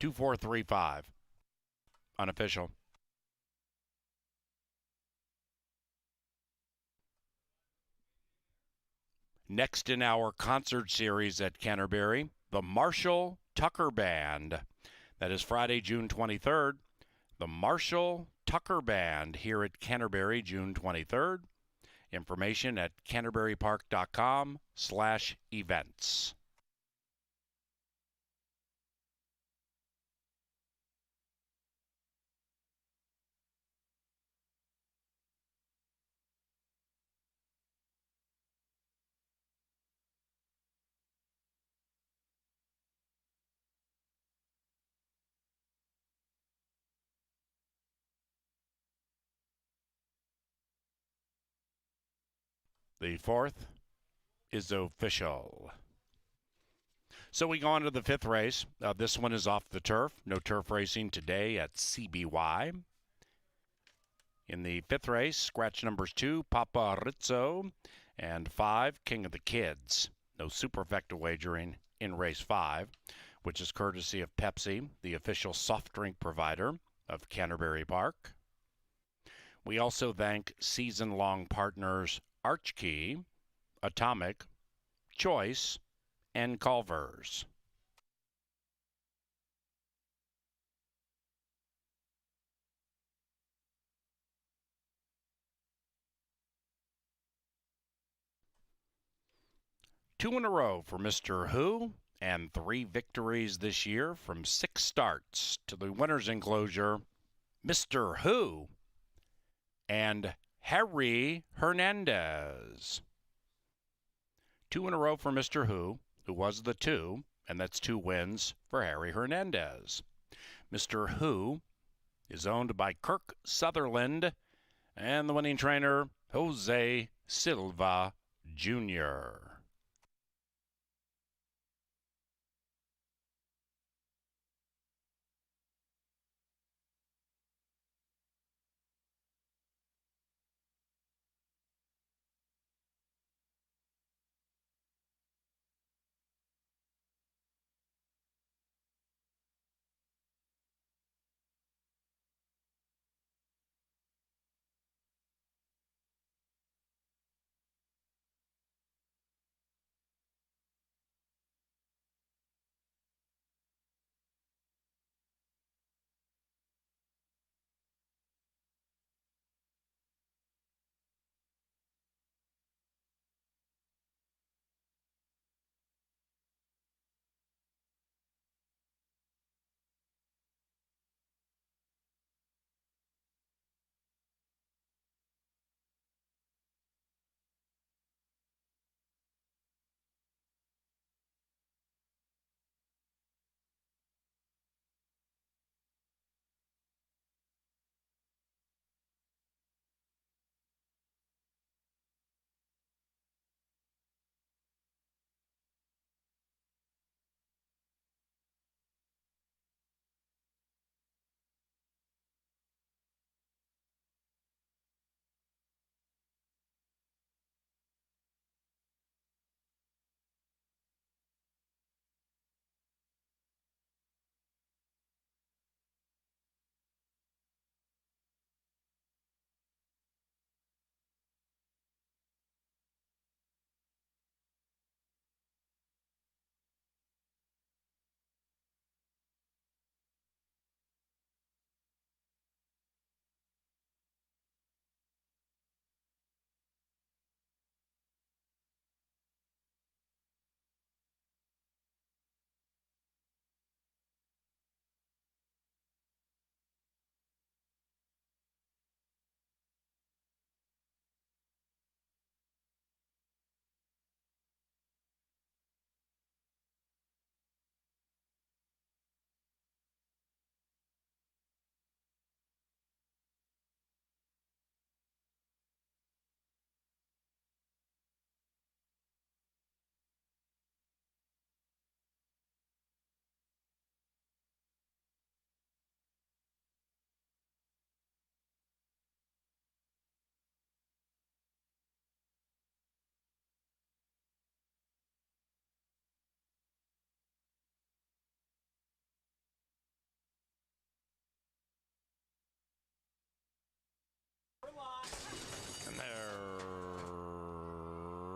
2-4-3-5. Unofficial. Next in our concert series at Canterbury, the Marshall Tucker Band. That is Friday, June 23rd. The Marshall Tucker Band here at Canterbury, June 23rd. Information at canterburypark.com/events. The 4th is official. So we go on to the 5th race. This one is off the turf. No turf racing today at CBY. In the 5th race, scratch numbers 2, Papa Rizzo, and 5, King of the Kids. No superfecta wagering in race 5, which is courtesy of Pepsi, the official soft drink provider of Canterbury Park. We also thank season-long partners Archkey, Atomic, Choice, and Culver's. 2 in a row for Mr. Who, and 3 victories this year from 6 starts. To the winner's enclosure, Mr. Who and Harry Hernandez. 2 in a row for Mr. Who was the 2, and that's 2 wins for Harry Hernandez. Mr. Who is owned by Kirk Sutherland, and the winning trainer, Jose Silva Jr. And they're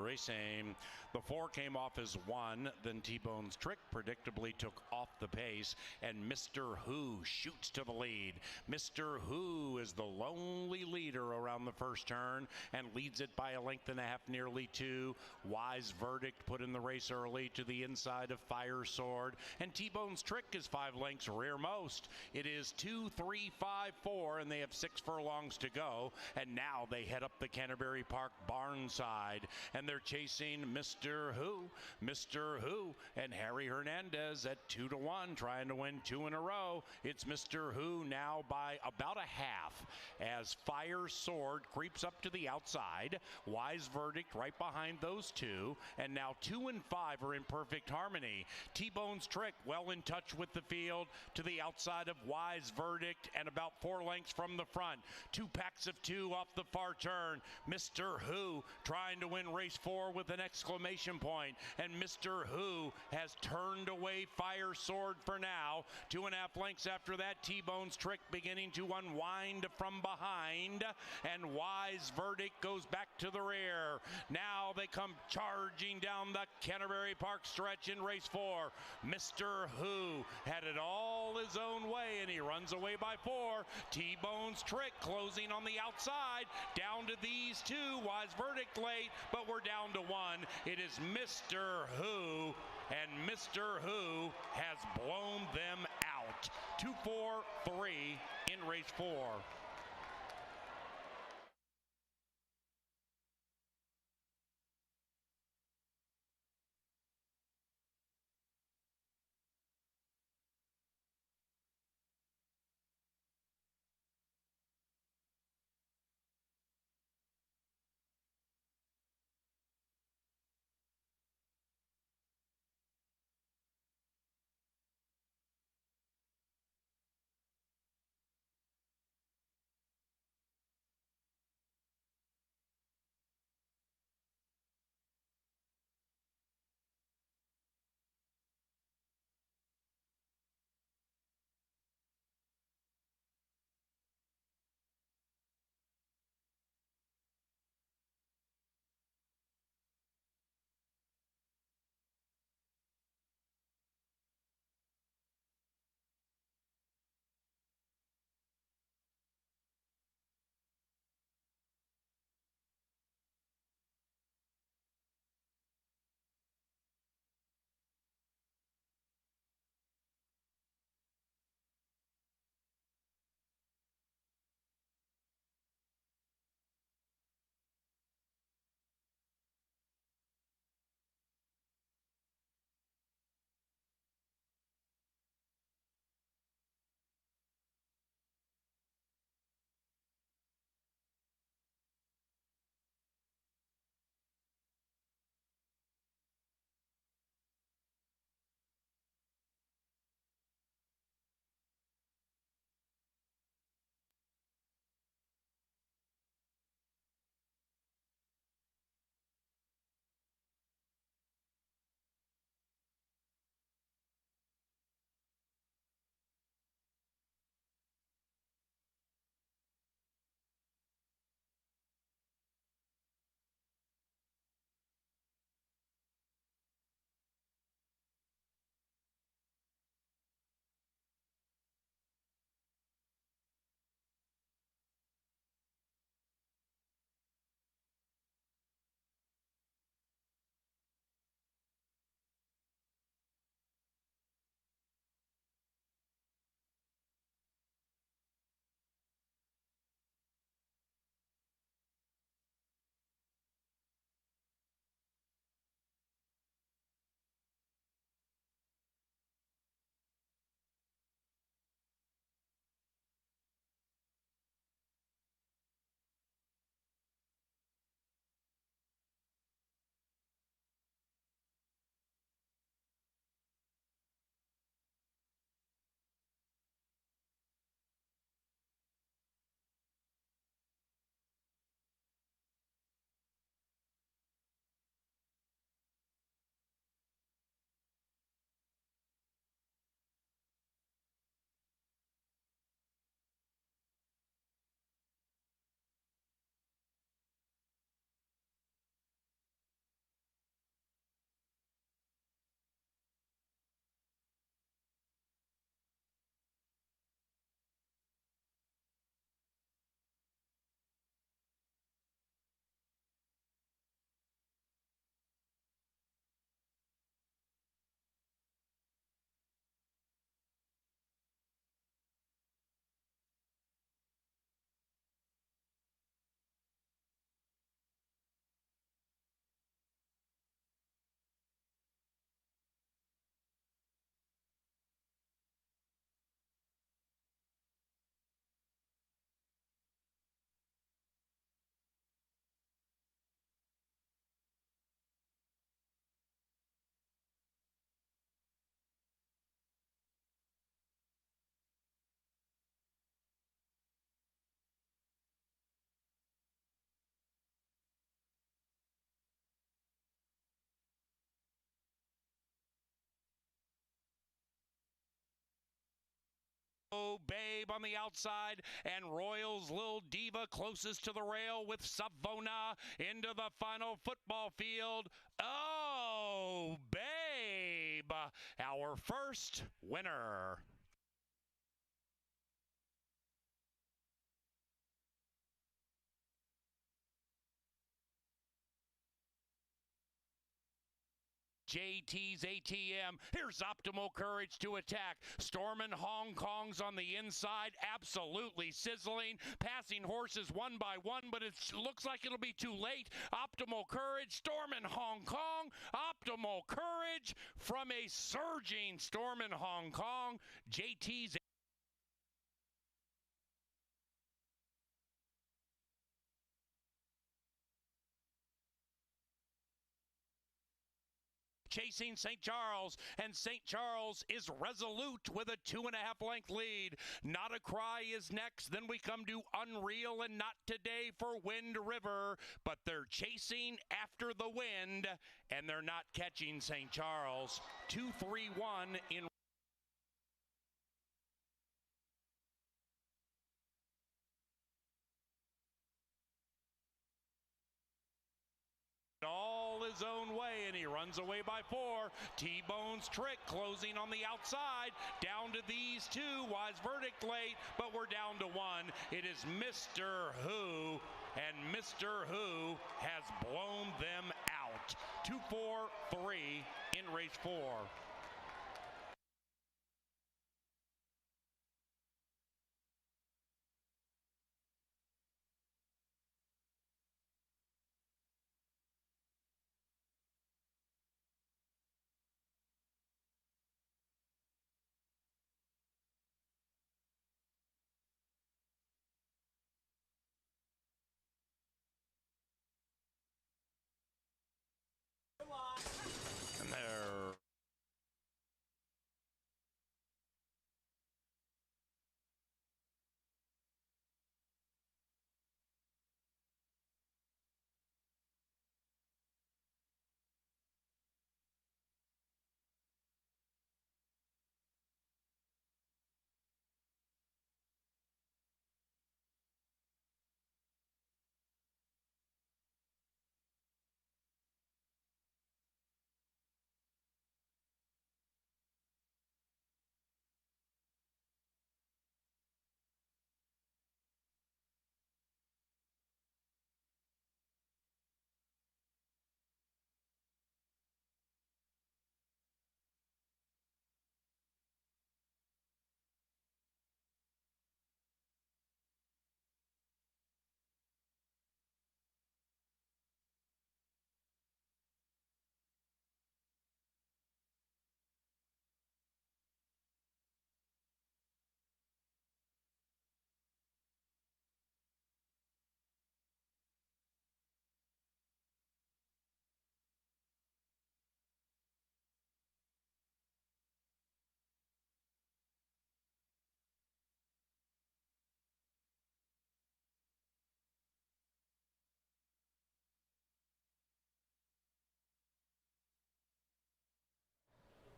racing. The 4 came off as 1, then T-Bone's Trick predictably took off the pace, and Mr. Who shoots to the lead. Mr. Who is the lonely leader around the first turn and leads it by 1.5 lengths, nearly 2. Wise Verdict put in the race early to the inside of Fire Sword, and T-Bone's Trick is 5 lengths rearmost. It is 2, 3, 5, 4, and they have 6 furlongs to go, and now they head up the Canterbury Park barn side, and they're chasing Mr. Who, and Harry Hernandez at 2 to 1, trying to win 2 in a row. It's Mr. Who now by about a half as Fire Sword creeps up to the outside. Wise Verdict right behind those 2, and now 2 and 5 are in perfect harmony. T-Bone's Trick well in touch with the field to the outside of Wise Verdict and about 4 lengths from the front. 2 packs of 2 off the far turn. Mr. Who trying to win race 4 with an exclamation point, and Mr. Who has turned away Fire Sword sword for now. 2.5 lengths after that, T-Bone's Trick beginning to unwind from behind, and Wise Verdict goes back to the rear. Now they come charging down the Canterbury Park stretch in race 4. Mr. Who had it all his own way, and he runs away by 4. T-Bone's Trick closing on the outside, down to these two. Wise Verdict late, but we're down to 1. It is Mr. Who, and Mr. Who has blown them out. 2-4-3 in race 4. Oh, Babe on the outside, and Royals Lil Diva closest to the rail with Savona into the final football field. Oh, Babe, our first winner. JT's ATM. Here's Optimal Courage to attack. Stormin' Hong Kong's on the inside, absolutely sizzling. Passing horses one by one, but it looks like it'll be too late. Optimal Courage, Stormin' Hong Kong. Optimal Courage from a surging Stormin' Hong Kong. JT's chasing St. Charles, and St. Charles is resolute with a 2.5 length lead. Not a Cry is next. Then we come to Unreal and Not Today for Wind River, but they're chasing after the wind, and they're not catching St. Charles. 2-3-1 in all his own way, and he runs away by 4. T-Bone's Trick closing on the outside. Down to these two. Wise Verdict late, but we're down to 1. It is Mr. Who, and Mr. Who has blown them out. 2-4-3 in race 4. And they're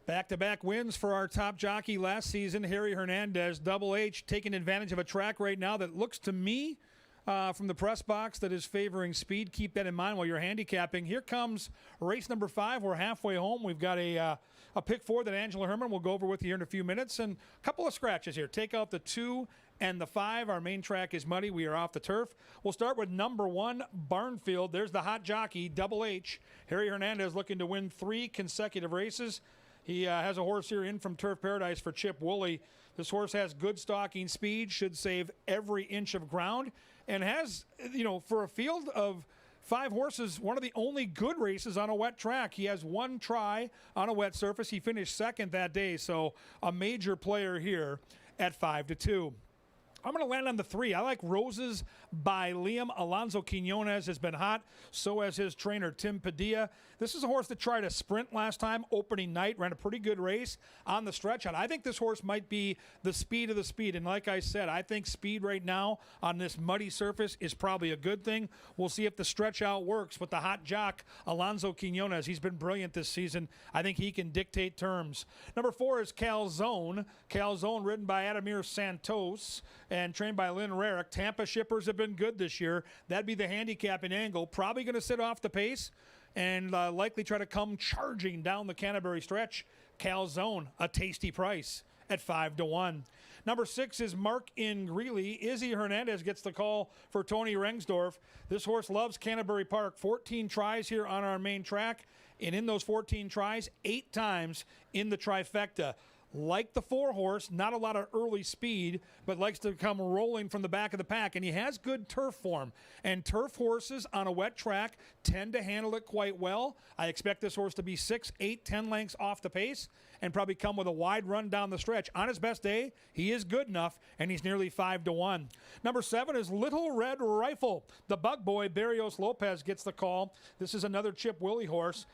Back-to-back wins for our top jockey last season, Harry Hernandez. Double H taking advantage of a track right now that looks to me from the press box that is favoring speed. Keep that in mind while you're handicapping. Here comes race number 5. We're halfway home. We've got a pick 4 that Angela Herman will go over with you here in a few minutes. And a couple of scratches here. Take out the 2 and the 5. Our main track is muddy. We are off the turf. We'll start with number 1, Barnfield. There's the hot jockey, Double H. Harry Hernandez looking to win 3 consecutive races. He has a horse here in from Turf Paradise for Chip Woolley. This horse has good stalking speed, should save every inch of ground, and has, for a field of 5 horses, one of the only good races on a wet track. He has 1 try on a wet surface. He finished second that day, so a major player here at 5-2. I'm going to land on the 3. I like Roses by Liam. Alonso Quinones has been hot. So has his trainer, Tim Padilla. This is a horse that tried a sprint last time, opening night, ran a pretty good race on the stretch out. I think this horse might be the speed of the speed. And like I said, I think speed right now on this muddy surface is probably a good thing. We'll see if the stretch out works with the hot jock, Alonso Quinones. He's been brilliant this season. I think he can dictate terms. Number 4 is Calzone. Calzone, ridden by Ademir Santos and trained by Lynn Rarick. Tampa shippers have been good this year. That'd be the handicapping angle. Probably going to sit off the pace and likely try to come charging down the Canterbury stretch. Calzone, a tasty price at 5-1. Number 6 is Mark in Greeley. Izzy Hernandez gets the call for Tony Rengsdorf. This horse loves Canterbury Park. 14 tries here on our main track. And in those 14 tries, 8 times in the trifecta. Like the 4 horse, not a lot of early speed, but likes to come rolling from the back of the pack. And he has good turf form. And turf horses on a wet track tend to handle it quite well. I expect this horse to be 6, 8, 10 lengths off the pace and probably come with a wide run down the stretch. On his best day, he is good enough, and he's nearly 5-1. Number 7 is Little Red Rifle. The bug boy, Barrios Lopez, gets the call. This is another Chip Willie horse.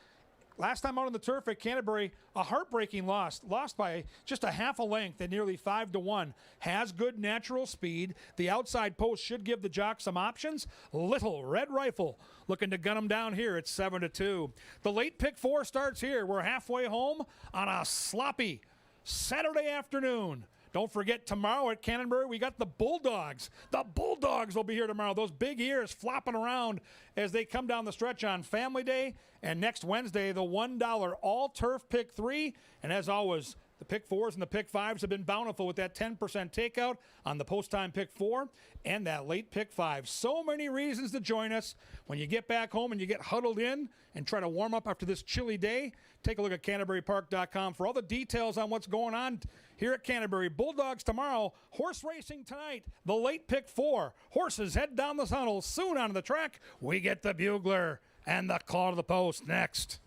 Last time out on the turf at Canterbury, a heartbreaking loss. Lost by just a half a length at nearly 5-1. Has good natural speed. The outside post should give the jock some options. Little Red Rifle looking to gun him down here at 7-2. The late pick 4 starts here. We're halfway home on a sloppy Saturday afternoon. Don't forget, tomorrow at Canterbury, we got the Bulldogs. The Bulldogs will be here tomorrow. Those big ears flopping around as they come down the stretch on Family Day. And next Wednesday, the $1 all-turf pick 3. And as always, the pick 4s and the pick 5s have been bountiful with that 10% takeout on the post-time pick 4 and that late pick 5. So many reasons to join us. When you get back home and you get huddled in and try to warm up after this chilly day, take a look at CanterburyPark.com for all the details on what's going on here at Canterbury. Bulldogs tomorrow, horse racing tonight, the late pick 4. Horses head down the tunnel soon onto the track. We get the bugler and the call to the post next.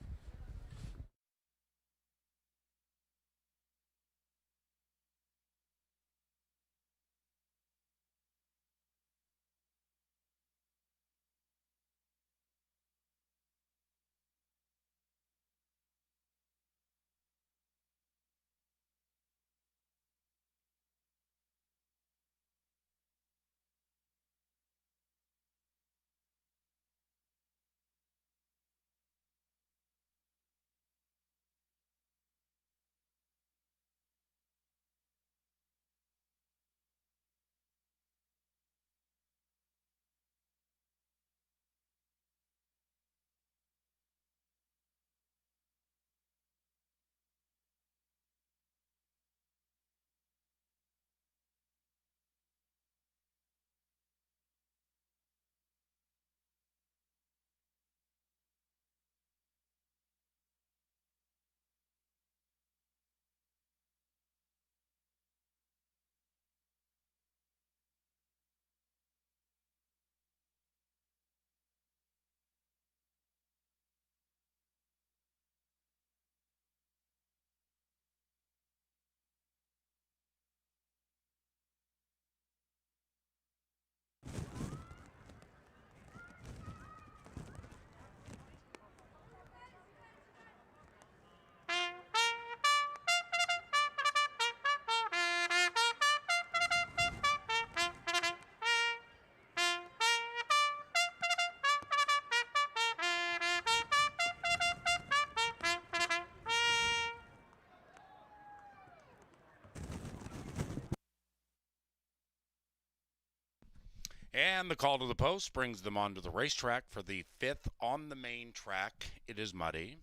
And the call to the post brings them onto the racetrack for the 5th on the main track. It is muddy.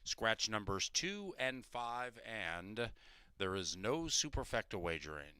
Scratch numbers 2 and 5, and there is no superfecta wagering.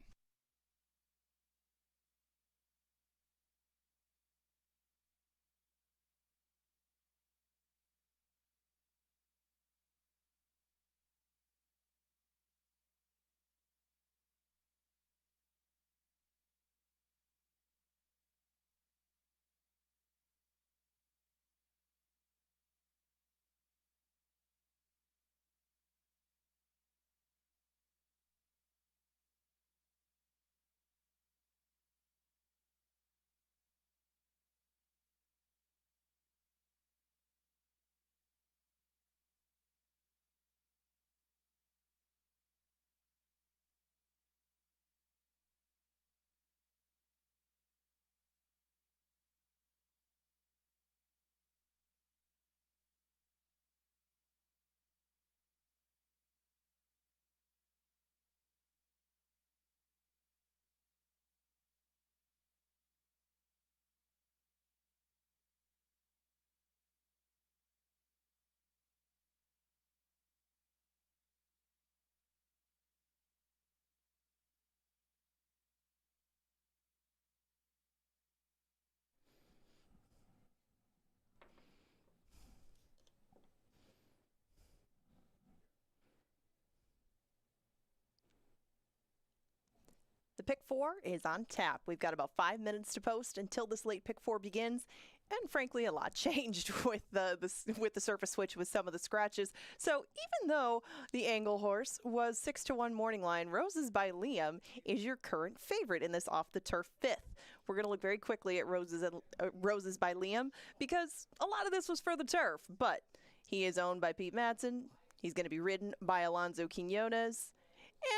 The pick four is on tap. We've got about 5 minutes to post until this late pick four begins. And frankly, a lot changed with the surface switch with some of the scratches. So even though the Angle horse was 6-1 morning line, Roses by Liam is your current favorite in this off the turf fifth. We're going to look very quickly at Roses by Liam because a lot of this was for the turf, but he is owned by Pete Madsen. He's going to be ridden by Alonso Quinones,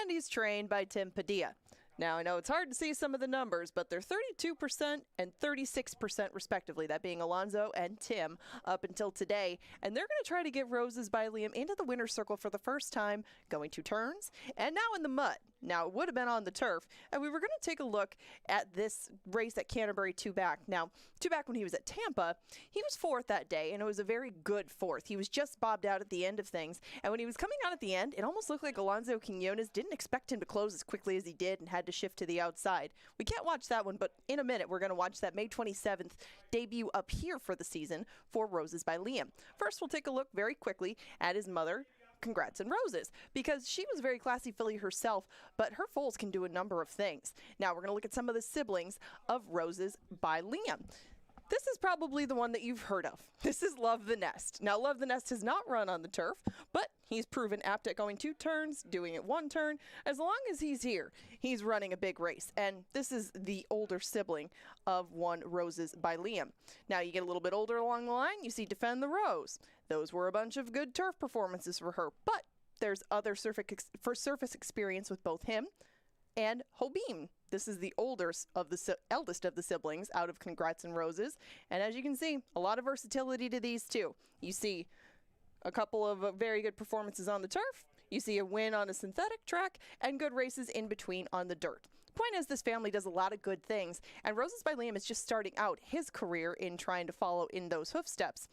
and he's trained by Tim Padilla. Now, I know it's hard to see some of the numbers, but they're 32% and 36% respectively, that being Alonso and Tim up until today. And they're going to try to get Roses by Liam into the winner's circle for the first time, going 2 turns, and now in the mud. Now, it would have been on the turf, and we were going to take a look at this race at Canterbury 2-back. Now, 2-back when he was at Tampa, he was 4th that day, and it was a very good 4th. He was just bobbed out at the end of things, and when he was coming out at the end, it almost looked like Alonso Quinones didn't expect him to close as quickly as he did and had to shift to the outside. We can't watch that one, but in a minute, we're going to watch that May 27th debut up here for the season for Roses by Liam. First, we'll take a look very quickly at his mother, Congrats and Roses, because she was a very classy filly herself, but her foals can do a number of things. Now we're going to look at some of the siblings of Roses by Liam. This is probably the one that you've heard of. This is Love the Nest. Now, Love the Nest has not run on the turf, but he's proven apt at going 2 turns, doing it 1 turn. As long as he's here, he's running a big race. And this is the older sibling of one Roses by Liam. Now, you get a little bit older along the line, you see Defend the Rose. Those were a bunch of good turf performances for her, but there's other surface experience with both him and Hobim. This is the eldest of the siblings out of Congrats and Roses. And as you can see, a lot of versatility to these two. You see a couple of very good performances on the turf. You see a win on a synthetic track and good races in between on the dirt. Point is, this family does a lot of good things, and Roses by Liam is just starting out his career in trying to follow in those hoof steps.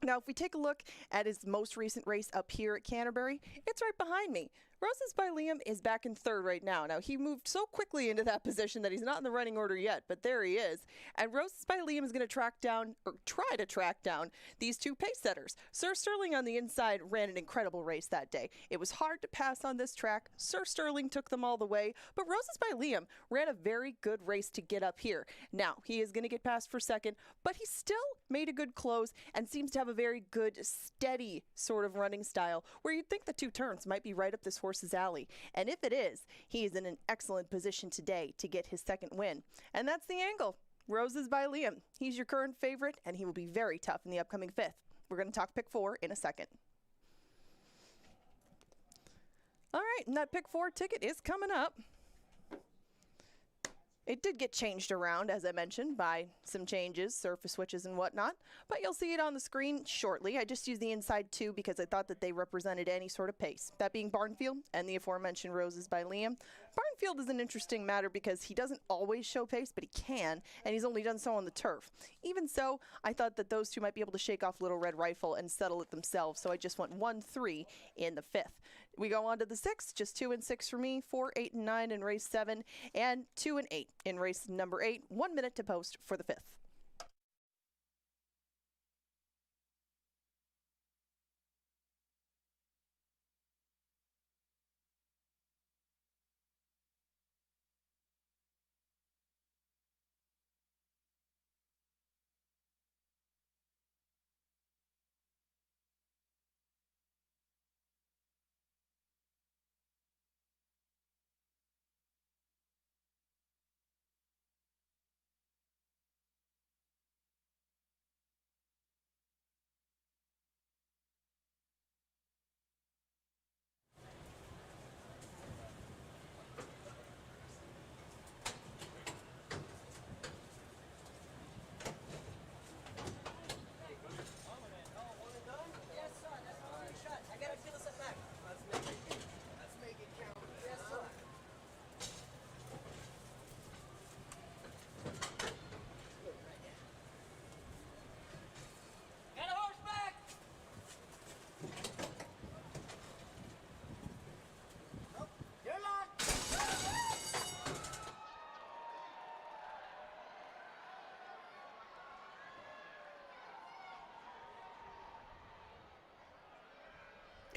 Now, if we take a look at his most recent race up here at Canterbury, it's right behind me. Roses by Liam is back in 3rd right now. Now, he moved so quickly into that position that he's not in the running order yet, but there he is. And Roses by Liam is going to track down, or try to track down, these 2 pace setters. Sir Sterling on the inside ran an incredible race that day. It was hard to pass on this track. Sir Sterling took them all the way, but Roses by Liam ran a very good race to get up here. Now, he is going to get passed for 2nd, but he still made a good close and seems to have a very good, steady sort of running style, where you'd think the 2 turns might be right up this horse's alley. And if it is, he is in an excellent position today to get his 2nd win. And that's the angle. Roses by Liam. He's your current favorite, and he will be very tough in the upcoming 5th. We're going to talk pick 4 in a second. All right, and that pick 4 ticket is coming up. It did get changed around, as I mentioned, by some changes, surface switches and whatnot, but you'll see it on the screen shortly. I just used the inside 2 because I thought that they represented any sort of pace, that being Barnfield and the aforementioned Roses by Liam. Barnfield is an interesting matter because he doesn't always show pace, but he can, and he's only done so on the turf. Even so, I thought that those 2 might be able to shake off Little Red Rifle and settle it themselves, so I just went 1-3 in the 5th. We go on to the 6th, just 2 and 6 for me, 4, 8, and 9 in race 7, and 2 and 8 in race number 8. 1 minute to post for the 5th.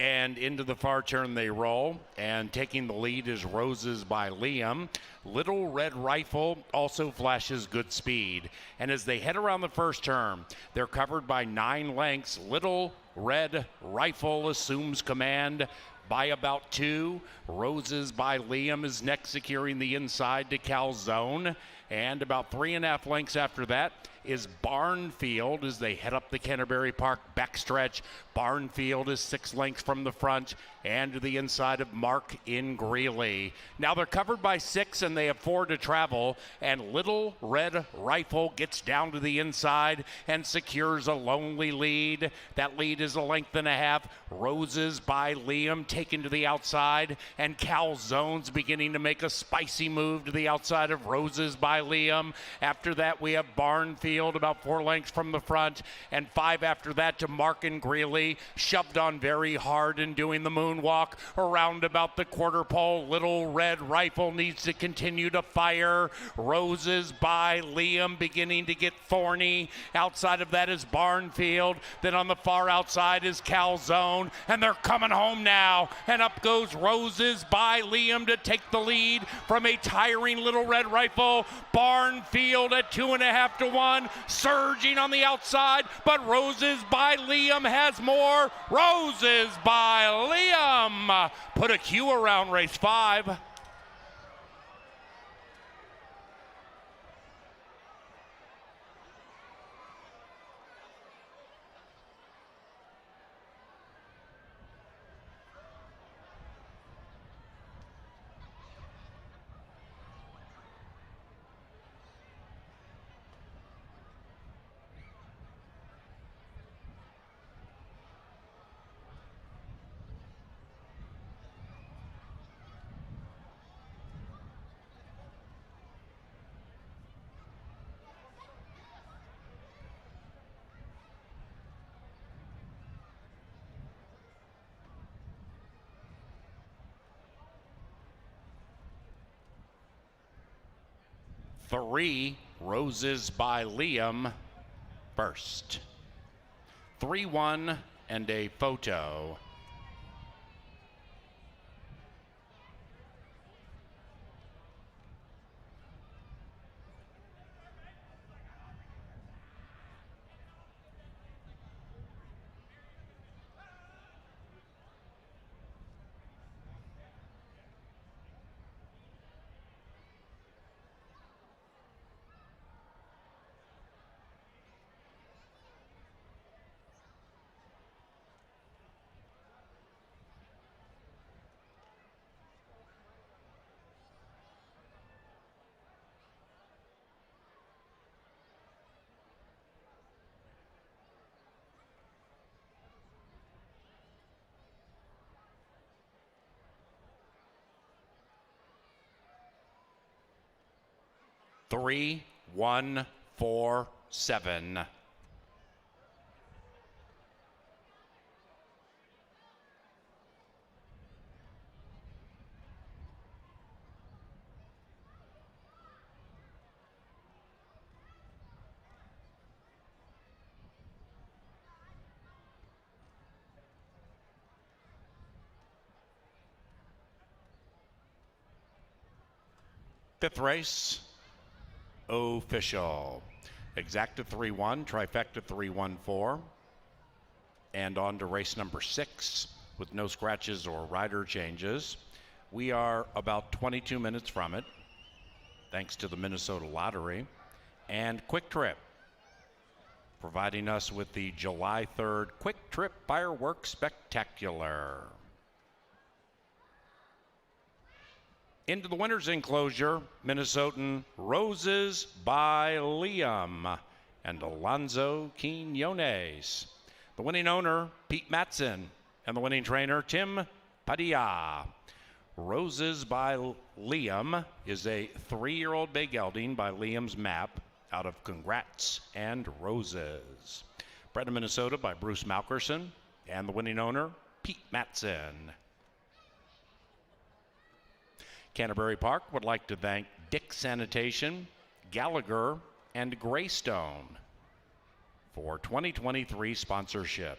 And into the far turn they roll, and taking the lead is Roses by Liam. Little Red Rifle also flashes good speed. And as they head around the first turn, they're covered by 9 lengths. Little Red Rifle assumes command by about 2. Roses by Liam is next, securing the inside to Calzone. And about 3.5 lengths after that is Barnfield as they head up the Canterbury Park backstretch. Barnfield is 6 lengths from the front and to the inside of Mark in Greeley. Now they're covered by 6 and they have 4 to travel, and Little Red Rifle gets down to the inside and secures a lonely lead. That lead is 1.5 lengths. Roses by Liam taken to the outside, and Calzone's beginning to make a spicy move to the outside of Roses by Liam. After that we have Barnfield about 4 lengths from the front, and 5 after that to Mark and Greeley, shoved on very hard and doing the moonwalk around about the quarter pole. Little Red Rifle needs to continue to fire. Roses by Liam beginning to get thorny. Outside of that is Barnfield. Then on the far outside is Calzone, and they're coming home now. And up goes Roses by Liam to take the lead from a tiring Little Red Rifle. Barnfield at 2.5 to 1, surging on the outside, but Roses by Liam has more. Roses by Liam put a Q around race 5. Three, Roses by Liam first. 3-1 and a photo. Three, 1, 4, 7. Fifth race, official. Exacta 3-1, trifecta 3-1-4. And on to race number 6 with no scratches or rider changes. We are about 22 minutes from it, thanks to the Minnesota Lottery. And Quick Trip, providing us with the July 3rd Quick Trip Fireworks Spectacular. Into the winner's enclosure, Minnesotan Roses by Liam and Alonzo Quinones. The winning owner, Pete Matson, and the winning trainer, Tim Padilla. Roses by Liam is a 3-year-old bay gelding by Liam's Map out of Congrats and Roses. Bred in Minnesota by Bruce Malkerson, and the winning owner, Pete Matson. Canterbury Park would like to thank Dick Sanitation, Gallagher, and Greystone for 2023 sponsorship.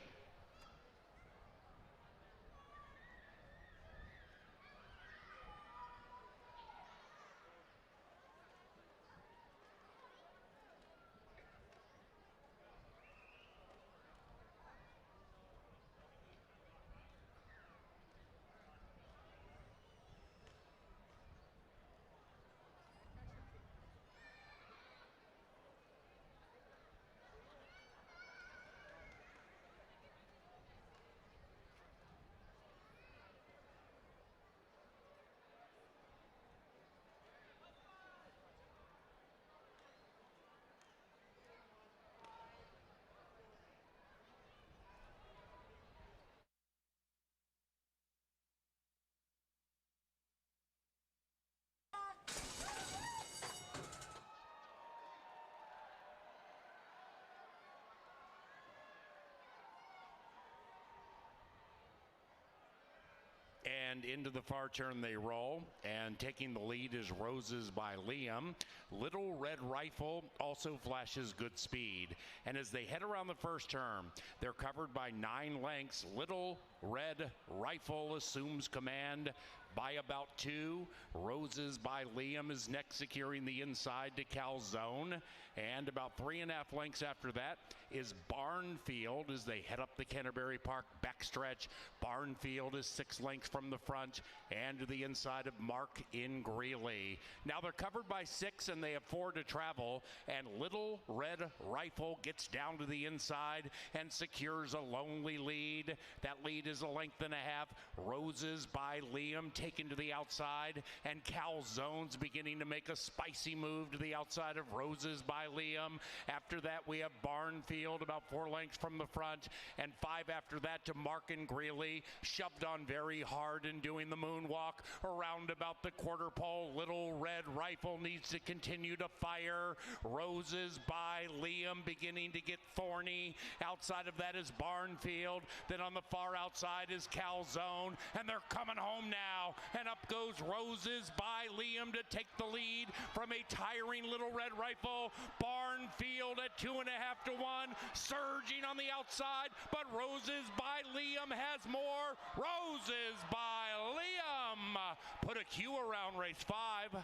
and into the far turn they roll, and taking the lead is Roses by Liam. Little Red Rifle also flashes good speed, and as they head around the first turn, they're covered by 9 lengths. Little Red Rifle assumes command by about 2. Roses by Liam is next, securing the inside to Calzone. And about 3.5 lengths after that is Barnfield as they head up the Canterbury Park backstretch. Barnfield is 6 lengths from the front and to the inside of Mark in Greeley. Now they're covered by 6 and they have 4 to travel, and Little Red Rifle gets down to the inside and secures a lonely lead. That lead is 1.5 lengths. Roses by Liam taken to the outside, and Calzone's beginning to make a spicy move to the outside of Roses by Liam. After that, we have Barnfield about 4 lengths from the front, and 5 after that to Mark and Greeley, shoved on very hard and doing the moonwalk around about the quarter pole. Little Red Rifle needs to continue to fire. Roses by Liam beginning to get thorny. Outside of that is Barnfield. Then on the far outside is Calzone, and they're coming home now. And up goes Roses by Liam to take the lead from a tiring Little Red Rifle. Barnfield at 2.5 to 1, surging on the outside, but Roses by Liam has more. Roses by Liam put a Q around race 5.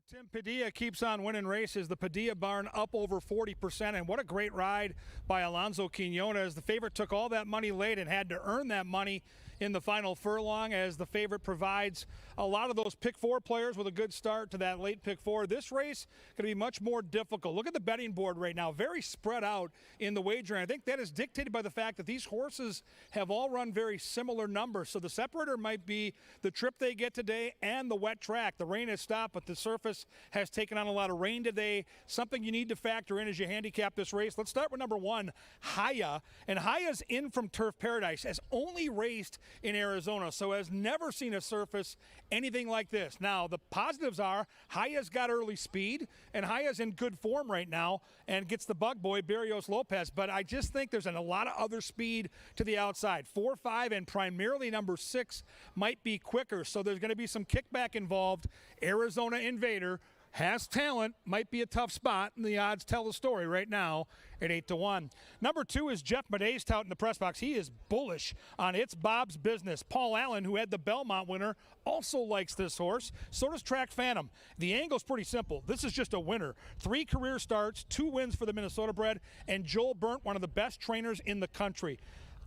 Tim Padilla keeps on winning races. The Padilla barn up over 40%, and what a great ride by Alonso Quinones. The favorite took all that money late and had to earn that money in the final furlong, as the favorite provides a lot of those pick four players with a good start to that late pick four. This race going to be much more difficult. Look at the betting board right now, very spread out in the wagering. I think that is dictated by the fact that these horses have all run very similar numbers. So the separator might be the trip they get today and the wet track. The rain has stopped, but the surface has taken on a lot of rain today. Something you need to factor in as you handicap this race. Let's start with number one, Haya. And Haya's in from Turf Paradise, has only raced in Arizona, so has never seen a surface anything like this. Now, the positives are Haya's got early speed, and Haya's in good form right now and gets the bug boy, Barrios Lopez. But I just think there's a lot of other speed to the outside. 4, 5, and primarily number 6 might be quicker, so there's going to be some kickback involved. Arizona Invader has talent, might be a tough spot, and the odds tell the story right now at 8-1. Number 2 is Jeff Madej's tout in the press box. He is bullish on It's Bob's Business. Paul Allen, who had the Belmont winner, also likes this horse. So does Track Phantom. The angle's pretty simple. This is just a winner. 3 career starts, 2 wins for the Minnesota bred, and Joel Burnt, one of the best trainers in the country.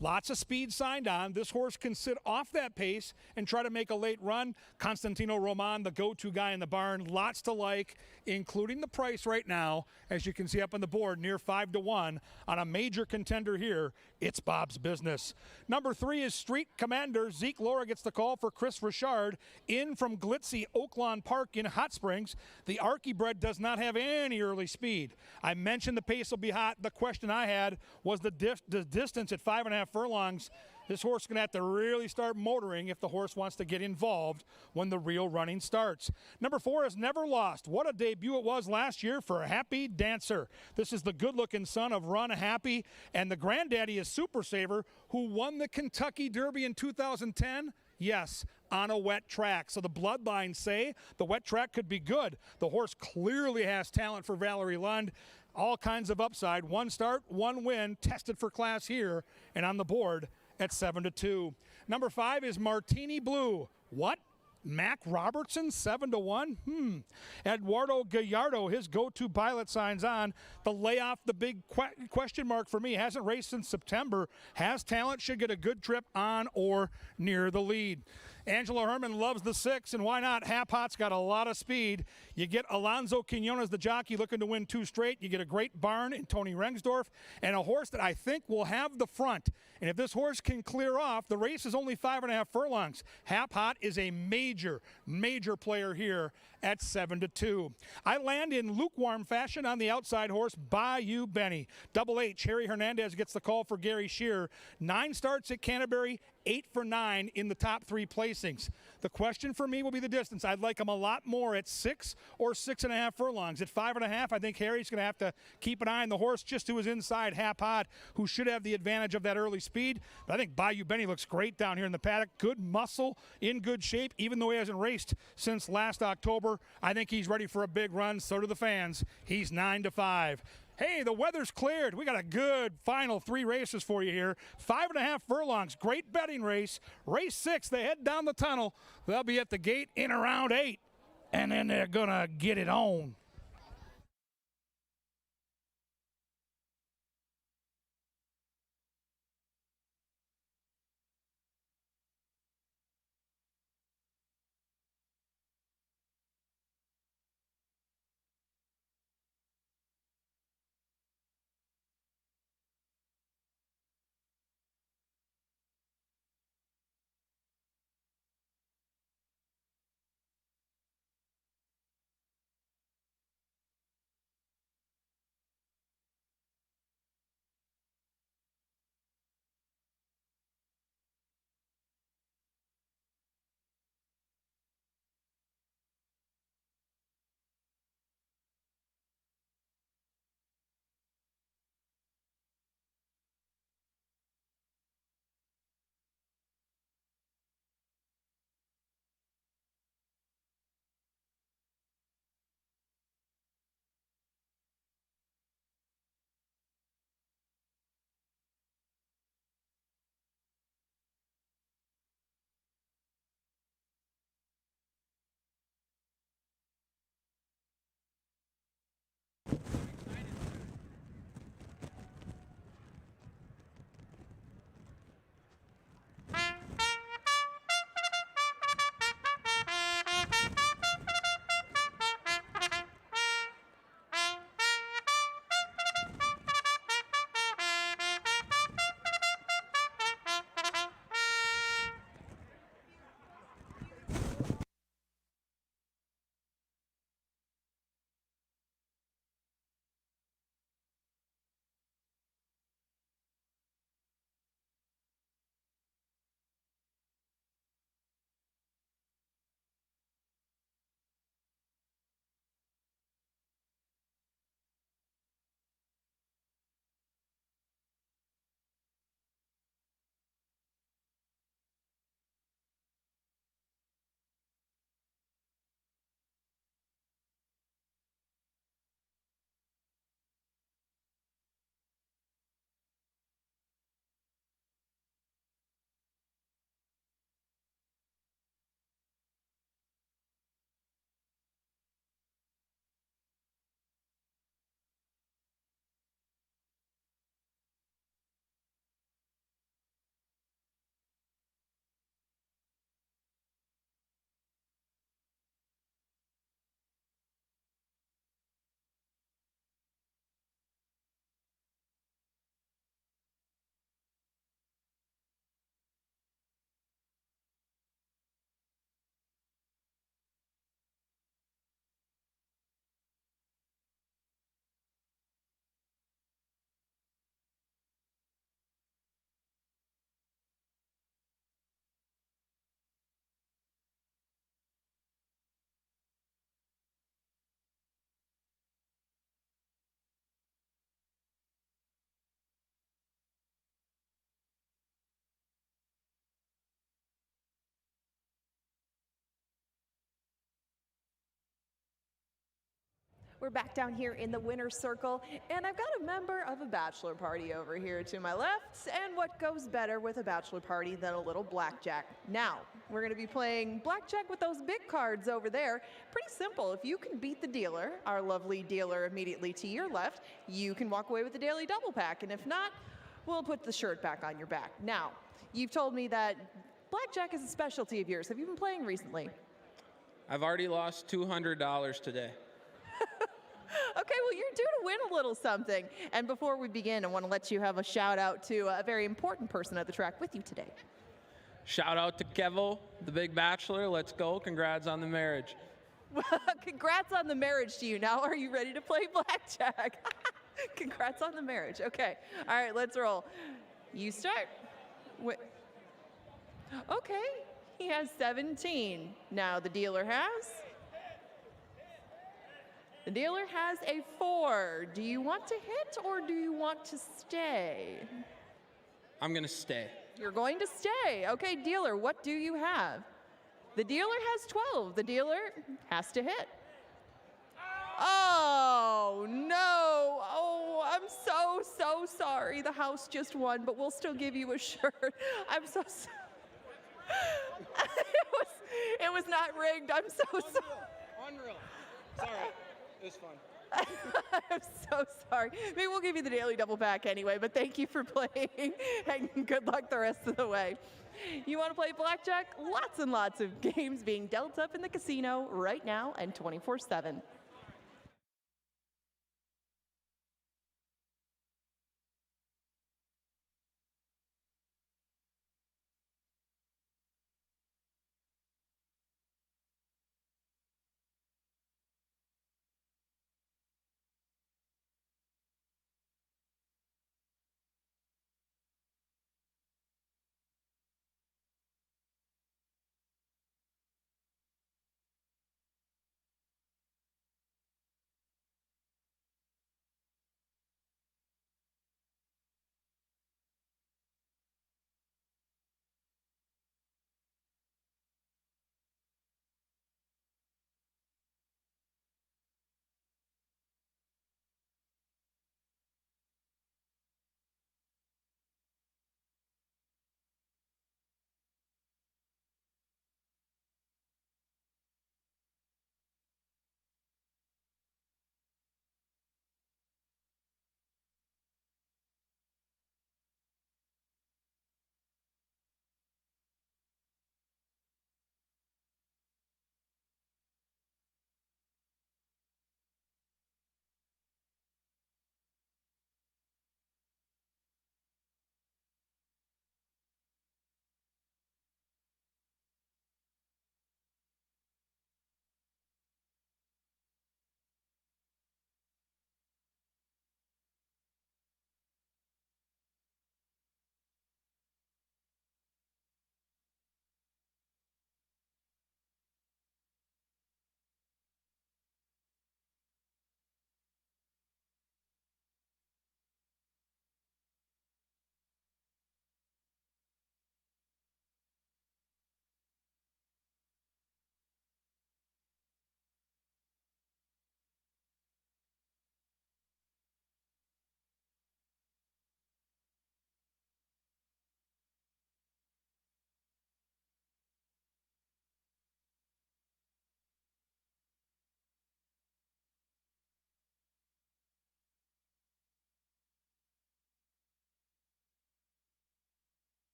Lots of speed signed on. This horse can sit off that pace and try to make a late run. Constantino Roman, the go-to guy in the barn. Lots to like, including the price right now, as you can see up on the board, near 5-1 on a major contender here. It's Bob's Business. Number 3 is Street Commander. Zeke Laura gets the call for Chris Richard in from glitzy Oaklawn Park in Hot Springs. The Archie bred does not have any early speed. I mentioned the pace will be hot. The question I had was the distance at 5.5 furlongs. This horse is going to have to really start motoring if the horse wants to get involved when the real running starts. Number 4 is Never Lost. What a debut it was last year for a Happy Dancer. This is the good-looking son of Run Happy, and the granddaddy is Super Saver, who won the Kentucky Derby in 2010. Yes, on a wet track. So the bloodlines say the wet track could be good. The horse clearly has talent for Valerie Lund. All kinds of upside. 1 start, 1 win, tested for class here and on the board at 7-2. Number 5 is Martini Blue. What? Mac Robertson, 7-1? Eduardo Gallardo, his go-to pilot, signs on. The layoff, the big question mark for me. Hasn't raced since September. Has talent, should get a good trip on or near the lead. Angela Herman loves the 6, and why not? Hap Hot's got a lot of speed. You get Alonso Quinones, the jockey, looking to win 2 straight. You get a great barn in Tony Rengsdorf, and a horse that I think will have the front. And if this horse can clear off, the race is only 5.5 furlongs. Hap Hot is a major, major player here at 7-2. I land in lukewarm fashion on the outside horse, Bayou Benny. Double H, Harry Hernandez gets the call for Gary Shearer. 9 starts at Canterbury, 8 for 9 in the top 3 placings. The question for me will be the distance. I'd like him a lot more at 6 or 6.5 furlongs. At 5.5, I think Harry's going to have to keep an eye on the horse just to his inside, Hap Hot, who should have the advantage of that early speed. But I think Bayou Benny looks great down here in the paddock. Good muscle, in good shape, even though he hasn't raced since last October. I think he's ready for a big run. So do the fans. He's 9-5. Hey, the weather's cleared. We got a good final 3 races for you here. 5.5 furlongs. Great betting race. Race 6, they head down the tunnel. They'll be at the gate in around 8. And then they're going to get it on. We're back down here in the winner's circle, and I've got a member of a bachelor party over here to my left, and what goes better with a bachelor party than a little blackjack? Now, we're going to be playing blackjack with those big cards over there. Pretty simple. If you can beat the dealer, our lovely dealer immediately to your left, you can walk away with the daily double pack, and if not, we'll put the shirt back on your back. Now, you've told me that blackjack is a specialty of yours. Have you been playing recently? I've already lost $200 today. Okay, well, you're due to win a little something. And before we begin, I want to let you have a shout out to a very important person at the track with you today. Shout out to Kevo, the big bachelor. Let's go. Congrats on the marriage. Congrats on the marriage to you. Now, are you ready to play blackjack? Congrats on the marriage. Okay. All right, let's roll. You start. Okay. He has 17. Now the dealer has? The dealer has a 4. Do you want to hit or do you want to stay? I'm going to stay. You're going to stay. Okay, dealer, what do you have? The dealer has 12. The dealer has to hit. Oh, no. Oh, I'm so sorry. The house just won, but we'll still give you a shirt. I'm so sorry. It was not rigged. I'm so sorry. Unreal. Sorry. It was fun. I'm so sorry. Maybe we'll give you the daily double pack anyway, but thank you for playing, and good luck the rest of the way. You want to play blackjack? Lots and lots of games being dealt up in the casino right now and 24/7.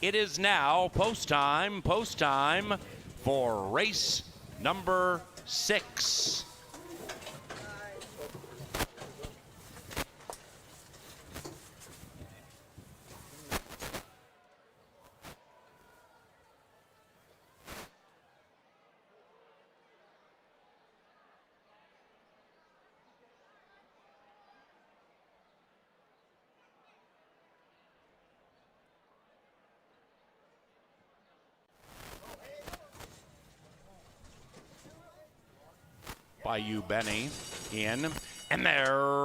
It is now post time for race number 6. Bayou Benny in, and they're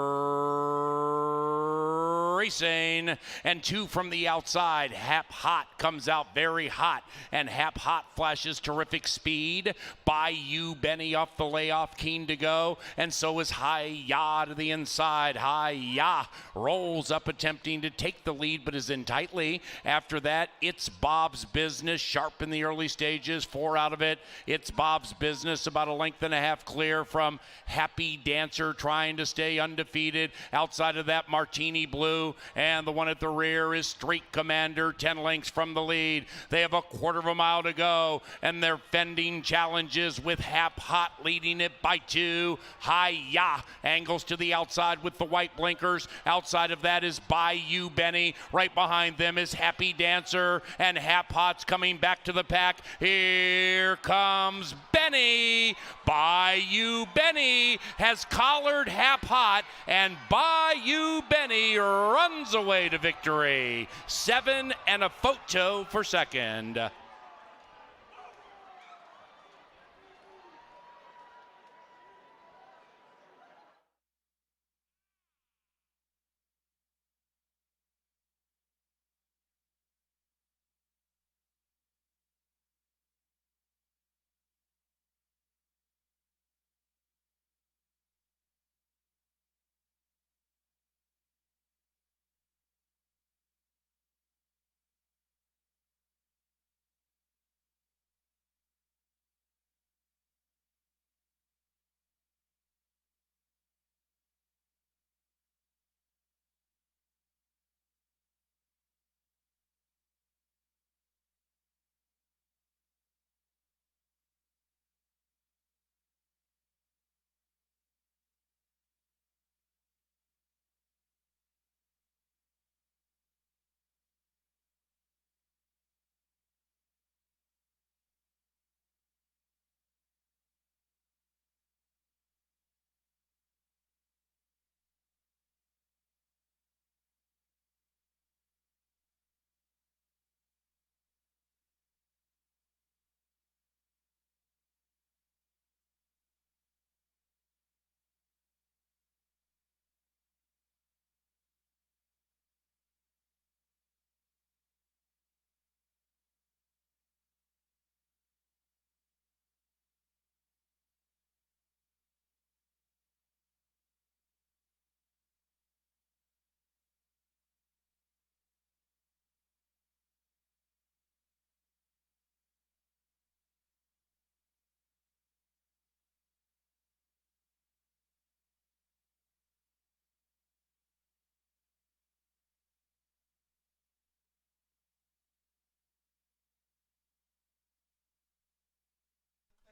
racing, and 2 from the outside. Hap Hot comes out very hot, and Hap Hot flashes terrific speed. Bayou Benny off the layoff, keen to go, and so is Hi-Ya to the inside. Hi-Ya rolls up attempting to take the lead, but is in tightly. After that, It's Bob's Business, sharp in the early stages, 4 out of it. It's Bob's Business, about a length and a half clear from Happy Dancer, trying to stay undefeated. Outside of that, Martini Blue, and the one at the rear is Street Commander, 10 lengths from the lead. They have a quarter of a mile to go, and they're fending challenges with Hap Hot leading it by 2. Hi-Ya angles to the outside with the white blinkers. Outside of that is Bayou Benny. Right behind them is Happy Dancer, and Hap Hot's coming back to the pack. Here comes Benny. Bayou Benny has collared Hap Hot, and Bayou Benny runs away to victory. 7 and a photo for second.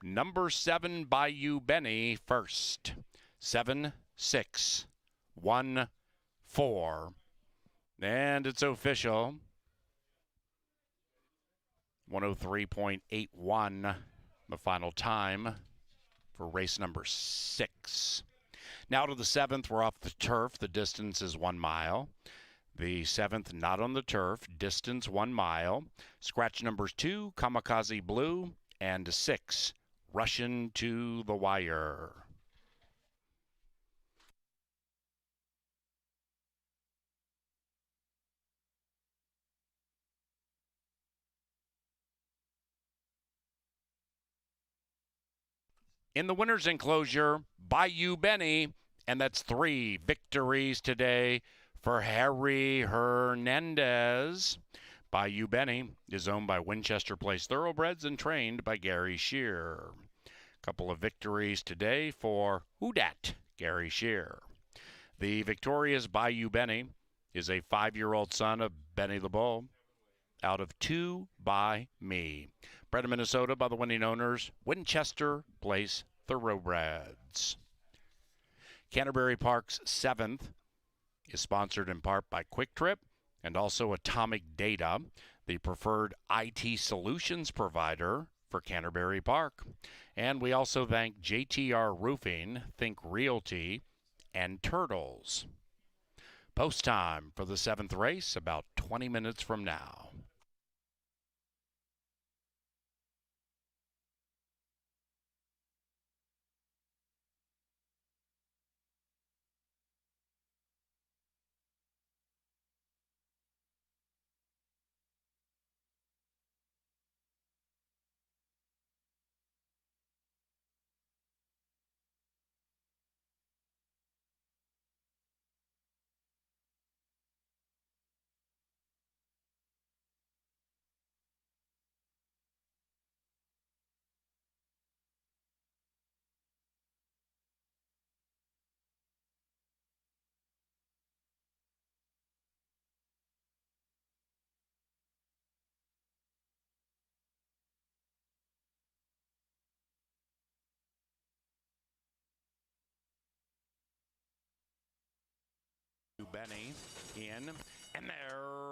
Number 7, Bayou Benny first. 7, 6, 1, 4. And it's official. 103.81, the final time for race number 6. Now to the 7th, we're off the turf. The distance is 1 mile. The 7th, not on the turf, distance 1 mile. Scratch numbers 2, Kamikaze Blue, and 6, Russian to the Wire. In the winner's enclosure, Bayou Benny, and that's 3 victories today for Harry Hernandez. Bayou Benny is owned by Winchester Place Thoroughbreds and trained by Gary Shear. Couple of victories today for Houdat, Gary Shear. The victorious Bayou Benny is a 5-year-old son of Benny the Bull out of 2 by me. Bred in Minnesota by the winning owners, Winchester Place Thoroughbreds. Canterbury Park's 7th is sponsored in part by Quick Trip and also Atomic Data, the preferred IT solutions provider for Canterbury Park. And we also thank JTR Roofing, Think Realty, and Turtles. Post time for the 7th race about 20 minutes from now. Benny in, and they're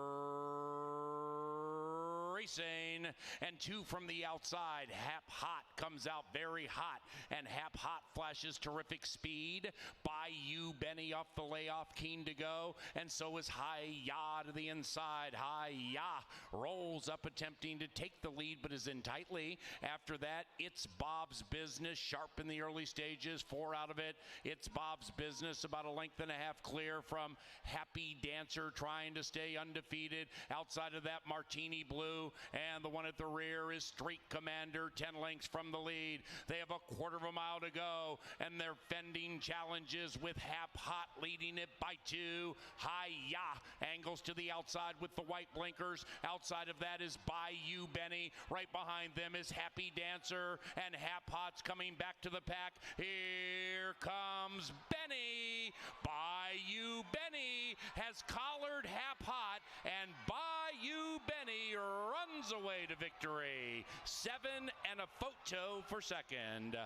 racing, and 2 from the outside. Hap Hot comes out very hot, and Hap Hot flashes terrific speed. Bayou Benny off the layoff, keen to go, and so is Hi-Ya to the inside. Hi-Ya rolls up attempting to take the lead, but is in tightly. After that, It's Bob's Business, sharp in the early stages, 4 out of it. It's Bob's Business, about a length and a half clear from Happy Dancer, trying to stay undefeated. Outside of that, Martini Blue, and the one at the rear is Street Commander, 10 lengths from the lead. They have a quarter of a mile to go, and they're fending challenges with Hap Hot leading it by 2. Hi-Ya angles to the outside with the white blinkers. Outside of that is Bayou Benny. Right behind them is Happy Dancer, and Hap Hot's coming back to the pack. Here comes Benny. Bayou Benny has collared Hap Hot, and Bayou Benny runs away to victory. 7 and a photo for second.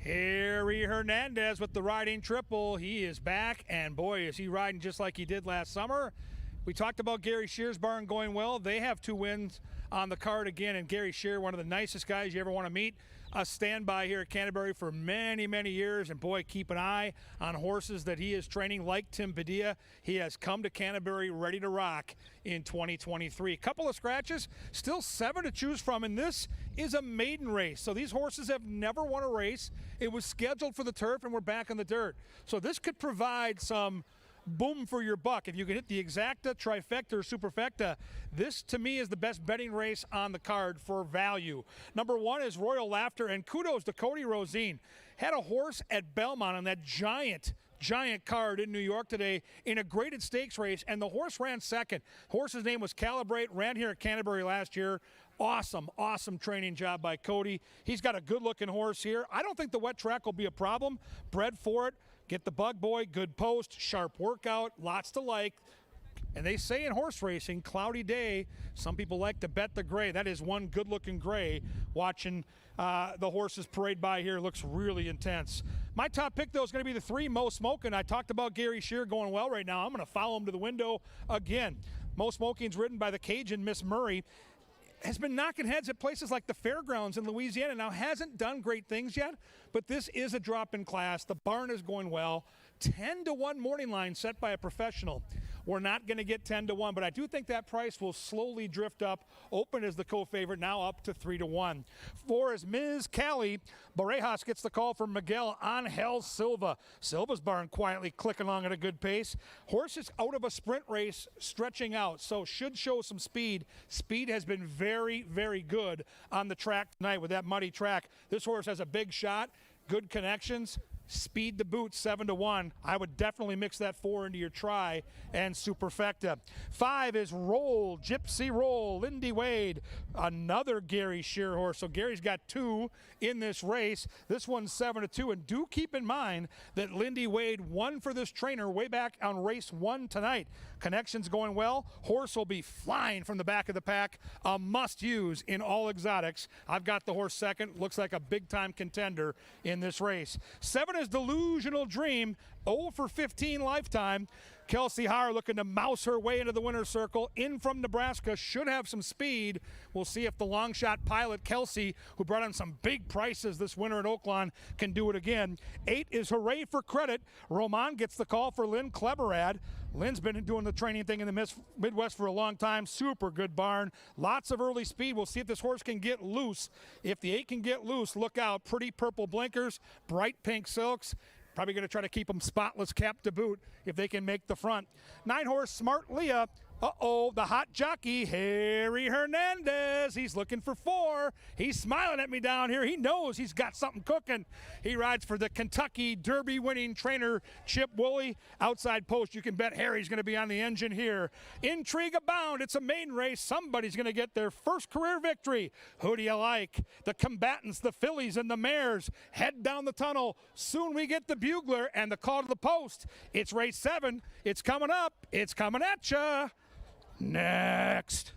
Harry Hernandez with the riding triple. He is back, and boy, is he riding just like he did last summer. We talked about Gary Shear's barn going well. They have 2 wins on the card again, and Gary Shear, one of the nicest guys you ever want to meet, a standby here at Canterbury for many, many years. And boy, keep an eye on horses that he is training, like Tim Padilla. He has come to Canterbury ready to rock in 2023. Couple of scratches, still 7 to choose from, and this is a maiden race. So these horses have never won a race. It was scheduled for the turf, and we're back on the dirt. So this could provide some boom for your buck. If you can hit the exacta, trifecta, or superfecta, this to me is the best betting race on the card for value. Number 1 is Royal Laughter, and kudos to Cody Rosine. Had a horse at Belmont on that giant card in New York today in a graded stakes race, and the horse ran second. Horse's name was Calibrate, ran here at Canterbury last year. Awesome training job by Cody. He's got a good-looking horse here. I don't think the wet track will be a problem. Bred for it. Get the bug boy, good post, sharp workout, lots to like. And they say in horse racing, cloudy day, some people like to bet the gray. That is one good-looking gray. Watching the horses parade by here looks really intense. My top pick, though, is going to be the 3, Mo Smokin'. I talked about Gary Shear going well right now. I'm going to follow him to the window again. Mo Smokin's ridden by the Cajun Miss Murray. Has been knocking heads at places like the fairgrounds in Louisiana. Now, hasn't done great things yet, but this is a drop in class. The barn is going well. 10-1 morning line set by a professional. We're not going to get 10-1, but I do think that price will slowly drift up. Open as the co-favorite, now up to 3-1. 4 is Ms. Cali. Barejas gets the call from Miguel Angel Silva. Silva's barn quietly clicking along at a good pace. Horse is out of a sprint race, stretching out, so should show some speed. Speed has been very, very good on the track tonight with that muddy track. This horse has a big shot, good connections. Speed to boot, 7-1. I would definitely mix that 4 into your try and superfecta. 5 is Roll, Gypsy Roll, Lindy Wade, another Gary Shear horse. So Gary's got 2 in this race. This one's 7-2. And do keep in mind that Lindy Wade won for this trainer way back on race 1 tonight. Connections going well. Horse will be flying from the back of the pack. A must use in all exotics. I've got the horse second. Looks like a big time contender in this race. 7 is Delusional Dream, 0 for 15 lifetime. Kelsey Haar looking to mouse her way into the winner's circle. In from Nebraska, should have some speed. We'll see if the long shot pilot Kelsey, who brought in some big prices this winter at Oaklawn, can do it again. 8 is Hooray for Credit. Roman gets the call for Lynn Kleberad. Lynn's been doing the training thing in the Midwest for a long time. Super good barn. Lots of early speed. We'll see if this horse can get loose. If the 8 can get loose, look out. Pretty purple blinkers, bright pink silks. Probably going to try to keep them spotless, cap to boot, if they can make the front. 9 horse Smart Leah. Uh-oh, the hot jockey, Harry Hernandez. He's looking for 4. He's smiling at me down here. He knows he's got something cooking. He rides for the Kentucky Derby winning trainer, Chip Woolley. Outside post, you can bet Harry's going to be on the engine here. Intrigue abound. It's a maiden race. Somebody's going to get their first career victory. Who do you like? The combatants, the fillies, and the mares head down the tunnel. Soon we get the bugler and the call to the post. It's race 7. It's coming up. It's coming at ya. Next.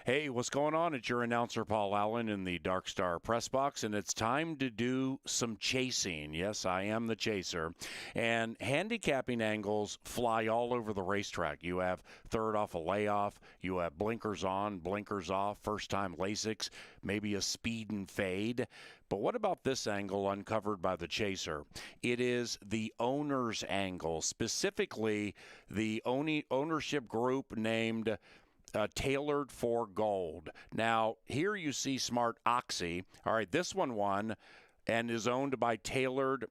Hey, what's going on? It's your announcer, Paul Allen, in the Dark Star press box, and it's time to do some chasing. Yes, I am the chaser. And handicapping angles fly all over the racetrack. You have third off a layoff, you have blinkers on, blinkers off, first time Lasix, maybe a speed and fade. But what about this angle uncovered by the chaser? It is the owner's angle, specifically the ownership group named Tailored for Gold. Now, here you see Smart Oxy. All right, this one won and is owned by Tailored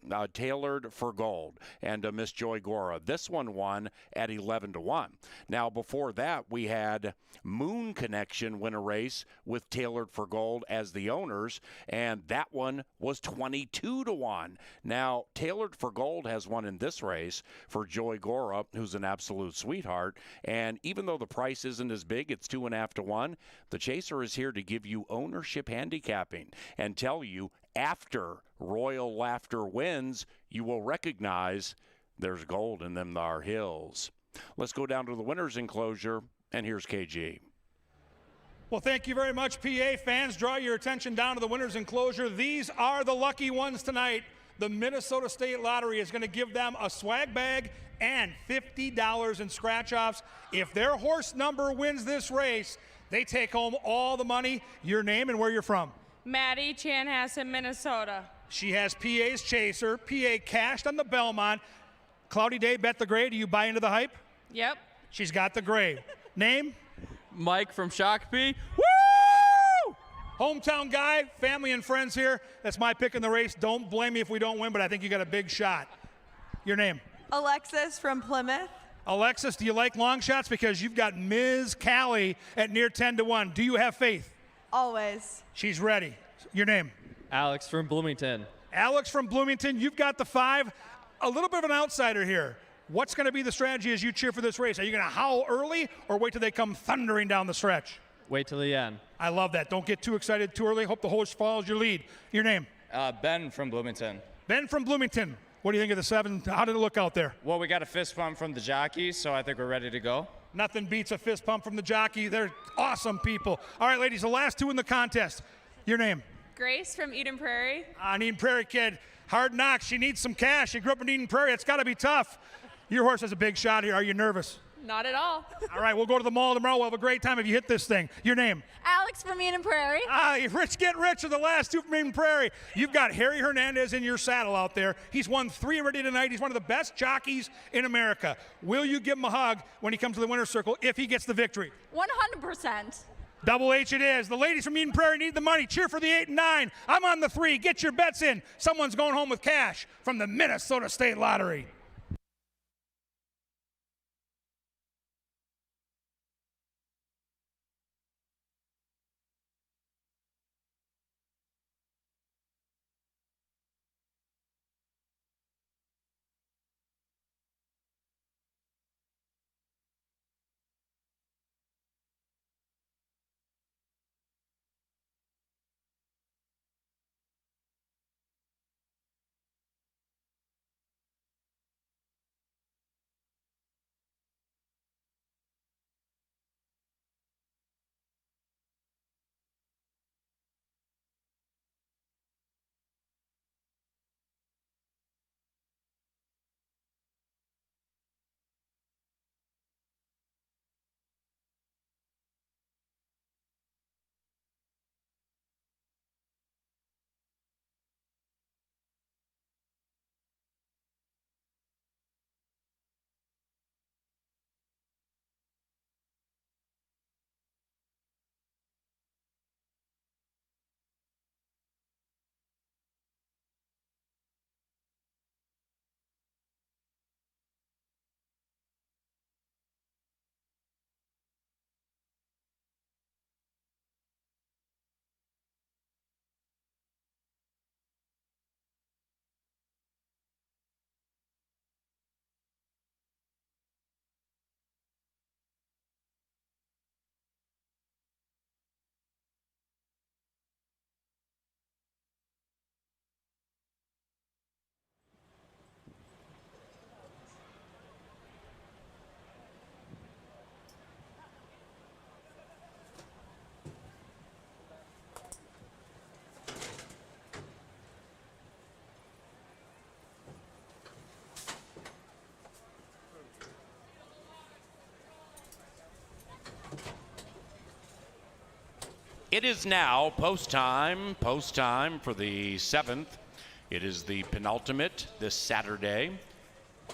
for Gold and Miss Joy Gora. This one won at 11-1. Now, before that, we had Moon Connection win a race with Tailored for Gold as the owners, and that one was 22-1. Now, Tailored for Gold has won in this race for Joy Gora, who's an absolute sweetheart, and even though the price isn't as big, it's 2.5-1, the Chaser is here to give you ownership handicapping and tell you after Royal Laughter wins, you will recognize there's gold in them thar hills. Let's go down to the winner's enclosure, and here's KG. Well, thank you very much, PA fans. Draw your attention down to the winner's enclosure. These are the lucky ones tonight. The Minnesota State Lottery is going to give them a swag bag and $50 in scratch-offs. If their horse number wins this race, they take home all the money. Your name and where you're from. Maddie Chanhassen, Minnesota. She has PA's Chaser. PA cashed on the Belmont. Cloudy day, bet the gray. Do you buy into the hype? Yep. She's got the gray. Name? Mike from Shakopee. Woo! Hometown guy, family and friends here. That's my pick in the race. Don't blame me if we don't win, but I think you got a big shot. Your name? Alexis from Plymouth. Alexis, do you like long shots? Because you've got Ms. Callie at near 10-1. Do you have faith? Always. She's ready. Your name? Alex from Bloomington. Alex from Bloomington, you've got the 5. A little bit of an outsider here. What's going to be the strategy as you cheer for this race? Are you going to howl early or wait till they come thundering down the stretch? Wait till the end. I love that. Don't get too excited too early. Hope the horse follows your lead. Your name? Ben from Bloomington. Ben from Bloomington. What do you think of the 7? How did it look out there? Well, we got a fist bump from the jockeys, so I think we're ready to go. Nothing beats a fist pump from the jockey. They're awesome people. All right, ladies, the last 2 in the contest. Your name? Grace from Eden Prairie. Eden Prairie kid. Hard knocks. She needs some cash. She grew up in Eden Prairie. It's got to be tough. Your horse has a big shot here. Are you nervous? Not at all. All right, we'll go to the mall tomorrow. We'll have a great time if you hit this thing. Your name? Alex from Eden Prairie. Rich get rich are the last 2 from Eden Prairie. You've got Harry Hernandez in your saddle out there. He's won 3 already tonight. He's one of the best jockeys in America. Will you give him a hug when he comes to the winner's circle if he gets the victory? 100%. Double H it is. The ladies from Eden Prairie need the money. Cheer for the 8 and 9. I'm on the 3. Get your bets in. Someone's going home with cash from the Minnesota State Lottery. It is now post time for the 7th. It is the penultimate this Saturday.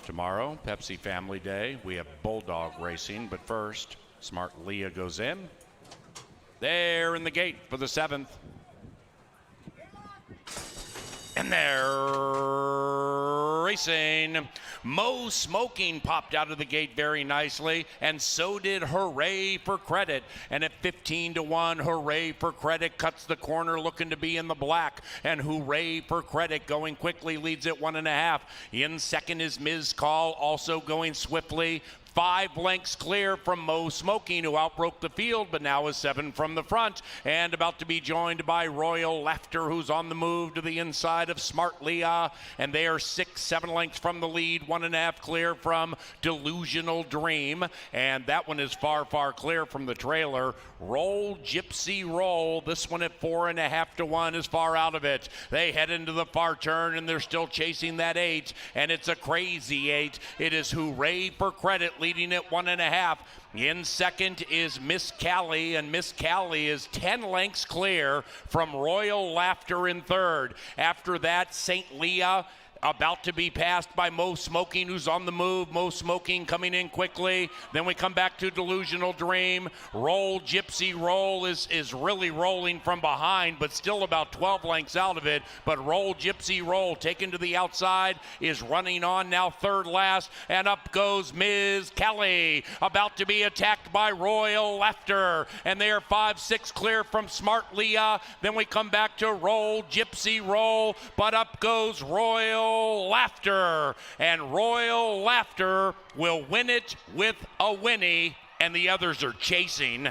Tomorrow, Pepsi Family Day. We have Bulldog racing, but first, Smart Leah goes in. There in the gate for the 7th. And they're racing. Mo Smoking popped out of the gate very nicely, and so did Hooray for Credit. And at 15-1, Hooray for Credit cuts the corner, looking to be in the black. And Hooray for Credit going quickly, leads at 1.5. In second is Ms. Call, also going swiftly. 5 lengths clear from Mo Smoking, who outbroke the field, but now is 7 from the front, and about to be joined by Royal Laughter, who's on the move to the inside of Smart Leah, and they are 6-7 lengths from the lead, 1.5 clear from Delusional Dream, and that one is far clear from the trailer. Roll Gypsy Roll, this one at 4.5-1 is far out of it. They head into the far turn, and they're still chasing that 8, and it's a crazy 8. It is Hooray for Credit leading at 1.5. In second is Miss Callie, and Miss Callie is 10 lengths clear from Royal Laughter in third. After that, St. Leah about to be passed by Mo Smoking, who's on the move. Mo Smoking coming in quickly. Then we come back to Delusional Dream. Roll Gypsy Roll is really rolling from behind, but still about 12 lengths out of it. But Roll Gypsy Roll, taken to the outside, is running on now third last, and up goes Ms. Kelly, about to be attacked by Royal Laughter, and they are 5-6 clear from Smart Leah. Then we come back to Roll Gypsy Roll, but up goes Royal Laughter, and Royal Laughter will win it with a Winnie, and the others are chasing.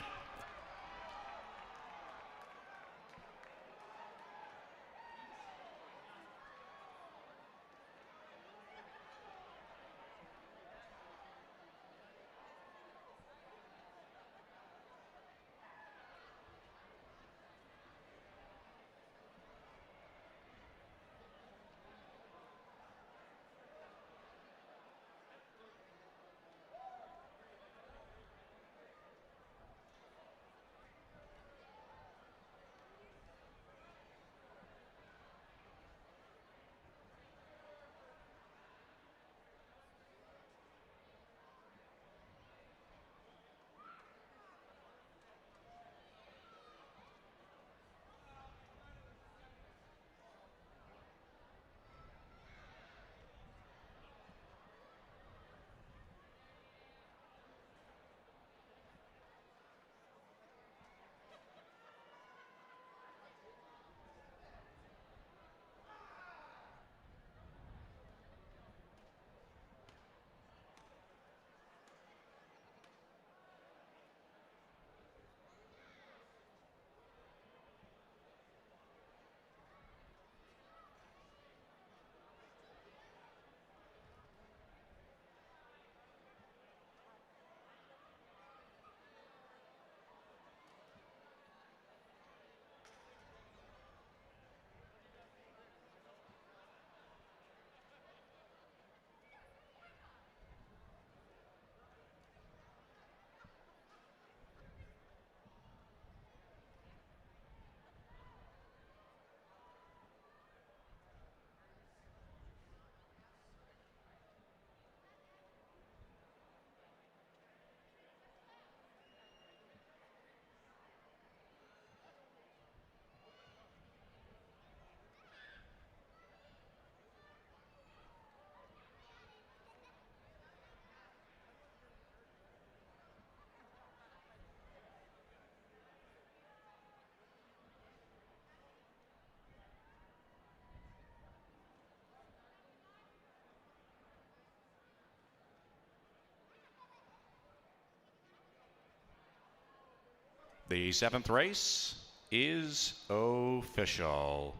The 7th race is official.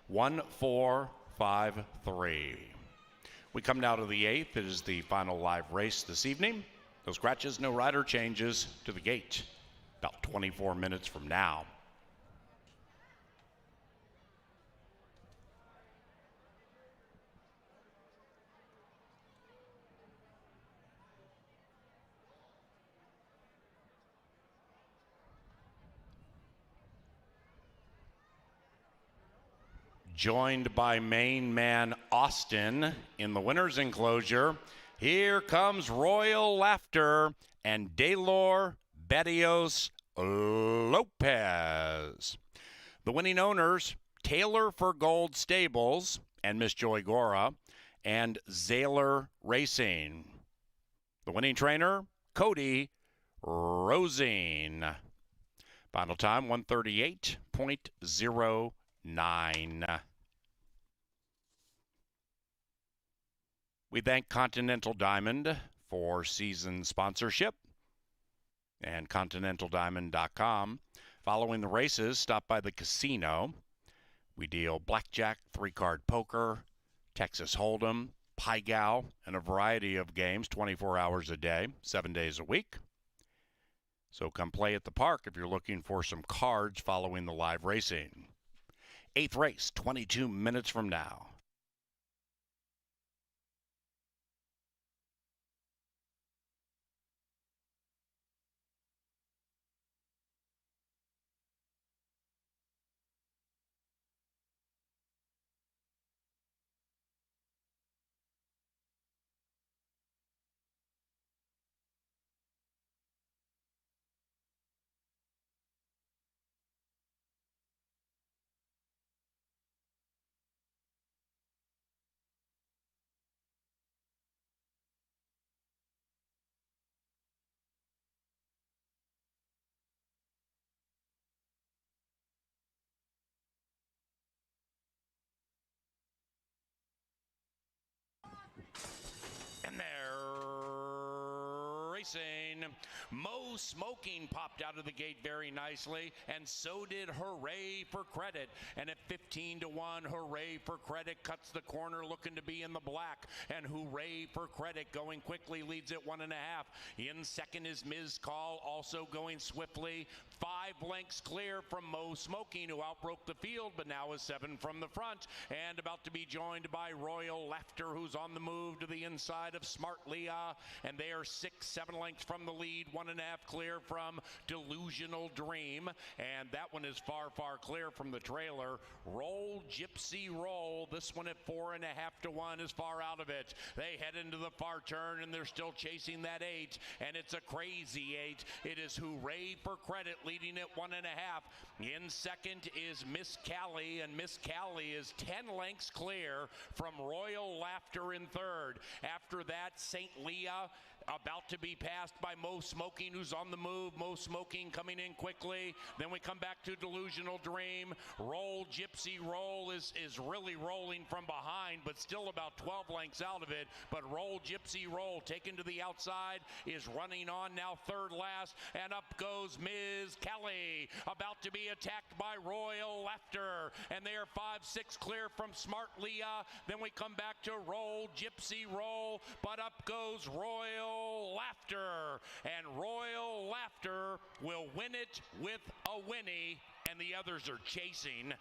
1-4-5-3. We come now to the 8th. It is the final live race this evening. No scratches, no rider changes to the gate. About 24 minutes from now. joined by main man Austin in the winner's enclosure. Here comes Royal Laughter and Daylor Betios Lopez. The winning owners, Taylor for Gold Stables and Miss Joy Gora, and Zaylor Racing. The winning trainer, Cody Rosine. Final time, 138.09. We thank Continental Diamond for season sponsorship and ContinentalDiamond.com. Following the races, stop by the casino. We deal blackjack, three-card poker, Texas Hold'em, Pai Gow, and a variety of games 24 hours a day, 7 days a week. So come play at the park if you're looking for some cards following the live racing. 8th race, 22 minutes from now. And they're racing. Mo Smoking popped out of the gate very nicely, and so did Hooray for Credit. And at 15-1, Hooray for Credit cuts the corner, looking to be in the black. And Hooray for Credit going quickly, leads at 1.5. In second is Ms. Call, also going swiftly. 5 lengths clear from Mo Smoking, who outbroke the field, but now is 7 from the front. And about to be joined by Royal Laughter, who's on the move to the inside of Smart Leah. And they are 6-7 lengths from the lead, 1.5 clear from Delusional Dream. And that one is far, far clear from the trailer. Roll Gypsy Roll, this one at 4.5 to 1 is far out of it. They head into the far turn, and they're still chasing that 8, and it's a crazy 8. It is Hooray for Credit leading at 1.5. In second is Miss Callie, and Miss Callie is 10 lengths clear from Royal Laughter in third. After that, St. Leah about to be passed by Mo Smoking, who's on the move. Mo Smoking coming in quickly. Then we come back to Delusional Dream. Roll Gypsy Roll is really rolling from behind, but still about 12 lengths out of it. But Roll Gypsy Roll, taken to the outside, is running on now third last, and up goes Ms. Kelly, about to be attacked by Royal Laughter, and they are 5-6 clear from Smart Leah. Then we come back to Roll Gypsy Roll, but up goes Royal Laughter, and Royal Laughter will win it with a whinny, and the others are chasing.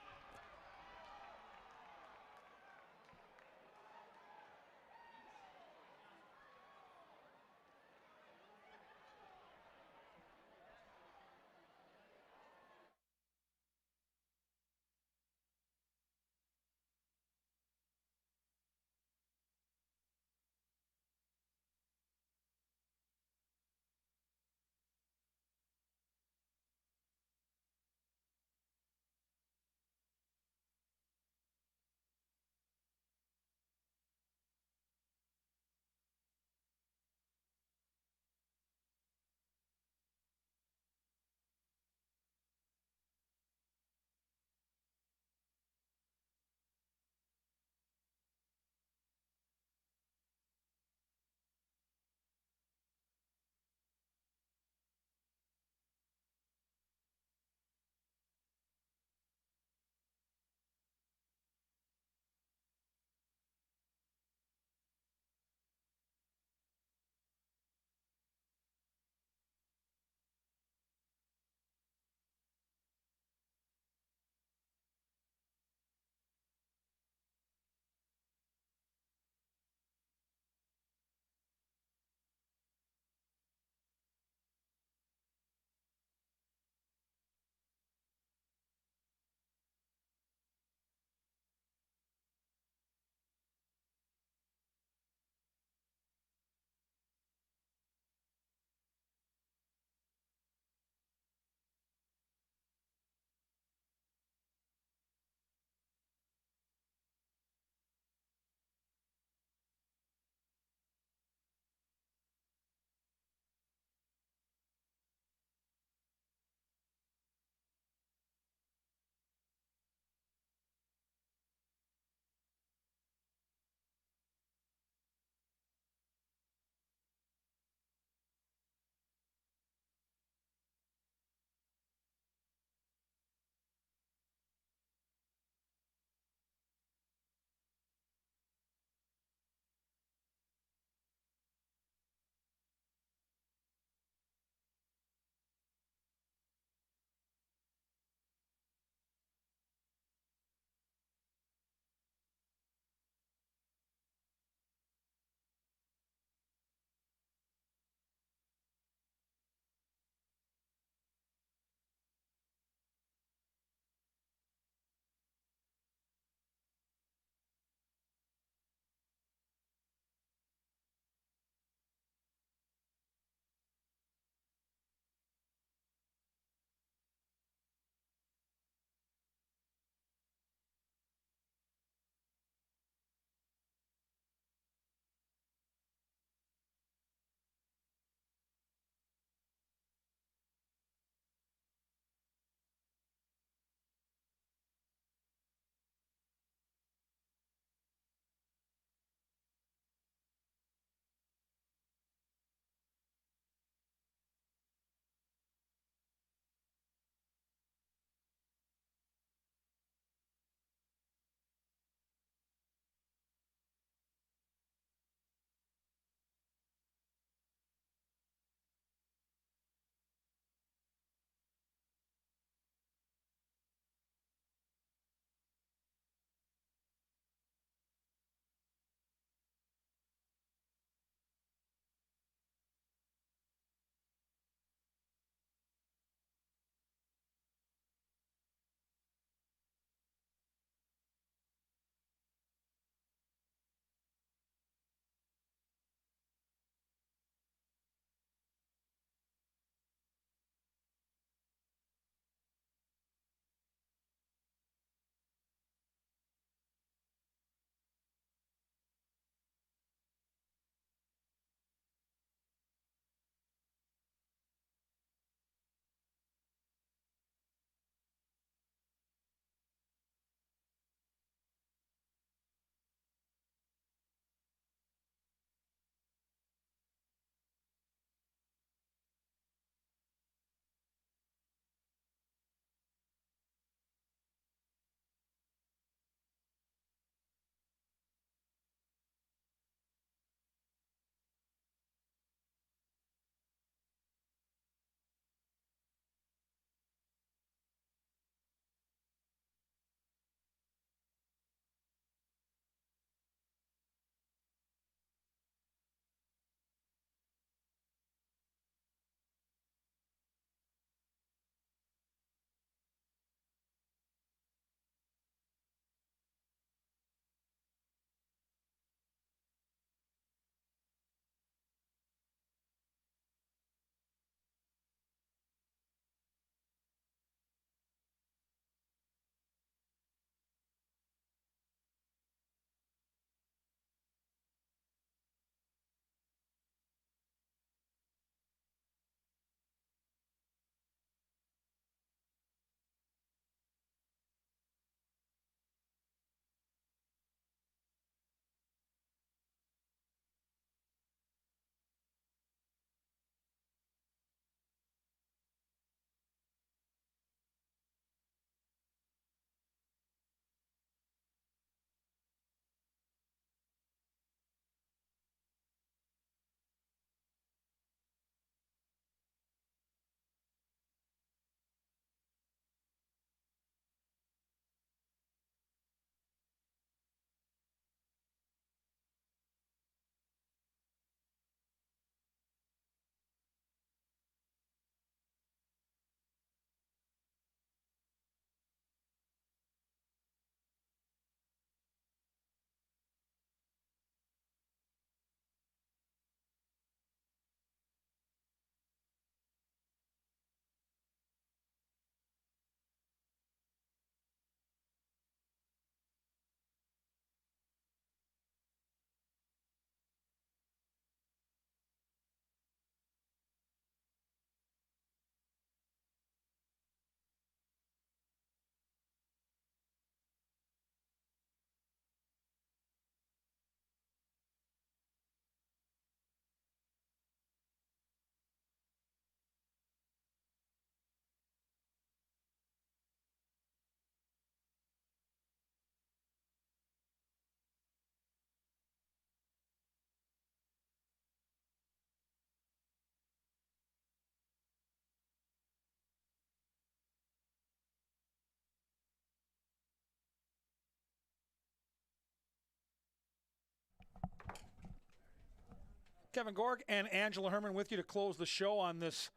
Kevin Gorg and Angela Herman with you to close the show on this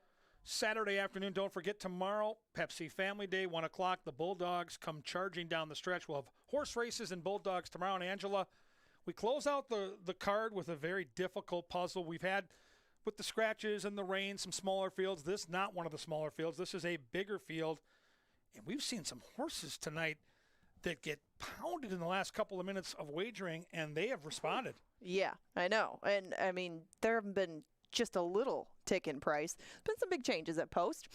Saturday afternoon. Don't forget, tomorrow, Pepsi Family Day, 1 o'clock. The Bulldogs come charging down the stretch. We'll have horse races and Bulldogs tomorrow. And Angela, we close out the card with a very difficult puzzle. We've had, with the scratches and the rain, some smaller fields. This not one of the smaller fields. This is a bigger field. And we've seen some horses tonight that get pounded in the last couple of minutes of wagering, and they have responded. Yeah, I know. And, I mean, there have been just a little tick in price. Been some big changes at Post.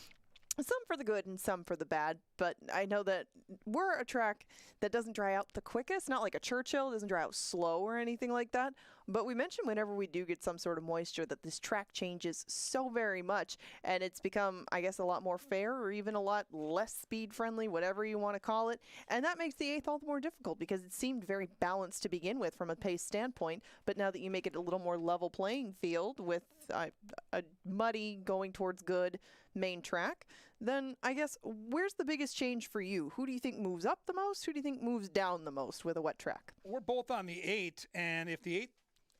Some for the good and some for the bad, but I know that we're a track that doesn't dry out the quickest, not like a Churchill, doesn't dry out slow or anything like that. But we mentioned whenever we do get some sort of moisture that this track changes so very much, and it's become, I guess, a lot more fair or even a lot less speed friendly, whatever you want to call it. And that makes the 8th all the more difficult because it seemed very balanced to begin with from a pace standpoint. But now that you make it a little more level playing field with a muddy going towards good main track, then I guess where's the biggest change for you? Who do you think moves up the most? Who do you think moves down the most with a wet track? We're both on the 8, and if the 8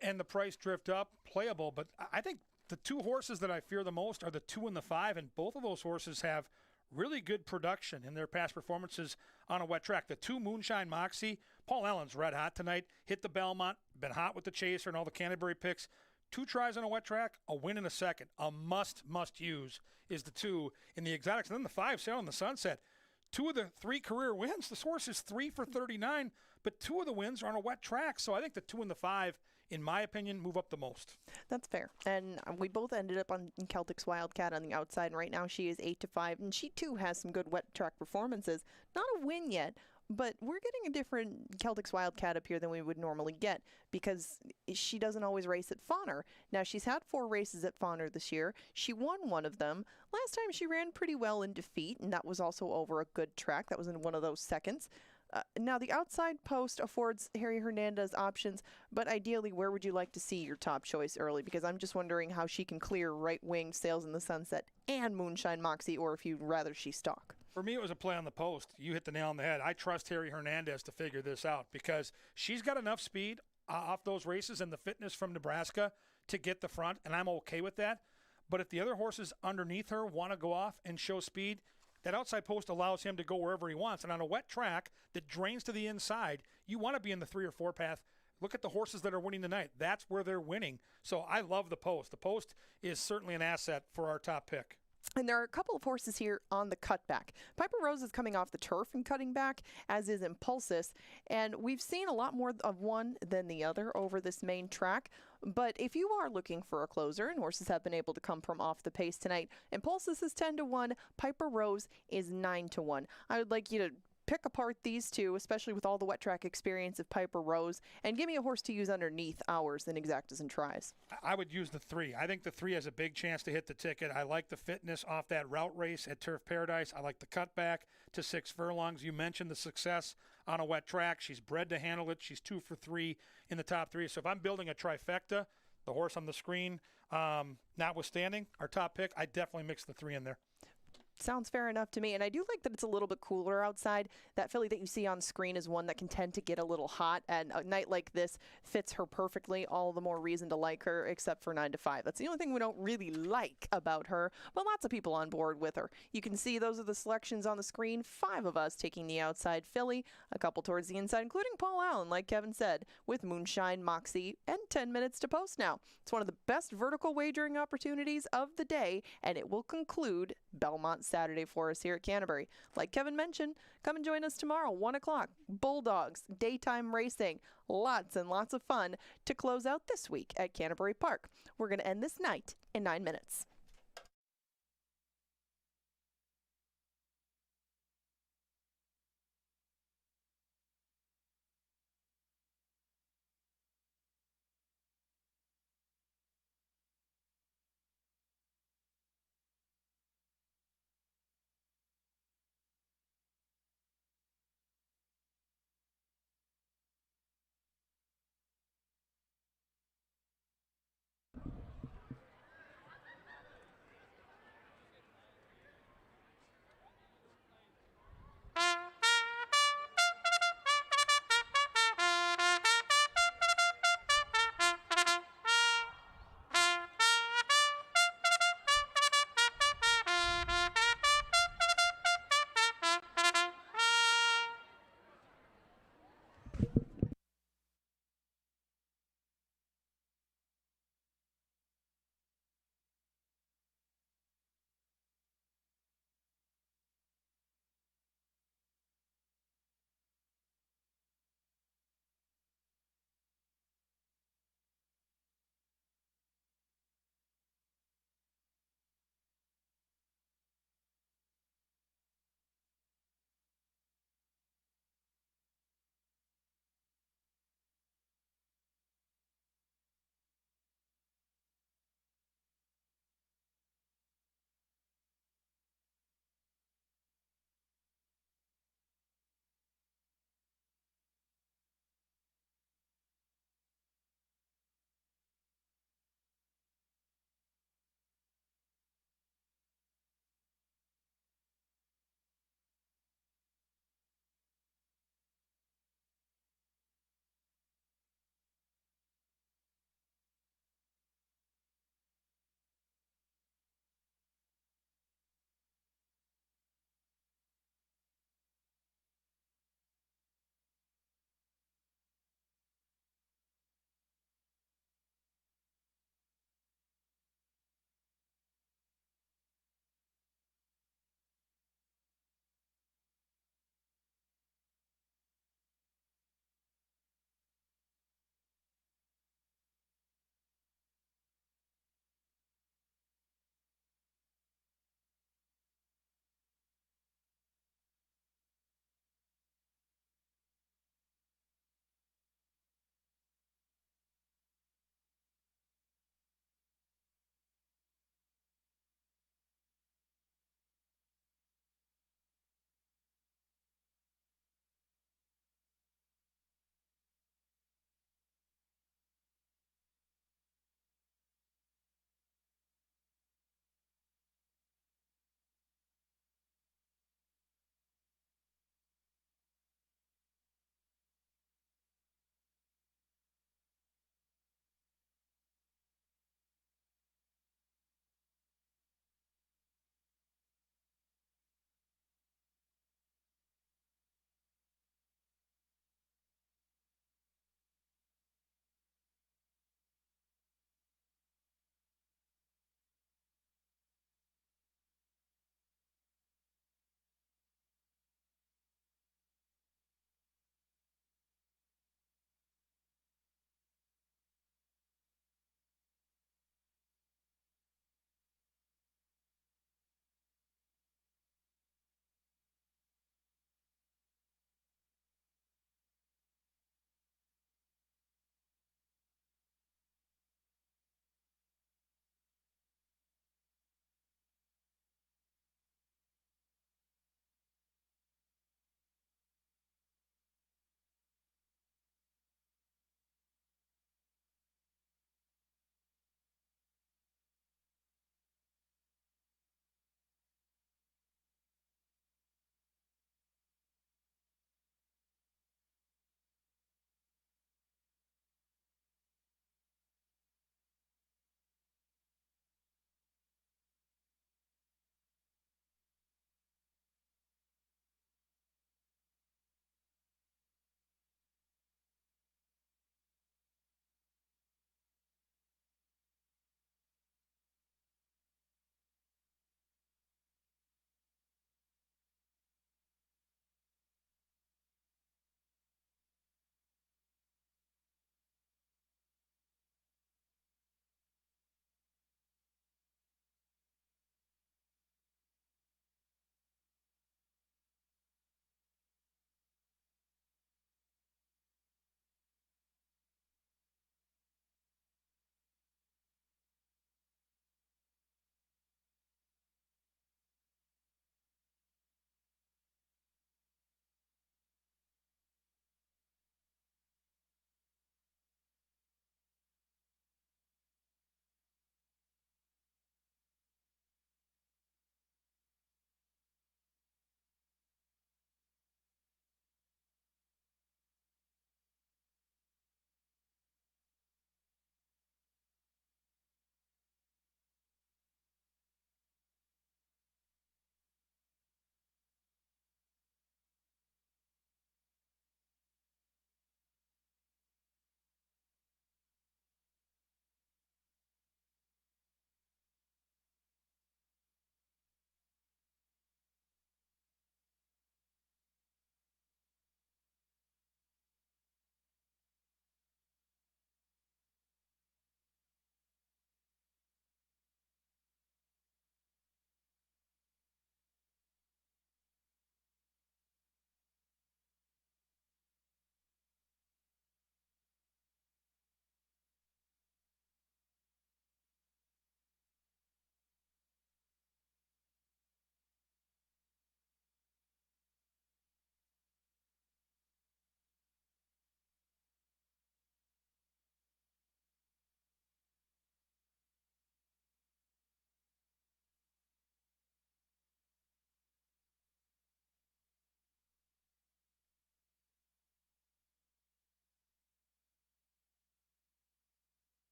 and the price drift up, playable. But I think the two horses that I fear the most are the 2 and the 5, and both of those horses have really good production in their past performances on a wet track. The 2, Moonshine Moxie, Paul Allen's red hot tonight, hit the Belmont, been hot with the Chaser and all the Canterbury picks. 2 tries on a wet track, a win in a second. A must use is the 2 in the exotics. And then the 5, Sail in the Sunset. 2 of the 3 career wins. This horse is 3 for 39, but 2 of the wins are on a wet track. So I think the 2 and the 5, in my opinion, move up the most. That's fair. And we both ended up on Celtic's Wildcat on the outside, and right now she is 8-5, and she too has some good wet track performances. Not a win yet, but we're getting a different Celtic's Wildcat up here than we would normally get because she doesn't always race at Fawner. Now, she's had 4 races at Fawner this year. She won one of them. Last time she ran pretty well in defeat, and that was also over a good track. That was in one of those seconds. Now, the outside post affords Harry Hernandez options, but ideally, where would you like to see your top choice early? Because I'm just wondering how she can clear right-wing Sails in the Sunset and Moonshine Moxie, or if you'd rather she stalk. For me, it was a play on the post. You hit the nail on the head. I trust Harry Hernandez to figure this out because she's got enough speed off those races and the fitness from Nebraska to get the front, and I'm okay with that. But if the other horses underneath her want to go off and show speed, that outside post allows him to go wherever he wants. And on a wet track that drains to the inside, you want to be in the 3 or 4 path. Look at the horses that are winning tonight. That's where they're winning. So I love the post. The post is certainly an asset for our top pick. And there are a couple of horses here on the cutback. Piper Rose is coming off the turf and cutting back, as is Impulsus. And we've seen a lot more of one than the other over this main track. But if you are looking for a closer, and horses have been able to come from off the pace tonight, Impulsus is 10-1, Piper Rose is 9-1. I would like you to pick apart these two, especially with all the wet track experience of Piper Rose, and give me a horse to use underneath ours in exactas and tries. I would use the 3. I think the 3 has a big chance to hit the ticket. I like the fitness off that route race at Turf Paradise. I like the cutback to 6 furlongs. You mentioned the success on a wet track. She's bred to handle it. She's 2 for 3 in the top 3. So if I'm building a trifecta, the horse on the screen notwithstanding, our top pick, I definitely mix the 3 in there. Sounds fair enough to me. And I do like that it's a little bit cooler outside. That filly that you see on screen is one that can tend to get a little hot, and a night like this fits her perfectly. All the more reason to like her, except for 9-5. That's the only thing we don't really like about her, but lots of people on board with her. You can see those are the selections on the screen. 5 of us taking the outside filly, a couple towards the inside, including Paul Allen, like Kevin said, with Moonshine Moxie, and 10 minutes to post now. It's one of the best vertical wagering opportunities of the day, and it will conclude Belmont Saturday for us here at Canterbury. Like Kevin mentioned, come and join us tomorrow, 1 o'clock. Bulldogs, daytime racing, lots and lots of fun to close out this week at Canterbury Park. We're going to end this night in 9 minutes.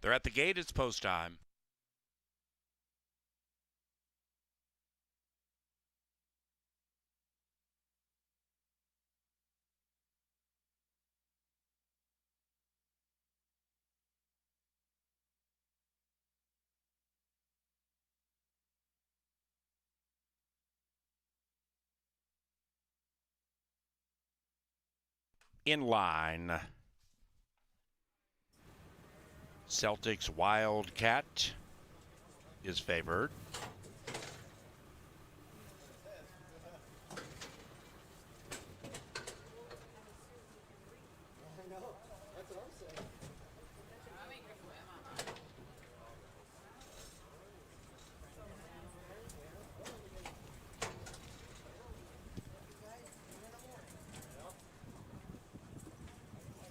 They're at the gate. It's post time. In line, Celtics Wildcat is favored.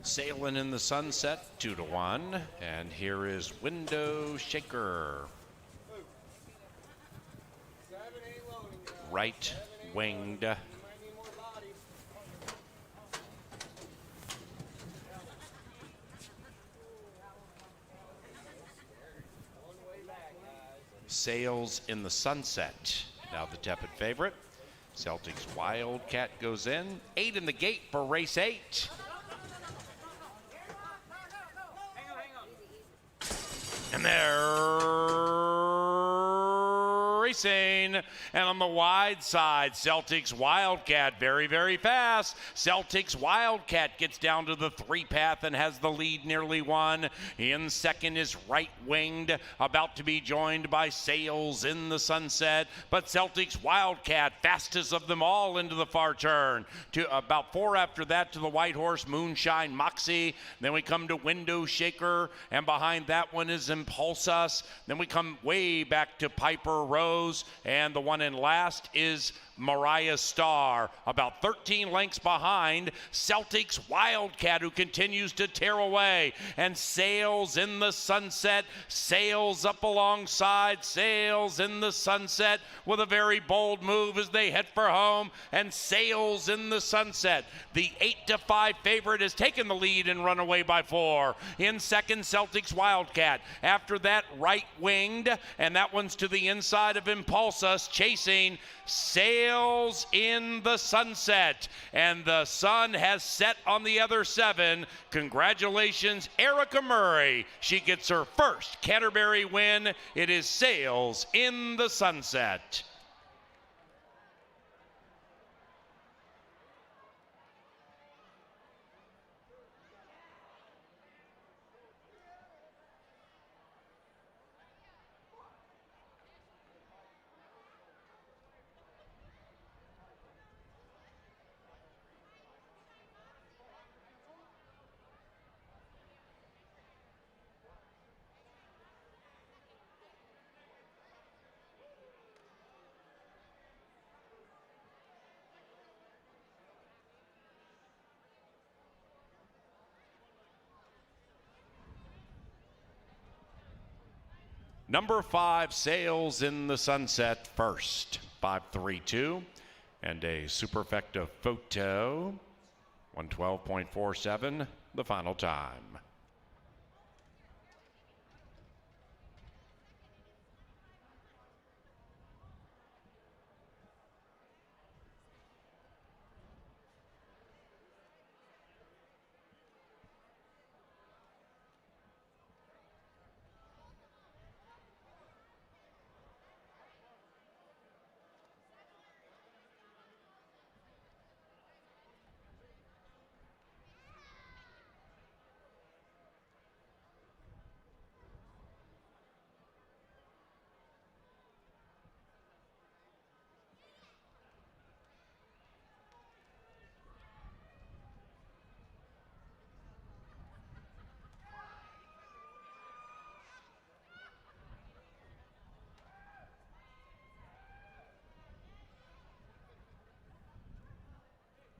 Sailing in the Sunset, 2-1. And here is Window Shaker. Right winged. Sails in the Sunset. Now the tepid favorite. Celtics Wildcat goes in. 8 in the gate for race 8. And they're racing. And on the wide side, Celtics Wildcat very, very fast. Celtics Wildcat gets down to the 3 path and has the lead nearly won. In second is Right Winged, about to be joined by Sails in the Sunset. But Celtics Wildcat, fastest of them all into the far turn. To about 4 after that to the White Horse, Moonshine Moxie. Then we come to Window Shaker, and behind that one is Impulsus. Then we come way back to Piper Rose, and the one in last is Mariah Starr, about 13 lengths behind Celtics Wildcat, who continues to tear away. And Sails in the Sunset, sails up alongside, Sails in the Sunset with a very bold move as they head for home. And Sails in the Sunset, the 8-5 favorite, has taken the lead and run away by 4. In second, Celtics Wildcat. After that, Right Winged, and that one's to the inside of Impulsus, chasing Sails in the Sunset. And the sun has set on the other 7. Congratulations, Erica Murray. She gets her first Canterbury win. It is Sails in the Sunset. Number 5, Sails in the Sunset first, 5.32, and a Superfecta photo, 112.47, the final time.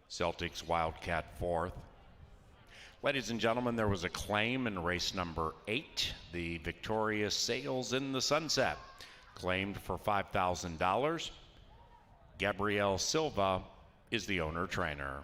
Celtics Wildcat fourth. Ladies and gentlemen, there was a claim in race number 8, the victorious Sails in the Sunset, claimed for $5,000. Gabrielle Silva is the owner trainer.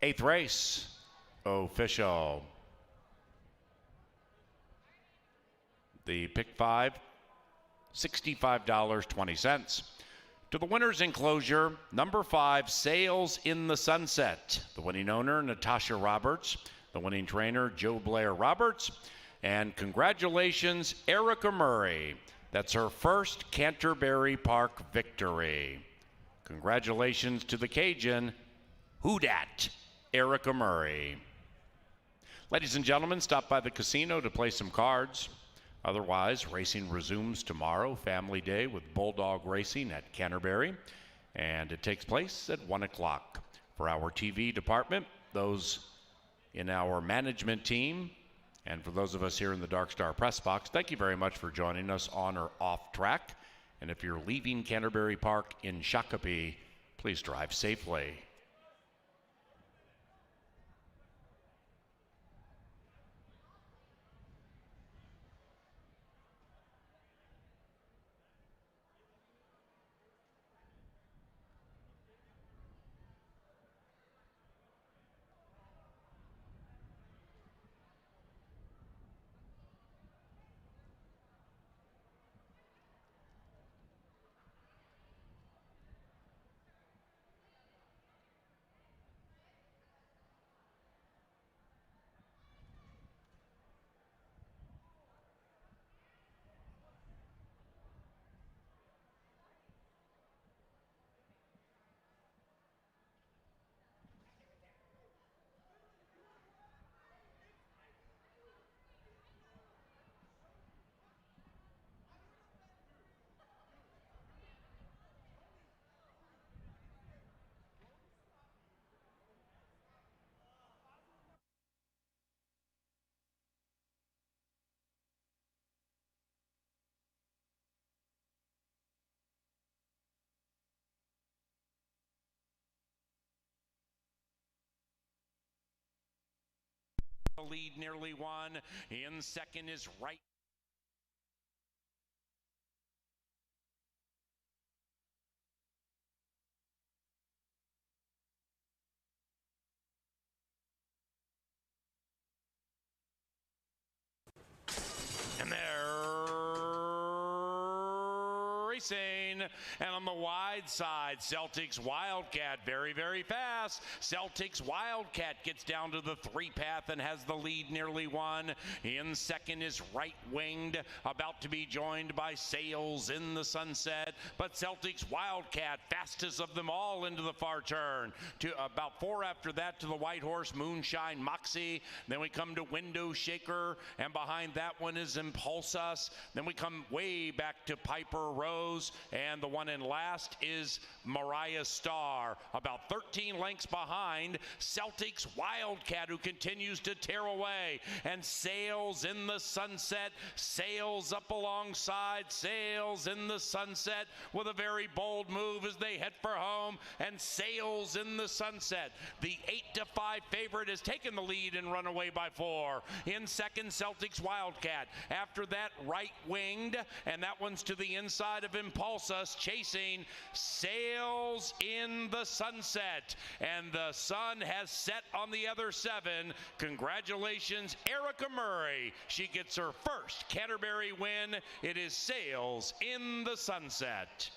8th race official. The pick 5, $65.20. To the winner's enclosure, number 5, Sails in the Sunset. The winning owner, Natasha Roberts. The winning trainer, Joe Blair Roberts. And congratulations, Erica Murray. That's her first Canterbury Park victory. Congratulations to the Cajun, who dat, Erica Murray. Ladies and gentlemen, stop by the casino to play some cards. Otherwise, racing resumes tomorrow, Family Day with Bulldog Racing at Canterbury, and it takes place at 1 o'clock. For our TV department, those in our management team, and for those of us here in the Dark Star Press Box, thank you very much for joining us on or off track. And if you're leaving Canterbury Park in Shakopee, please drive safely. The lead nearly won. In second is Right. And they're racing. And on the wide side, Celtics Wildcat, very, very fast. Celtics Wildcat gets down to the 3-path and has the lead nearly won. In second is Right Winged, about to be joined by Sails in the Sunset. But Celtics Wildcat, fastest of them all into the far turn. To about 4 after that to the White Horse, Moonshine Moxie. Then we come to Window Shaker, and behind that one is Impulse Us. Then we come way back to Piper Rose, and the one in last is Mariah Star. About 13 lengths behind Celtics Wildcat, who continues to tear away, and Sails in the Sunset, Sails up alongside, Sails in the Sunset with a very bold move as they head for home, and Sails in the Sunset, the 8-5 favorite, has taken the lead and run away by 4. In second, Celtics Wildcat. After that, Right Winged, and that one's to the inside of Impulse Us, chasing Sails in the Sunset. And the sun has set on the other 7. Congratulations, Erica Murray. She gets her first Canterbury win. It is Sails in the Sunset.